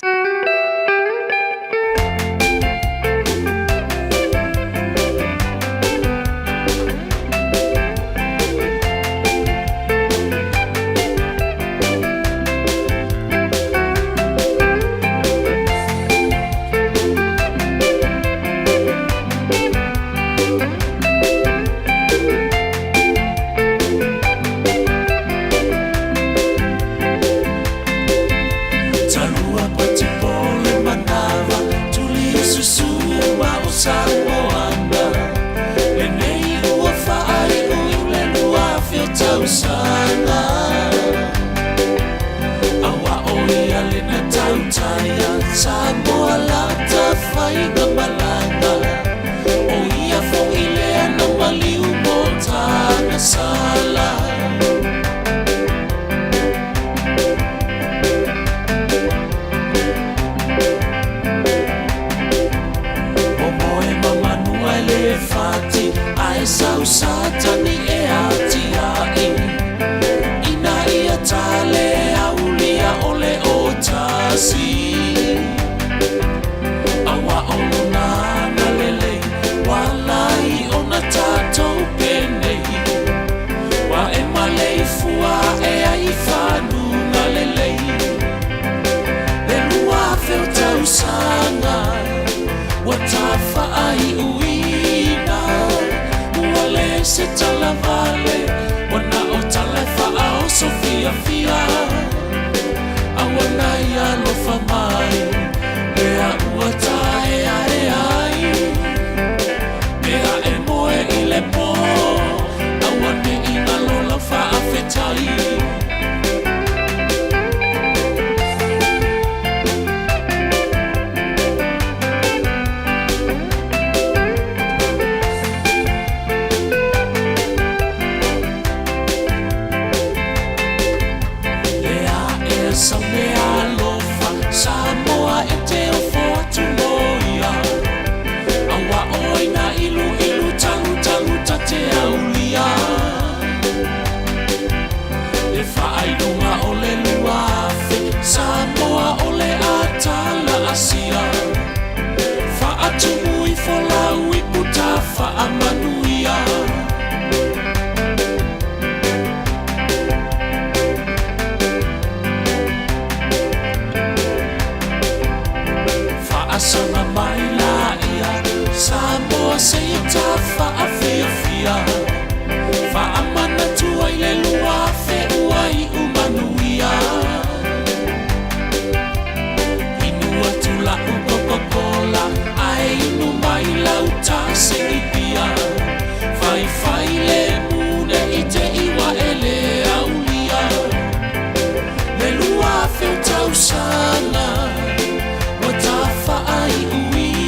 Samoa lata Faiva malanga o ia fo ilea na maliu mo tana sala Momoe mamanua elefati ai sau satani e ati ai ina ia tale aulia ole o tasi Sana watafa ai uina wale se talavale wana o talefa ao sofia fia awana ya lo famai ea uatae ai ai ea emoe ile po awane ina lola fa afetai Samoa e te o fotu moia awa oina ilu ilu talu talu ta te aulia e whaidunga o le luafe Samoa o le atala asia whaatumui folau I puta whaamanuia Asana mai la ia Samoa se ta fa afia fia fa amana tua I le lua fe uai umanuia Inua tula Coca-Cola ai inu mai lauta se ipia fai fai le mune I te iwa ele aulia Le lua fe tausana Watafa ai ui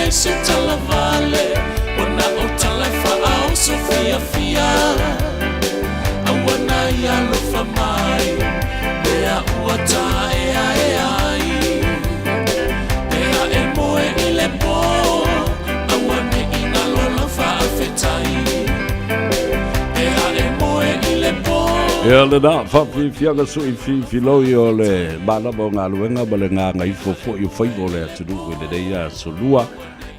ai se talavale ona o talefa au sofia fia awana ia lofa mai mea ua tae ai ai mea e moe i le po awane ina lola faafetai mea e moe i le po Ia le na whapi fianga sui fi loi o le malama o ngā luenga ma le ngā Gagaifo fo i Faiva o le atunu i le neia solua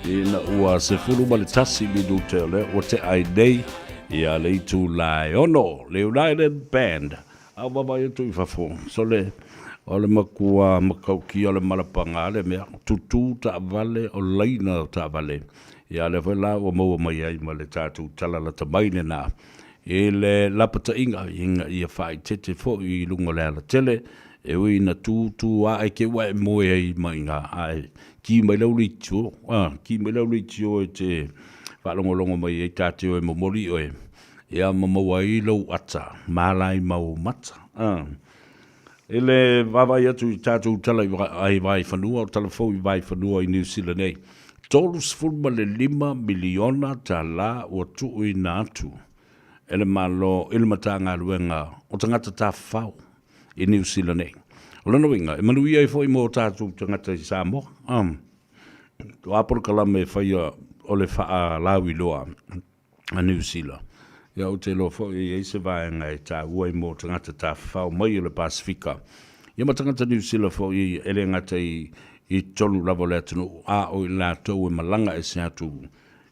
i na ua se fulu ma le tasi minute o le o te ai nei ia le itu lai ono le United Band au mama i tu i whafo so le o le makua makauki o le malapanga le mea tutu ta vale o leina ta vale ia le whala o maua mai ai ma le tātou talala ta maine na e le lapata inga i a whai tete fo i lunga le ala tele e ui na tū a e ke wae moe ai mai ngā ai ki mai lau litio e te whalongolongo mai e tāteo e momori o e ia mamaua i lau ata mālai mau mata e le wawai atu i tātou tala ai vai whanua o tala fau i vai whanua i New Zealand nei tolus fulma le 5 miliona ta la o tu i nā atu ele malo ele matanga luenga o tangata ta fau i New Zealand nei. O lana winga, e manuia i fo i mo tātou tangata i Samoa. To apor kalame whaia o le wha lawi loa a New Zealand. Ia o te lo fo i eise vaenga i tā ua i mo tangata ta fau mai o le Pasifika. Ia matangata New Zealand fo i ele ngata i tonu lavo le atunu a o i la tau e malanga e se atu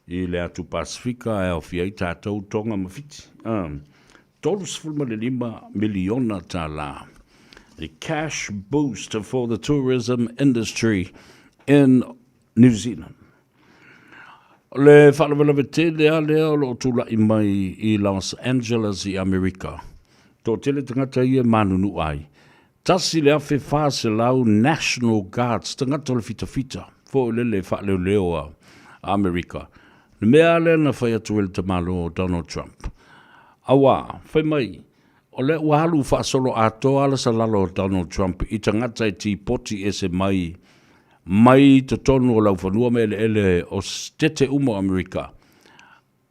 i le atu Pasifika e o fia i tātou tonga mawhiti. Tolus fulma le 5 miliona tā la. The cash boost for the tourism industry in New Zealand. Le whalawalawe te lea lo tula i mai i Los Angeles i Amerika. Tō tele tangata i e manunu ai. Tasi le awhi whase lau National Guards tangata le fita. Fo le whaleo a Amerika. Le mea le na whai atu ele te malo o Donald Trump. Awa, whai mai, o le uahalu whaasolo atoa ala sa lalo o Donald Trump i tangata i ti poti e se mai te tonu o lau whanua me ele o stete umo Amerika.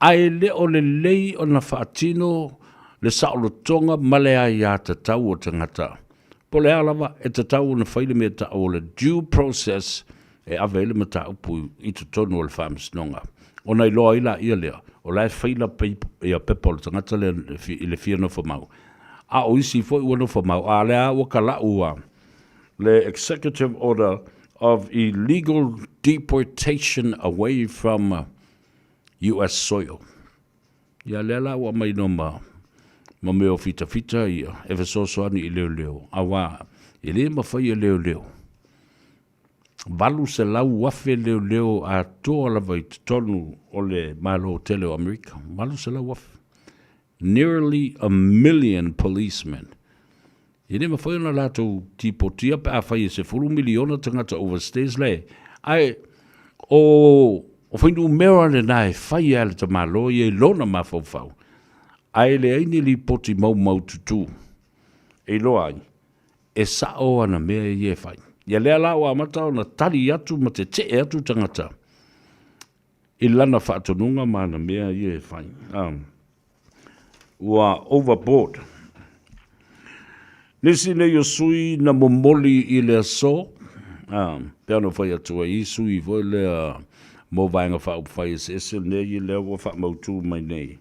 Ai le o le lei o na whaatino le saolo tonga malea i a te tau o tangata. Po le alawa e te tau na whaile me ta o le due process e avele me ta upu i te tonu o le whaamisnonga. O nei loa ila ia lea, o lai whaila ia pepa o le tangata i le fia no whamau. A o isi fo i wano whamau, a lea waka la ua, le executive order of illegal deportation away from US soil. Ia lea la ua mai no ma meo fita ia, e so ani i leo. Awa, i le ma whai i leo. Valu se lau wafe leo a toa lava i tonu o le malo tele o Amerika. Valu se lau wafe. Nearly 1 million policemen. I ne mawhai ona lato tipotia pe a whai se 4 miliona tangata overstays le. Ai, o whainu mera le nai whai ale ta malo i e lona mawhau. Ai le aini li poti mau tutu. E loa ai. E sao ana mea i e whai. Ia lea la o amata o na tali atu ma te atu tangata. I lana whaatonunga ma na mea i e whai. Ua overboard. Nisi nei o sui na momoli i lea so. Peano whai atua i sui voi lea mo vaenga wha upwhai ese nei i lea wa wha mautu mai nei.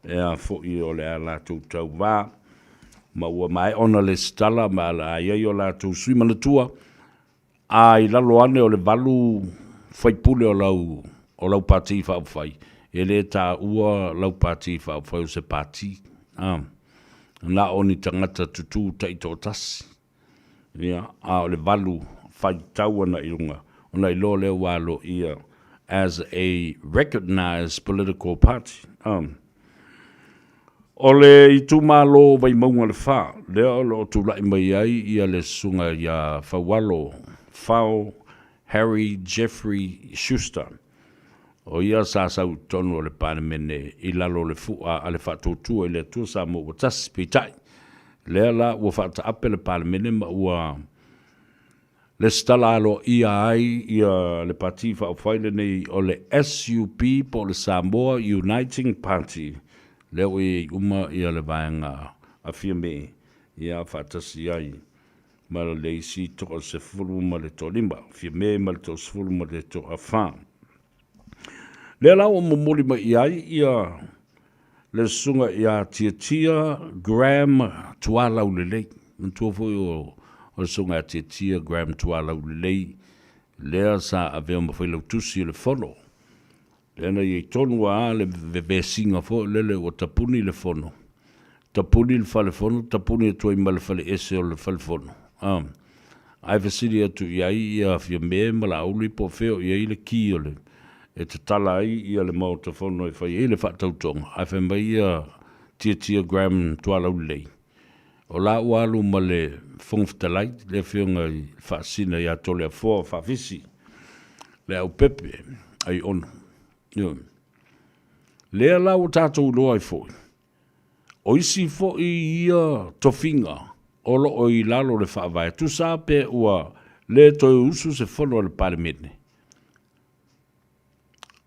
Ea fo i o lea la tau wā. Ma ua mai ona le stala ma la iei o la tau sui manatua. A i lalo ane o le valu whaipule o lau pāti whaupwhai. E le tā ua lau pāti whaupwhai o se pāti. Nā o ni tangata tutu taito tasi. A o le valu whai tau ana i runga. O nei lo leo walo ia as a recognized political party. O le i tu malo vai maunga le wha. Leo lo tu lai mai ai ia le sunga ia whawalo. Fau Harry Jeffrey Schuster. O ia sa sau tonu o le panemene i lalo le fua a le whatotua i le tua sa mo o tas pitai. Lea la ua whata ape le panemene ma ua le stalalo ia ai ia le parti whaofaile nei o le SUP po le Samoa Uniting Party. Leo i uma ia le vaenga a fia me ia whaatasi ai. Ma le isi toa se fulu ma le to limba. Fia me ma le to se fulu ma le to a wha. Le lau o momoli ma iai ia le sunga ia tia gram tuala ulelei. Ntua fo o sunga tia gram tuala ulelei. Lea sa avea ma whailau tusi le fono. Lena i tonu a le vevesinga fo lele o tapuni le fono. Tapuni le fale fono, tapuni e tuai ma le fale ese o le fale fono. Ai fasiri atu iai ia fia me ma la auli po feo iai le ki o le. E te tala ai ia le mau te fono e whai e le whaatautonga. Ai whai mai ia tia gram tuala ulei. O la ualu ma le whongftalai, le whionga i whaasina ia tole a fua whawisi. Le au pepe, ai ono. Lea la o tātou loa i fōi. O isi fōi ia tofinga, o lo o i lalo le whaavai. Tu sā pe ua le toi usu se whono le parimene.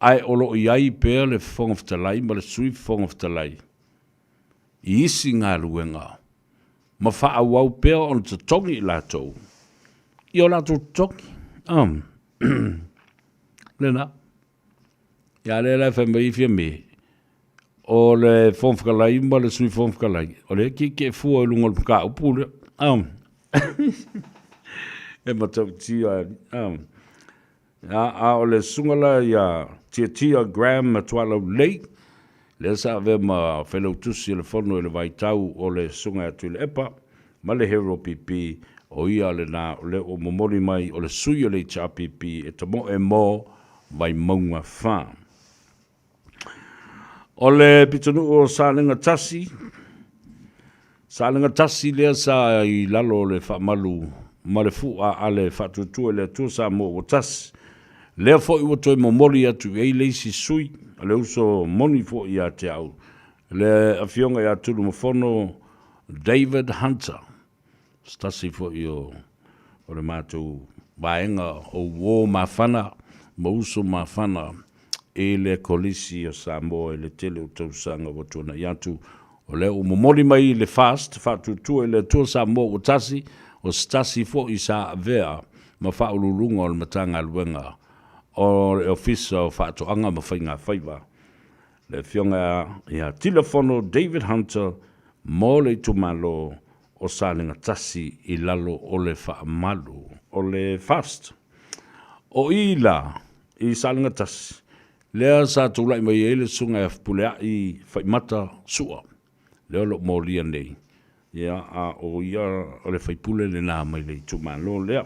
Ai o lo i ai pēr le whongftalai, ma le sui whongftalai. I isi ngā ruenga. Ma whaawau pēr on te tongi i lātou. I o lātou tongi. Lena. Ia le lai whai mai fia me. O le whongftalai, ma le sui whongftalai. O le ke fua i lunga le puka upule. E matau tia. A o le sungala ia tia gram tuala lei. Le sa ave ma whelau tusi le whono le vaitau o le sunga atu le epa. Ma le hero pipi o ia le nā o le o momori mai o le sui o le cha pipi e tamo e mo vai maunga wha. O le pitonu o Salenga Tasi. Salenga Tasi lea sa i lalo le whaamalu ma le fua a le whatutu e le atua sa mo o Tasi. Lea fo i wato e momori atu e leisi sui, le uso moni fo i a te au. Le awhionga i aturu mawhono David Hunter. Stasi fo i o le mātou vaenga o wō mawhana, ma uso mawhana e le kolisi o Samoa e le tele o tausanga watona i atu. O le o momori mai le fast, whatutu e le atua Samoa o Tasi, o Stasi fo i sa avea, ma whaulurunga o le matanga luenga. O le ofisa o whaatoanga ma whainga Faiva. Le whionga ia telefono David Hunter mo le tumalo o Salenga Tasi i lalo o le whaamalu, o le fast. O ila i Salenga Tasi, lea sa tūlai mai e le sunga e whpulea i whaimata sua. Lea lo mo lia nei. Ia o ia o le whaipule le nā mai le tumalo lea.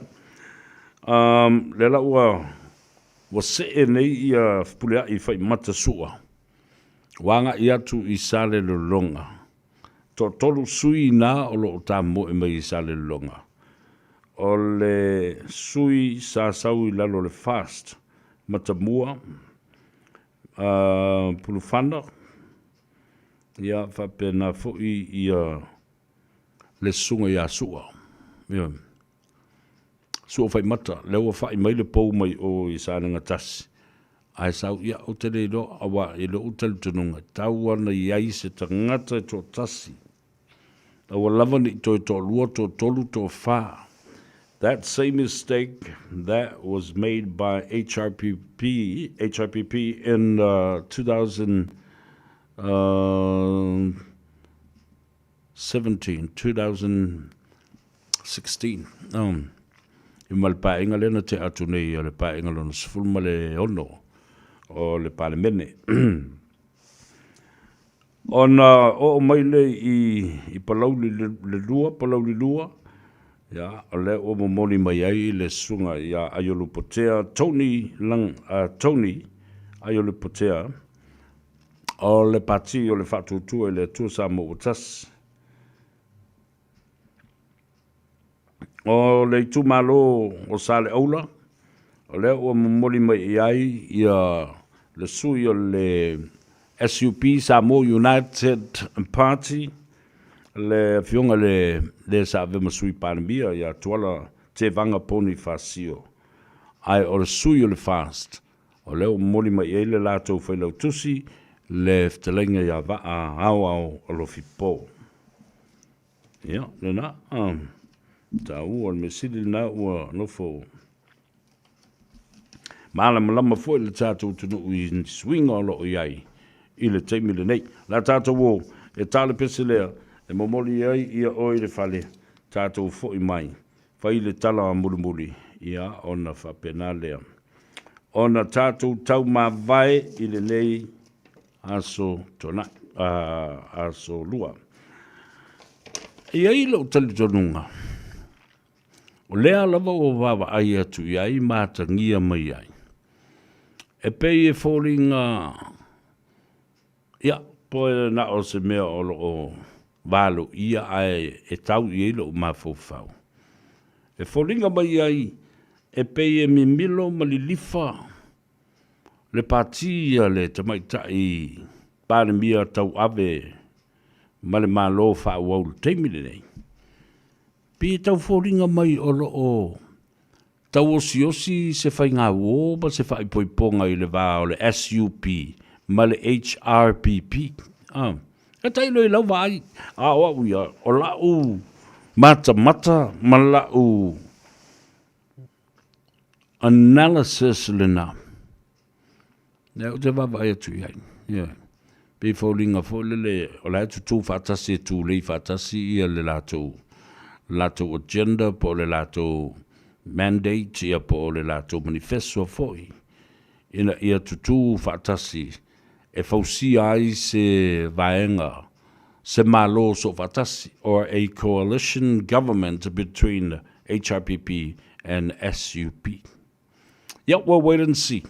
Le la ua wa se e nei ia whpulea i whai mata sua. Wanga i atu i sale le longa. To tolu sui nā o lo ta mo e mai i sale le longa. O le sui sa sau i lalo le fast. Mata mua. Pulufana. Ia whapena fui i le sunga i a sua. Ia. Sua whai mata, lewa whai mai le pou mai o i Salenga Tasi. Ai sau ia o te reido awa i le utalu tununga. Tau ana i ai se tangata e tō Tasi. Awa lava ni tō tō lua tō tolu tō wha. That same mistake that was made by HRPP in 2016. I malpainga lena te atu nei o le painga lona sifulma le ono o le palemene. Ona o mai le i palauli le lua, ya o le o momoli mai ai le sunga ya ayolu potea Tony ayolu potea o le pati o le fatutu e le tu sa mo utas. O le tumalo o sale oula, o le o momoli mai ai ia le sui o le SUP Samoa United Party, le fionga le sa ave masui panemia ia tuala te vanga poni fasio. Ai o le sui o le fast. O leo moli mai e le lātou whailau tusi, le ftelenga ia waa au o lo fipo. Ia, nena, ta ua me sili na ua nofo. Malama foi le tātou tunu ui swinga o lo iai, i le teimi le nei. La tātou o, e tale pese lea, e momoli ai ia oi le fale, tātou foi mai. Fai le tala a mulimuli, ia ona whapena lea. Ona tātou tau ma vai i le nei aso tona, aso lua. Ia i lau tali tonunga. O lea lava o wawa ai atu iai mātangia mai ai. E pei e fōringa, ia, poe na o se mea o lo valo ia ai e tau i lo ma fofau. E fōringa mai ai, e pei e mimilo malilifa, le patia le tamaitai, pāne mia tau ave, male malo wha wau teimi le nei. Pi tau fōringa mai o lo o, tau osi se whai ngā wōba se whai poiponga i le wā o le SUP, ma le HRPP. E tailo i lau vai, a wau ia, o lau mata, ma lau analysis le nā. Nea o te wawai atu iai, yeah. Pe fōringa fōlele, o la atu tū whātasi e tū lei whātasi ia le lātou agenda, po le lātou mandate, ia po le lātou manifesto fōi. Ina ia tutu whātasi, e fausi ai se vaenga, se malo so whātasi, or a coalition government between HRPP and SUP. Yeah, we'll wait and see.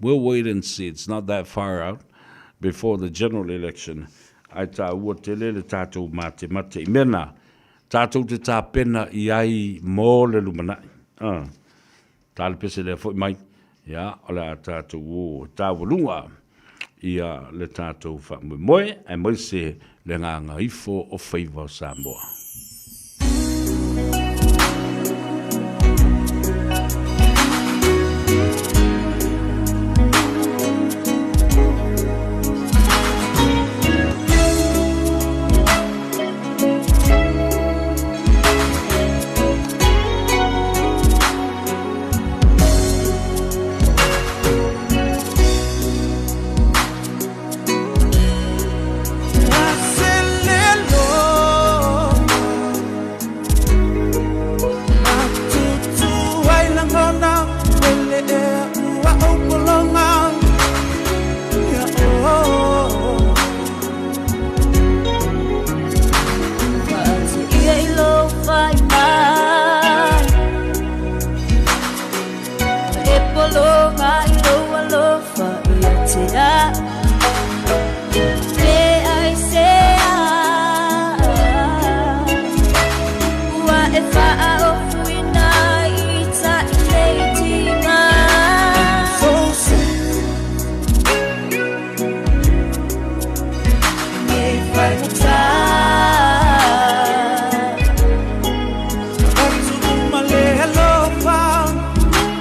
We'll wait and see. It's not that far out before the general election. Ai tā ua te le tātou mate i mena. Tātou te tā pena i ai mō le lumanai. Tāle pese le fōi mai. Ia, o le tātou o tāwalunga. Ia le tātou whamui moe. E moi se le ngā Gagaifo o Faiva Samoa.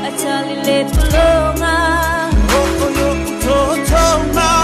Atali le palonga, oh yo, to na.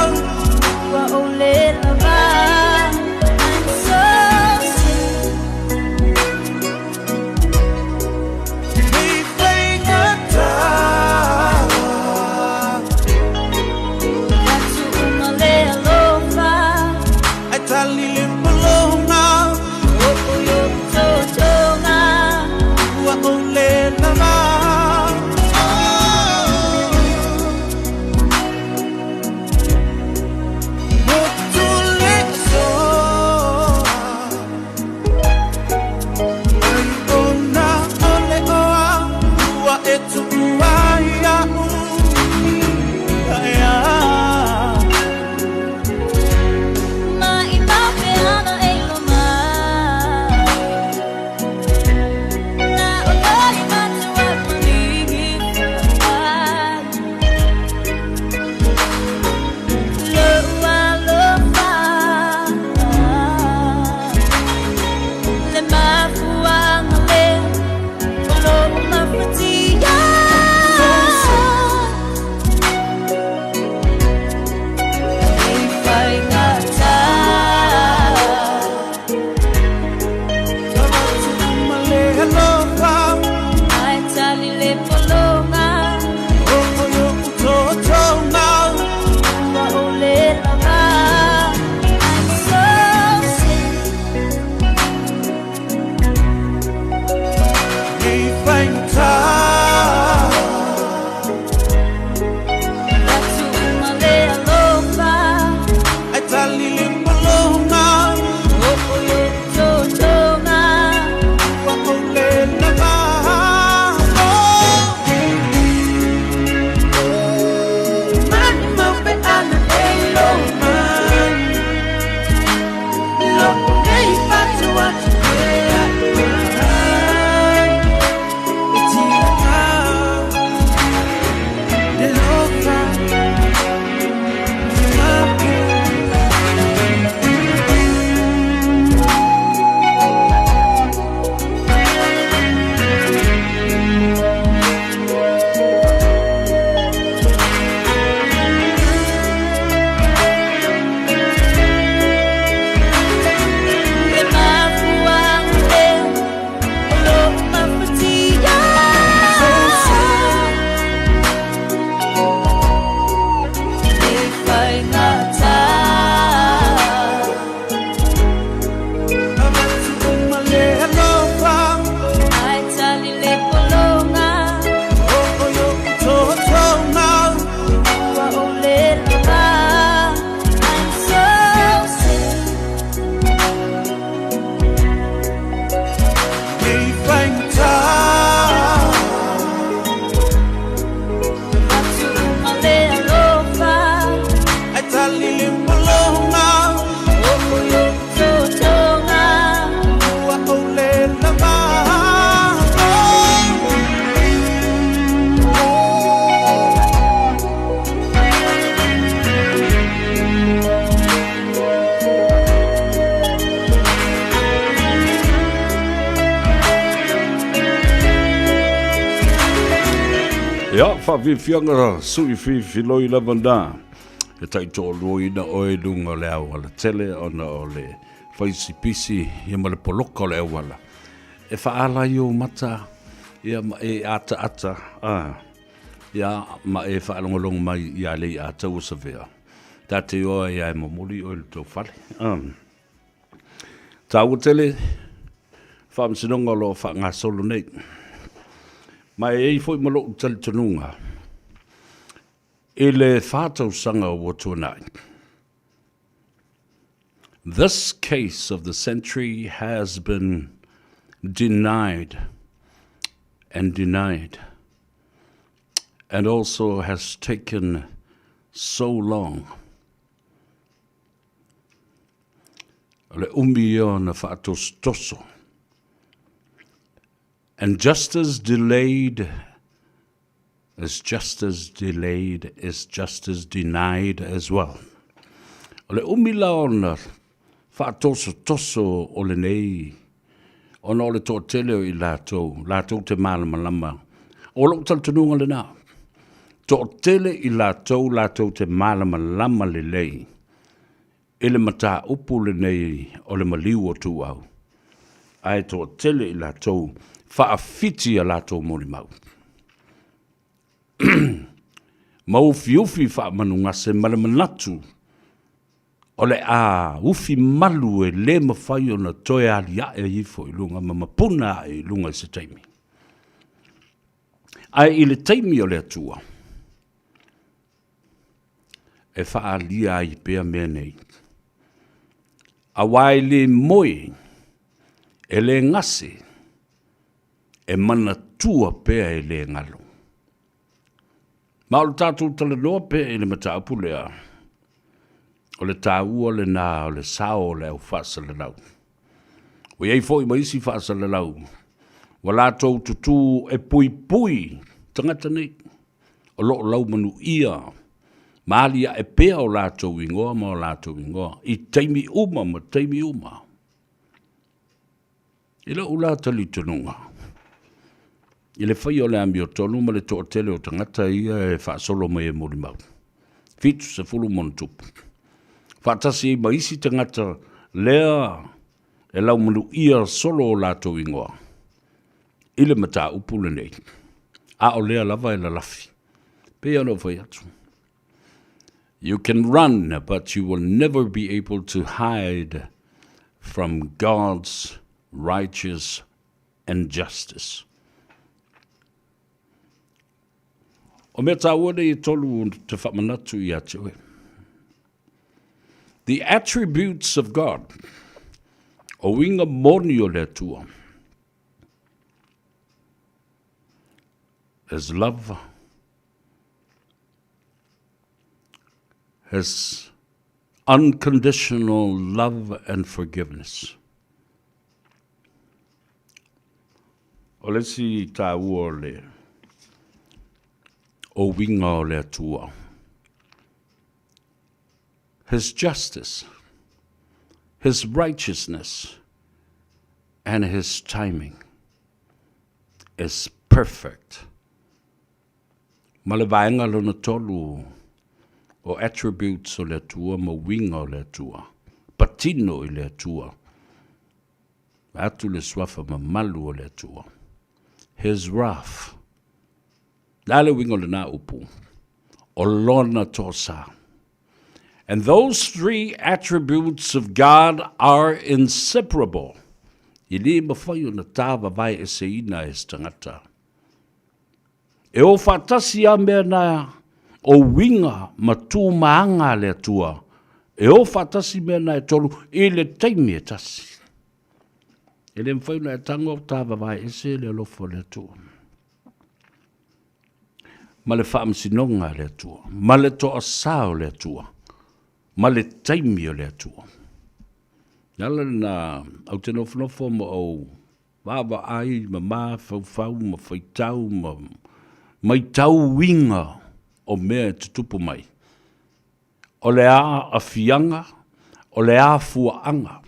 whawhiwhianga sui whiwhiloi lavanda. E tai tō luina oe lunga le awala tele ona o le whaisi pisi ia ma le poloka o le awala. E whaala i o mata ia ma e ata. Ia ma e whaalongolong mai ia le ata o sa vea. Tā te oa ia e mamuli o le tō whale. Tā ua tele whaamsinonga lo wha solo nei. Mai e foi malo tali tanunga. E le whātau sanga o tuanai. This case of the century has been denied and also has taken so long. Le umio na whātos toso. And just as delayed is just as denied as well. O le umila ona whaatoso o le nei. Ona o le tō teleo i lātou te malamalama. O lo taltanunga le nā. Tō tele i lātou te malamalama le lei. E le mata upu le nei o le maliu o tu au. Ai tō tele i lātou whaafiti a lātou mori mau. Mau fiufi whaamanunga se malamanatu. O le ufi malu e le mawhai o na toe alia e ifo i lunga ma mapuna e lunga i se taimi. Ai i le taimi o le atua. E whaalia i pea mea nei. A wai le moi e le ngase e mana tua pea e le ngalo. Ma o le tātou tala noa pea e le mataupu lea. O le tāua le nā o le sao le au whaasalalau. O iei fo i maisi whaasalalau. Wa lātou tutu e pui tangata nei. O lo lau manu ia. Maalia e pea o lātou ingoa ma o lātou ingoa. I teimi uma ma teimi uma. I la ula tali tununga. I le whai o le ambi o tonu ma le tō tele o tangata ia e whaasolo mai e mori mau. Fitu se fulu monu tupu. Whaatasi i maisi tangata lea e lau manu ia solo o lātou ingoa. I le mata upu le nei. A o lea lava e la lafi. Pea no whai atu. You can run, but you will never be able to hide from God's righteous and justice. O mea tā wane I tolu te whamanatu I atu. The attributes of God, o winga moni o le atua, is love, his unconditional love and forgiveness. O le si tā ua le, o winga o le atua. His justice, his righteousness, and his timing is perfect. Ma le vaenga lona tolu o attributes o le atua ma winga o le atua. Patino I le atua. Atu le swafa ma malu o le atua. His wrath. Nale winga o le na upu. O lona tosa. And those three attributes of God are inseparable. I le mawhai na tāwa vai e se ina e stangata. E o whatasi a mea na o winga ma tū maanga le atua. E o whatasi mea na e tolu e le taimi e tasi. E le mwhai na e tango tāwa vai e se le lofo le atua. Ma le whaamsinonga le atua. Ma le toa sao le atua. Ma le taimi o le atua. Nala na au te nofo ma au wawa ai ma fau ma whaitau ma mai tau winga o mea te tupu mai. O le a fianga, o le a fuaanga,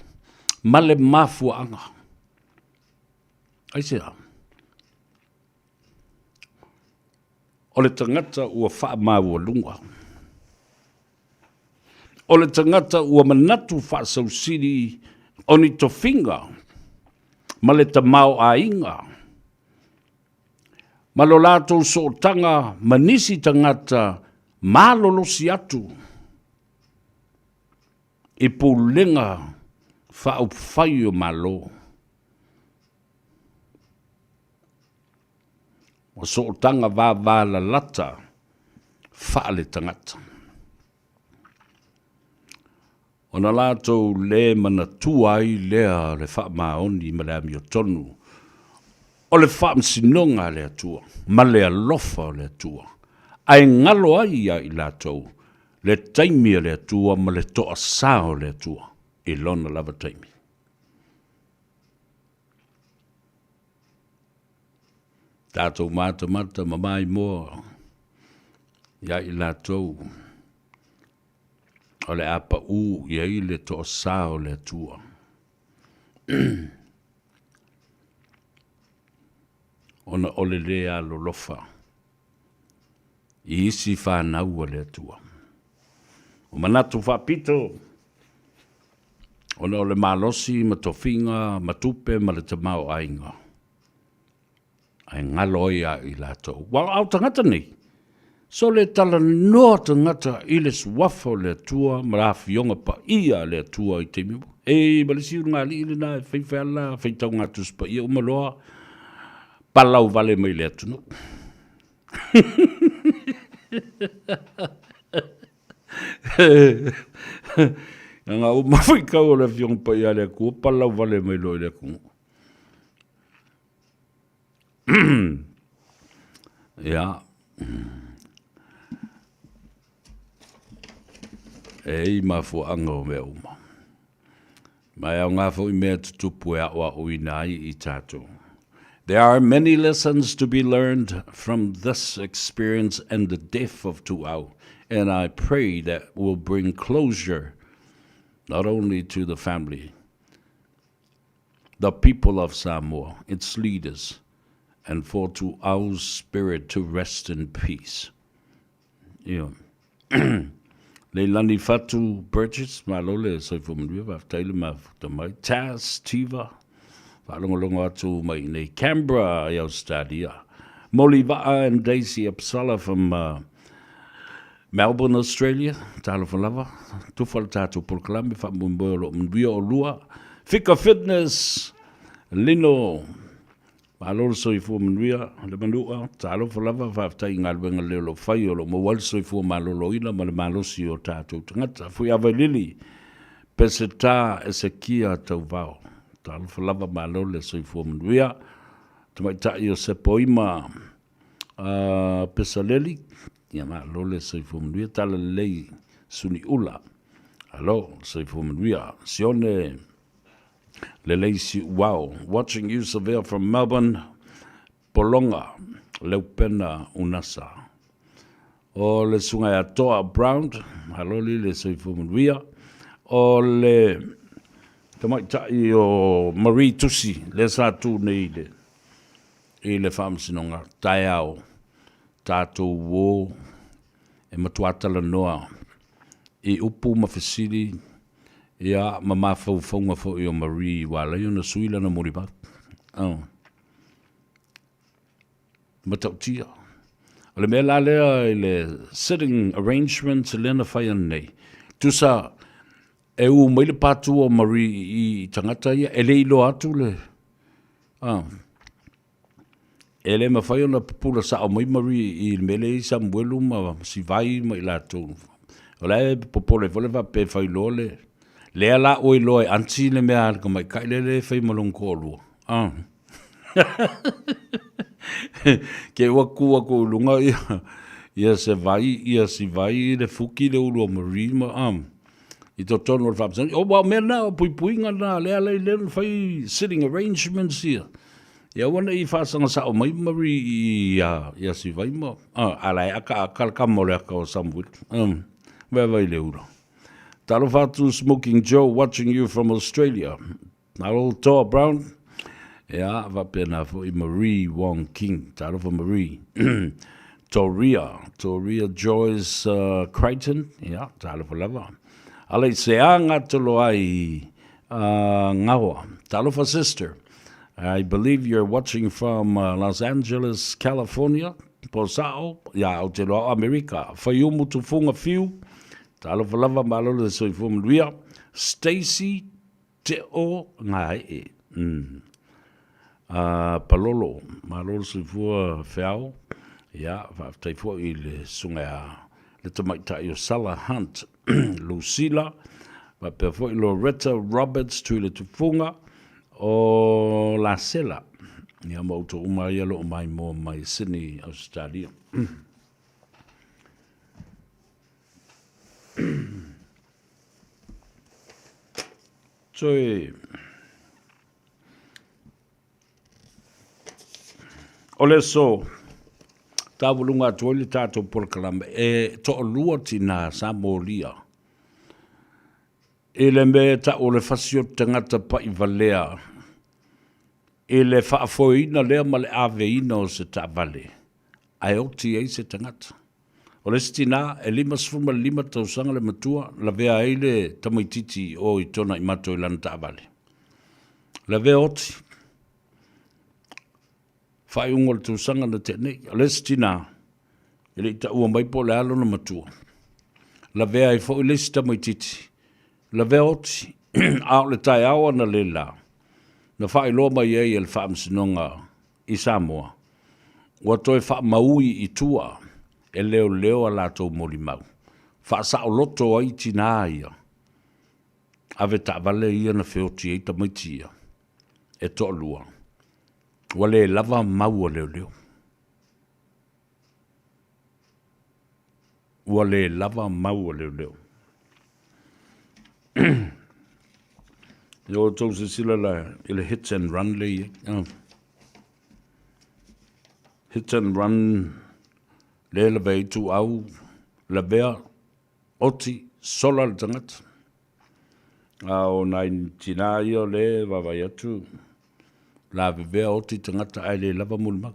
ma le mafuaanga. Ai se a. o le tangata ua wha maua lunga. O le tangata ua manatu wha sausiri o ni tofinga, ma le tamau a inga. Ma lo lātou so tanga manisi tangata malolosi atu. I pūlenga whaupwhai o malo. O so tanga wāwāla lata whaale tangata. O na lātou le mana tuai lea le wha maoni ma le ami o tonu. O le wha msinonga le atua, ma le alofa le atua. Ai ngalo ai a i lātou, le taimia le atua ma le toa sao le atua. I lona lava taimi. Tātou mata ma mai moa, ia i lātou. O le apa ia i le toa sao le atua. Ona ole lea lolofa. I isi whānaua le atua. O manatu whapito. Ona ole malosi, ma tofinga, ma tupe, ma le tamau ainga. Ai ngaloia i lātou. Wau au tangata nei. So le tala noa tangata i le suwafo le atua, ma la fionga pa ia le atua i te mimu. E, ma le siu ngā li le nā, whaiwhala, whaitau ngā tus pa ia umaloa. Palau vale mai le atu no. Nga o mawhi kau o le fiong pa ia le kua, palau vale mai lo le kua. Ia. Ei mafu anga o mea uma. Mai au ngā fo i mea tutupu e awa o inai i tātou. There are many lessons to be learned from this experience and the death of Tuau, and I pray that will bring closure not only to the family, the people of Samoa, its leaders, and for Tuau's spirit to rest in peace. Leilani Fatu Burgess, Malole, Soifumriva, Taylor Mav, Tamai, Taz, Tiva, Falongolongo atu mai nei Canberra i Australia. Molly Va'a and Daisy Apsala from Melbourne, Australia. Talo falava. Tufal tatu polkalami fa mumboyo mbio olua. Fika Fitness. Lino. Malolo so ifu mnuia. Le manua. Talo falava fa aftai ngalwenga lelo fayolo. Mawal so ifu malolo ina male malosi o tatu. Tangata. Fui avalili. Peseta esekia tauvao. Talo falava malole so ifu mnuia. Tamai tai o se poima pesaleli. Ia malole so ifu mnuia. Tala lei suni ula. Hello, so ifu mnuia. Sione lelei si wow. Watching you Seville from Melbourne. Polonga. Leupena unasa. O le sungai atoa Brown. Hello le so ifu mnuia. O le tamai tai o Marie Tusi. Le sa tu nei le. E le whamsinonga, tai au, tātou wō, e matuatala noa, e upu mawhisiri, e a mamawhau whaunga whau i o Marie, wā leo na suila na moripa. Matautia. O le mea la lea i le sitting arrangements e lena whai anei. Tusa, e u maile pātu o Marie i tangata ia, e le ilo atu le. Ele ma fai ona pula sa o mai mari I mele I Samuelu ma si vai ma I lātou. O lai popole vole va pe fai lole. Lea la oi loe anti le mea ka mai kai le fai malong kōlua. Ke waku lunga ia se vai, ia si vai le fuki le ulu o mari ma I to tono o whapsan. O wa mea na o pui nga na lea le fai sitting arrangements here. Ia wana I whaasanga sa o mai mari ia si vai mo. Alai aka kalkamore aka o Samuel. Wea vai le ura. Talo whatu Smoking Joe watching you from Australia. Naro Toa Brown. Ia wapena fo I Marie Wong King. Talo for Marie. Toria Joyce Creighton, ia, talofa lava. Alei se anga tolo ai ngawa, talofa sister. I believe you're watching from Los Angeles, California. Posao, ia, Aotearoa America. Whaiumu tufunga fiu, talofa lava malolo se soifumu luia. Stacy te o ngai Palolo, malolo soifua feao. Ia, whaaftaifua I le sunga le tamaitai o Sala Hunt, Lucila, wapefua I Loretta Roberts tui le tufunga o La Sela. Ia mauto umai alo mai mo mai Sydney, Australia. Toi ole so tawulunga tuoli tato polkalama to lua tina Samoa ele me ta ole fasio tangata pa I valea ele whaafoina lea male aveina o se tavale ai oti ei se tangata ole stina e 5 tausanga le matua la vea ele tamaititi o I tona I mato I lana tavale la vea oti whai ungol tausanga na tenei ole stina ele ita ua mai po le alo na matua la vea I fo ile si tamaititi la vea oti au le tai awa na le la na whai loa mai ei el whaamsinonga I Samoa ua toi wha maui I tua e leo a lato moli mau wha sao loto ai tina ia ave ta vale ia na whioti ei tamaiti ia e to lua ua le lava mau a leo ua le lava mau a leo Yo tau se sila la ele hits and run le hits and run le la vei tu au la vea oti sola le tangata au nai tina io le vavai atu la vea oti tangata ai le lava mulmak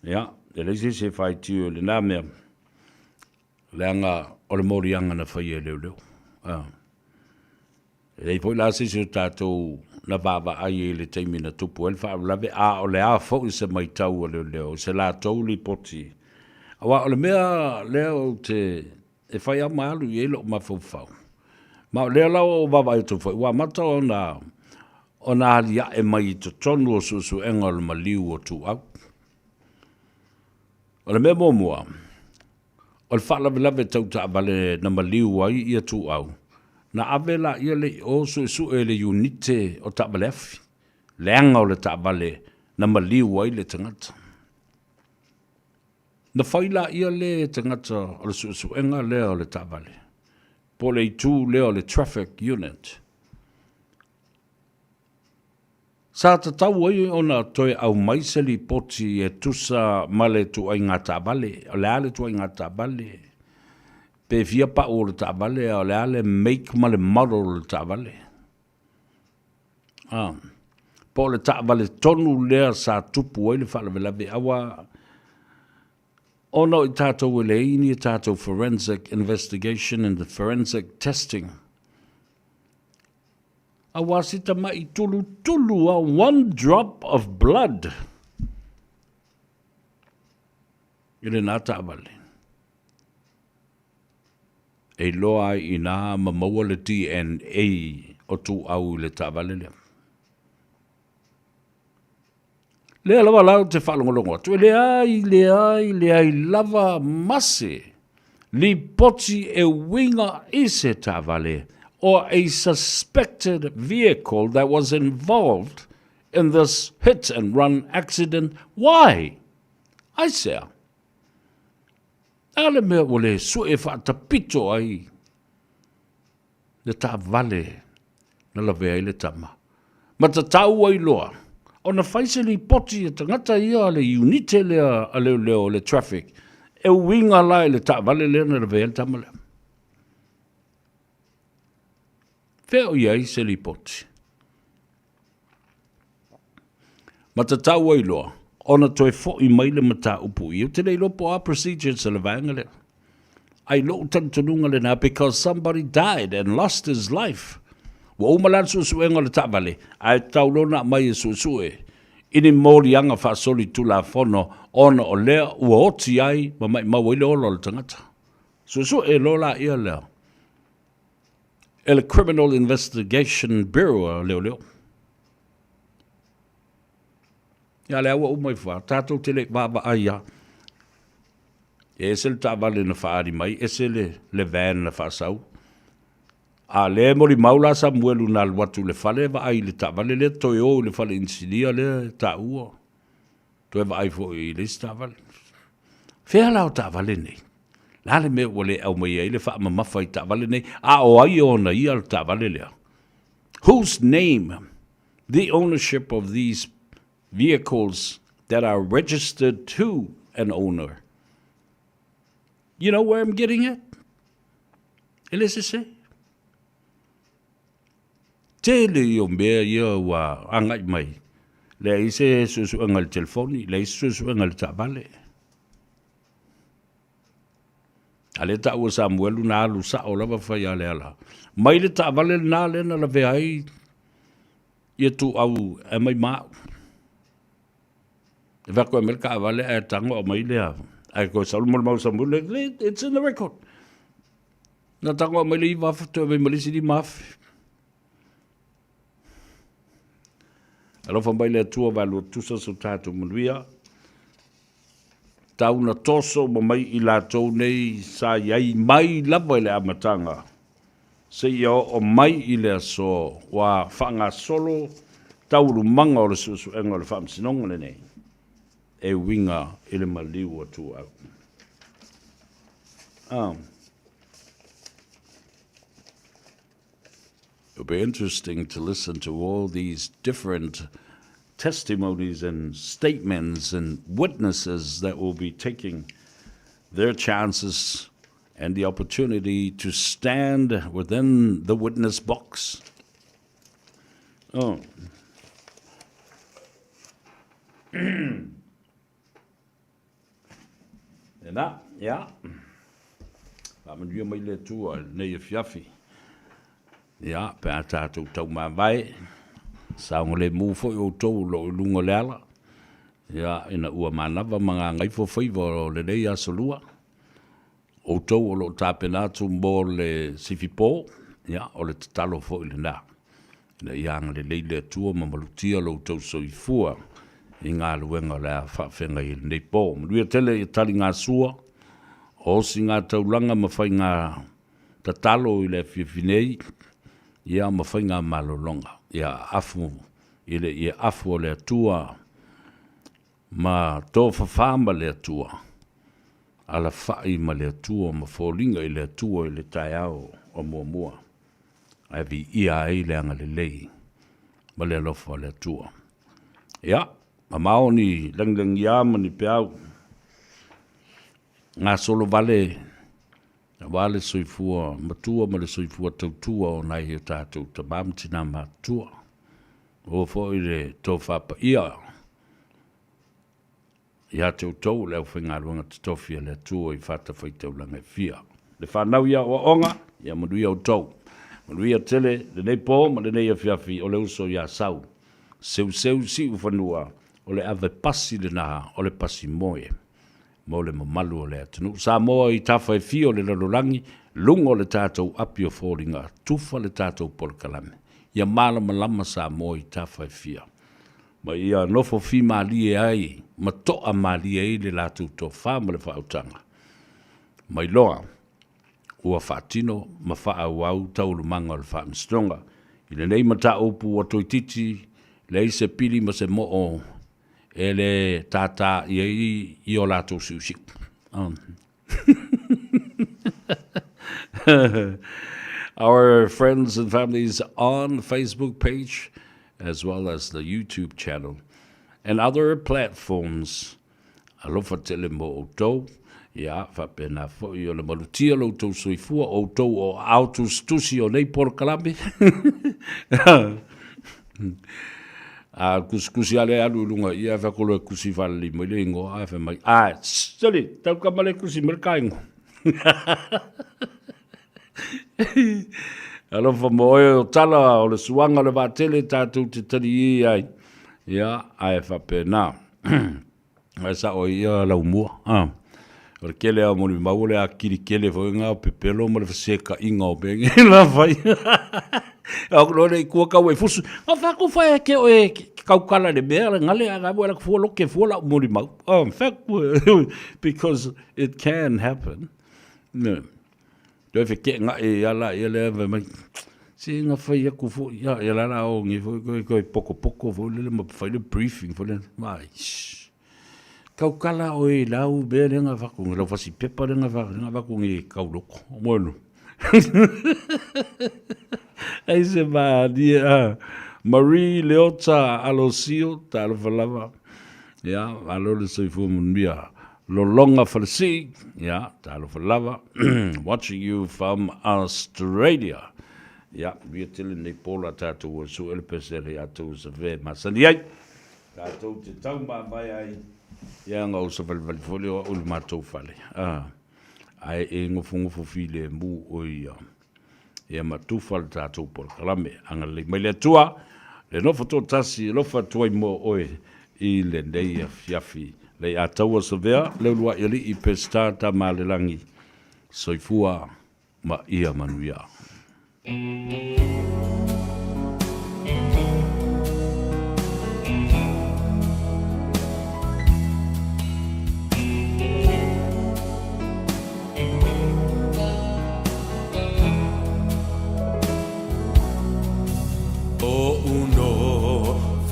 ya ele se fai tiu le na mea le anga o le mori anga na whaia leo e poi la se tatou na vava ai le teimi na tupu el fa lave a o le a fo se mai tau o leo se la tau li poti awa o le mea leo te e fai a malu i elo ma fau ma leo la o vava i tu fai wa mata o na alia e mai to tonu o su engol ma liu o tu au o le mea mua o le fa lave tau ta vale na ma liu ai i tu au na avela ia le o su ele unite o tabalefi leanga o le tabale na maliu ai le tangata na faila ia le tangata o le su enga le o le tabale po le tu le o le traffic unit sa tatau ai ona toe au maiseli poti e tusa male tu ai ngā tabale o le ale tu ai ngā tabale pe fia pa o le tavale o le ale make male model le tavale po le tavale tonu lea sa tupu ai le whalawelawe awa ono I tātou le ini I tātou forensic investigation and the forensic testing awa sita mai tulu a 1 drop of blood ile nā tavale e loa I nā mamaua le DNA o tu au le tavale lea. Lea lava lau te whalongolongo atu, le ai lava mase, li poti e winga I se tavale, or a suspected vehicle that was involved in this hit and run accident. Why? I say, ale mea o le su e whaatapito ai le ta vale na la vea I le tama. Ma ta tau ai loa. O na whaise li poti e tangata ia le unite lea a leo le traffic. E winga lai le ta vale lea na la vea le tama lea. Wheo iai se li poti. Ma ta tau ai loa. Ona toi fo I mai le mata upu I. Te nei lopo a procedure sa le vanga le. Ai lo tantununga le na because somebody died and lost his life. Wa umalan susuenga le tavale. Ai taulona mai susue. Ini mori anga fa soli tula fono ona o lea ua oti ai ma mai mawile olo le tangata. Susue lola ia lea. El Criminal Investigation Bureau leo leo. Ia lea ua umai wha. Tātou tele baba aia. E se le tavale na whaari mai. E se le van na whaasau. A le mori maula sa muelu na watu le fale va ai le tavale le toi o le fale insilia le ta ua. Toi va ai fo I le tavale. Fea lao tavale nei. La le me wale au mai ai le wha ma mawhai tavale nei. A o ai o na ia le tavale lea. Whose name the ownership of these vehicles that are registered to an owner. You know where I'm getting at? Elise say. Tele o mea ia wa angai mai. Le ise susu angal telefoni, le ise susu angal tavale. Ale ta ua Samuelu na alu sa o lava whai ale ala. Mai le tavale na le na la veai ia tu au e mai maa. E wako e melka avale e tango o mai lea. Ai ko salumol mau Samuelu, it's in the record. Na tango o mai le I wafa tu e mai malisi di mafi. Alofa mai le tua valu tusa so tātou manuia. Tau na toso ma mai I lātou nei sa iai mai lava I le amatanga. Se ia o mai I le aso wa whanga solo tauru manga o le susu enga o le whamsinonga le nei. E winga I le maliu o tu au. It'll be interesting to listen to all these different testimonies and statements and witnesses that will be taking their chances and the opportunity to stand within the witness box. Oh. And that, yeah. I'm going to le tua nei fiafi. Ja, pe a tātou tau mā vai. Saonga le mūwho I o tau lo lunga le ala. Ja, ina ua manawa mga Gagaifo Faiva o le nei asolua. O tau o lo tāpenatu mō le sifipo. Ja, o le tatalo fo I le nā. Ina ianga le leile tua mamalutia lo tau soifua. I ngā luenga le a whawhenga I le nei pō. Maruia tele I tali ngā sua. O si ngā taulanga mawhai ngā tatalo I le whiwhinei. Ia mawhainga malolonga. Ia afu. Ia afu o le atua. Ma tō whawhama le atua. Ala whai ma le atua. Ma fōlinga I le atua I le tai au o mua mua. Ai vi ia ai le anga le lei. Ma le alofa le atua. Ia. Ma maoni lang ia mani peau. Ngā solo vale. Wale soifua matua ma le soifua tautua o nai he tātou tamamtina matua. O fo I le tō whapa ia. Ia tau tau leo whenga ruanga te tofia le atua I whata whaitau langa fia. Le whanau ia o onga, ia manuia o tau. Manuia tele, le nei pō, ma le nei a fiafi o le uso ia sau. Seu si u whanua, o le ave pasi le naha, o le pasi moe. Mo le mamalu o le atunu. Samoa I tawhai fio le lalolangi, lungo le tātou api o fōringa, tufa le tātou polkalame. Ia malama lama Samoa I tawhai fia. Ma ia nofo fi mali e ai, ma toa mali e le lātou tō whāma le whautanga. Mai loa, ua whaatino, ma whaau taulu manga o le whaamistonga. I le nei mata opu o toititi, le ise pili ma se mo o ele tata I o lātou siusi. Our friends and families on the Facebook page, as well as the YouTube channel, and other platforms. Alofa tele mo o tau, ia whapena fo I o le malutia lo tau soifua o tau o autus tusi o nei porkalame. A kusi ale alu lunga ia fa kolo kusi fali mo le ngo a fa mai. Sali, tau ka male kusi merkaingo. Alo fa mo e tala o le suanga le vatele tatu te tali ai. Ia, ai fa pena. Ai sa o ia la umua. O le kele a moni maule a kiri kele fo nga pepelo mo le seka inga o beng la vai. Au lo le ku ka we fusu. A fa ku fa ke o ka kala de bere ngale a ga la fo lo ke fo la moni mau. In fact because it can happen. No. Do fe ke nga e ala e le mai. Si nga fa ya ku fo ya la o ngi fo ko poko fo le mo fa le briefing fo le mai. Kaukala o e lau bere nga whakunga, lau whasi pepa renga whakunga e kauroko. Bueno. Ei se dia Marie Leota Alosio, ta alo whalawa. Ya, alo le soifu munmia. Lolonga Falsi, ya, ta alo whalawa. Watching you from Australia. Ya, via tili nei pola tātou o su elpesere atu sa ve masani ai. Tātou te taumba vai ai. Ia nga o sa valvali fole o ulu mātou fale. Ai e ngofu file mu o ia. Ia mātou fale tātou por kalame. Anga le mai le atua, le nofo tō tasi, lofa tuai mo oe i le nei a fiafi. Le a taua sa vea, le ulua ili i pesta ta malelangi. Soifua ma ia manuia.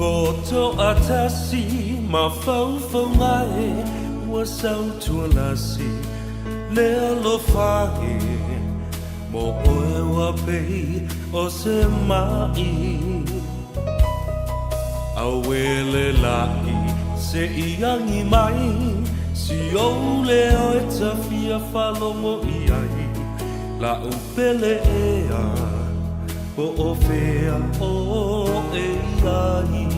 Foto atasi ma fau ngai wa sau tua lasi le alo fahi mo oe wa pei o se mai awele lai se iangi mai si o le o e tafia falongo iai la upele ea o fea o e ai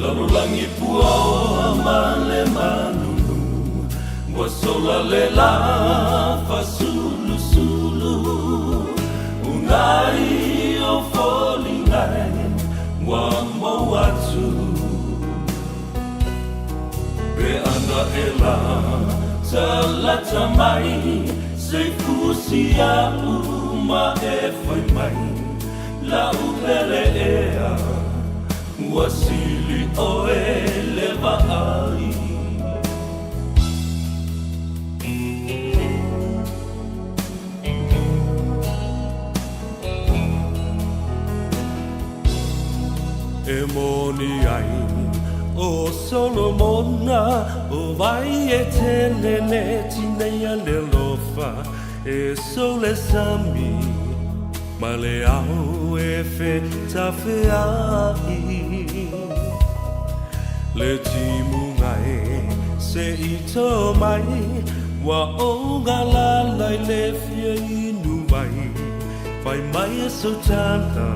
Lalo langi pua o amale manunu Wa sola le la fa sulu sulu Unai o folingai Wa mo atu Be anda e la Talata mai Se fusia uma e foi mai La upele ea Wasili o eleva ai E moni ai o Solomona o vai e telele tineia le lofa e sole sami ma le au e fe tafeai Le timu ngai se ito mai Wa o ngala lai le fia inu mai Fai mai e so tana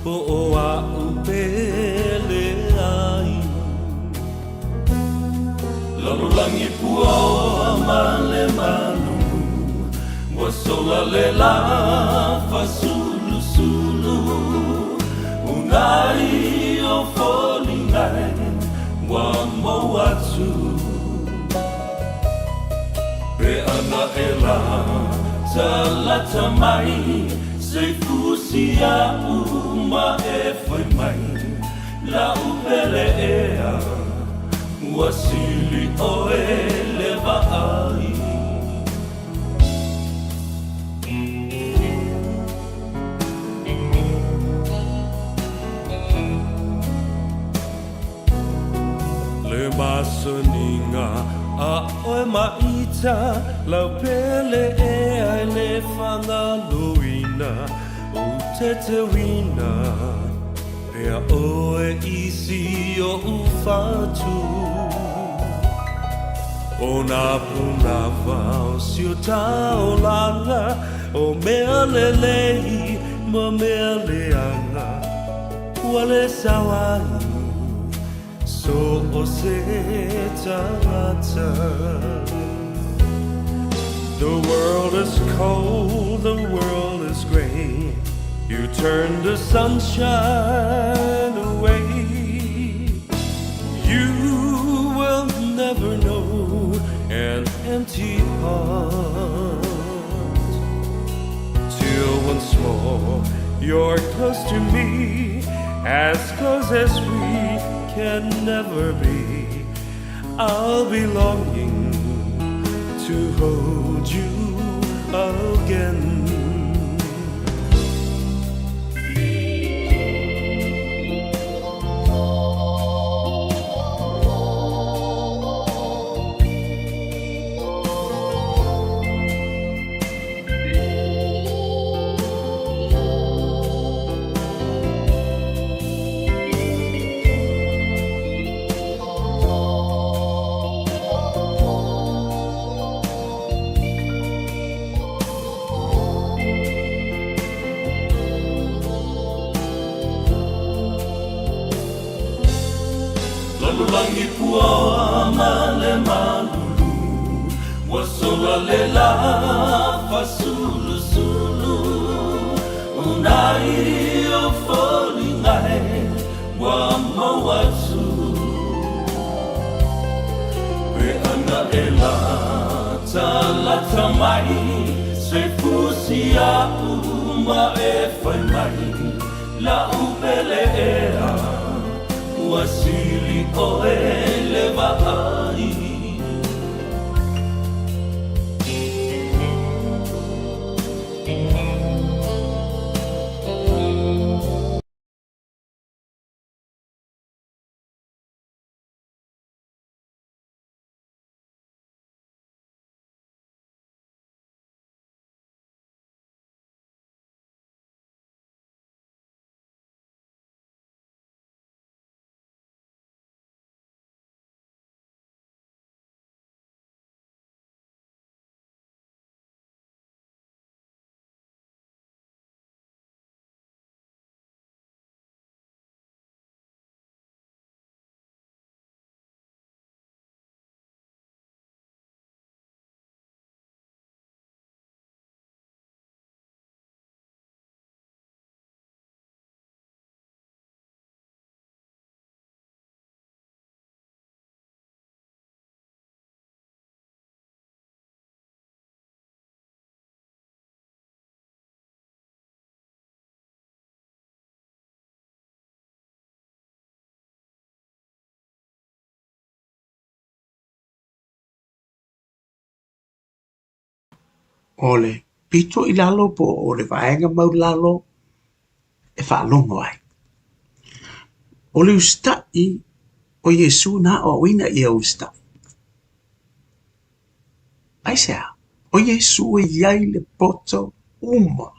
Po o a upele ai Lalo langi pua o amale manu Wa sola le la fa sulu sulu Unai o folingai Wa mo atu Be ana e la Talata mai Se fusia uma e foi mai La upele ea Wasili o eleva ai Le masoninga a oe maita Lau pele e ai le whangaluina O te te wina Pea oe isi o ufatu O nā puna wao si o tau langa O mea le lehi ma mea le anga wale sawai so o se tangata. The world is cold, the world is gray. You turn the sunshine away. You will never know an empty heart till once more you're close to me, as close as we can never be. I'll be longing to hold you again. Langi pua male malulu wasola lela fasulu sulu unai o foli ngai wa mawatsu we ana ela tala tamai se fusia uma e fai mai la upele era wasili o eleva ai. Ole pito i lalo po o le vaenga mau lalo e whaalongo ai. O le ustai o Yesu na o wina i o ustai. Ai sea, o Yesu e iai le poto uma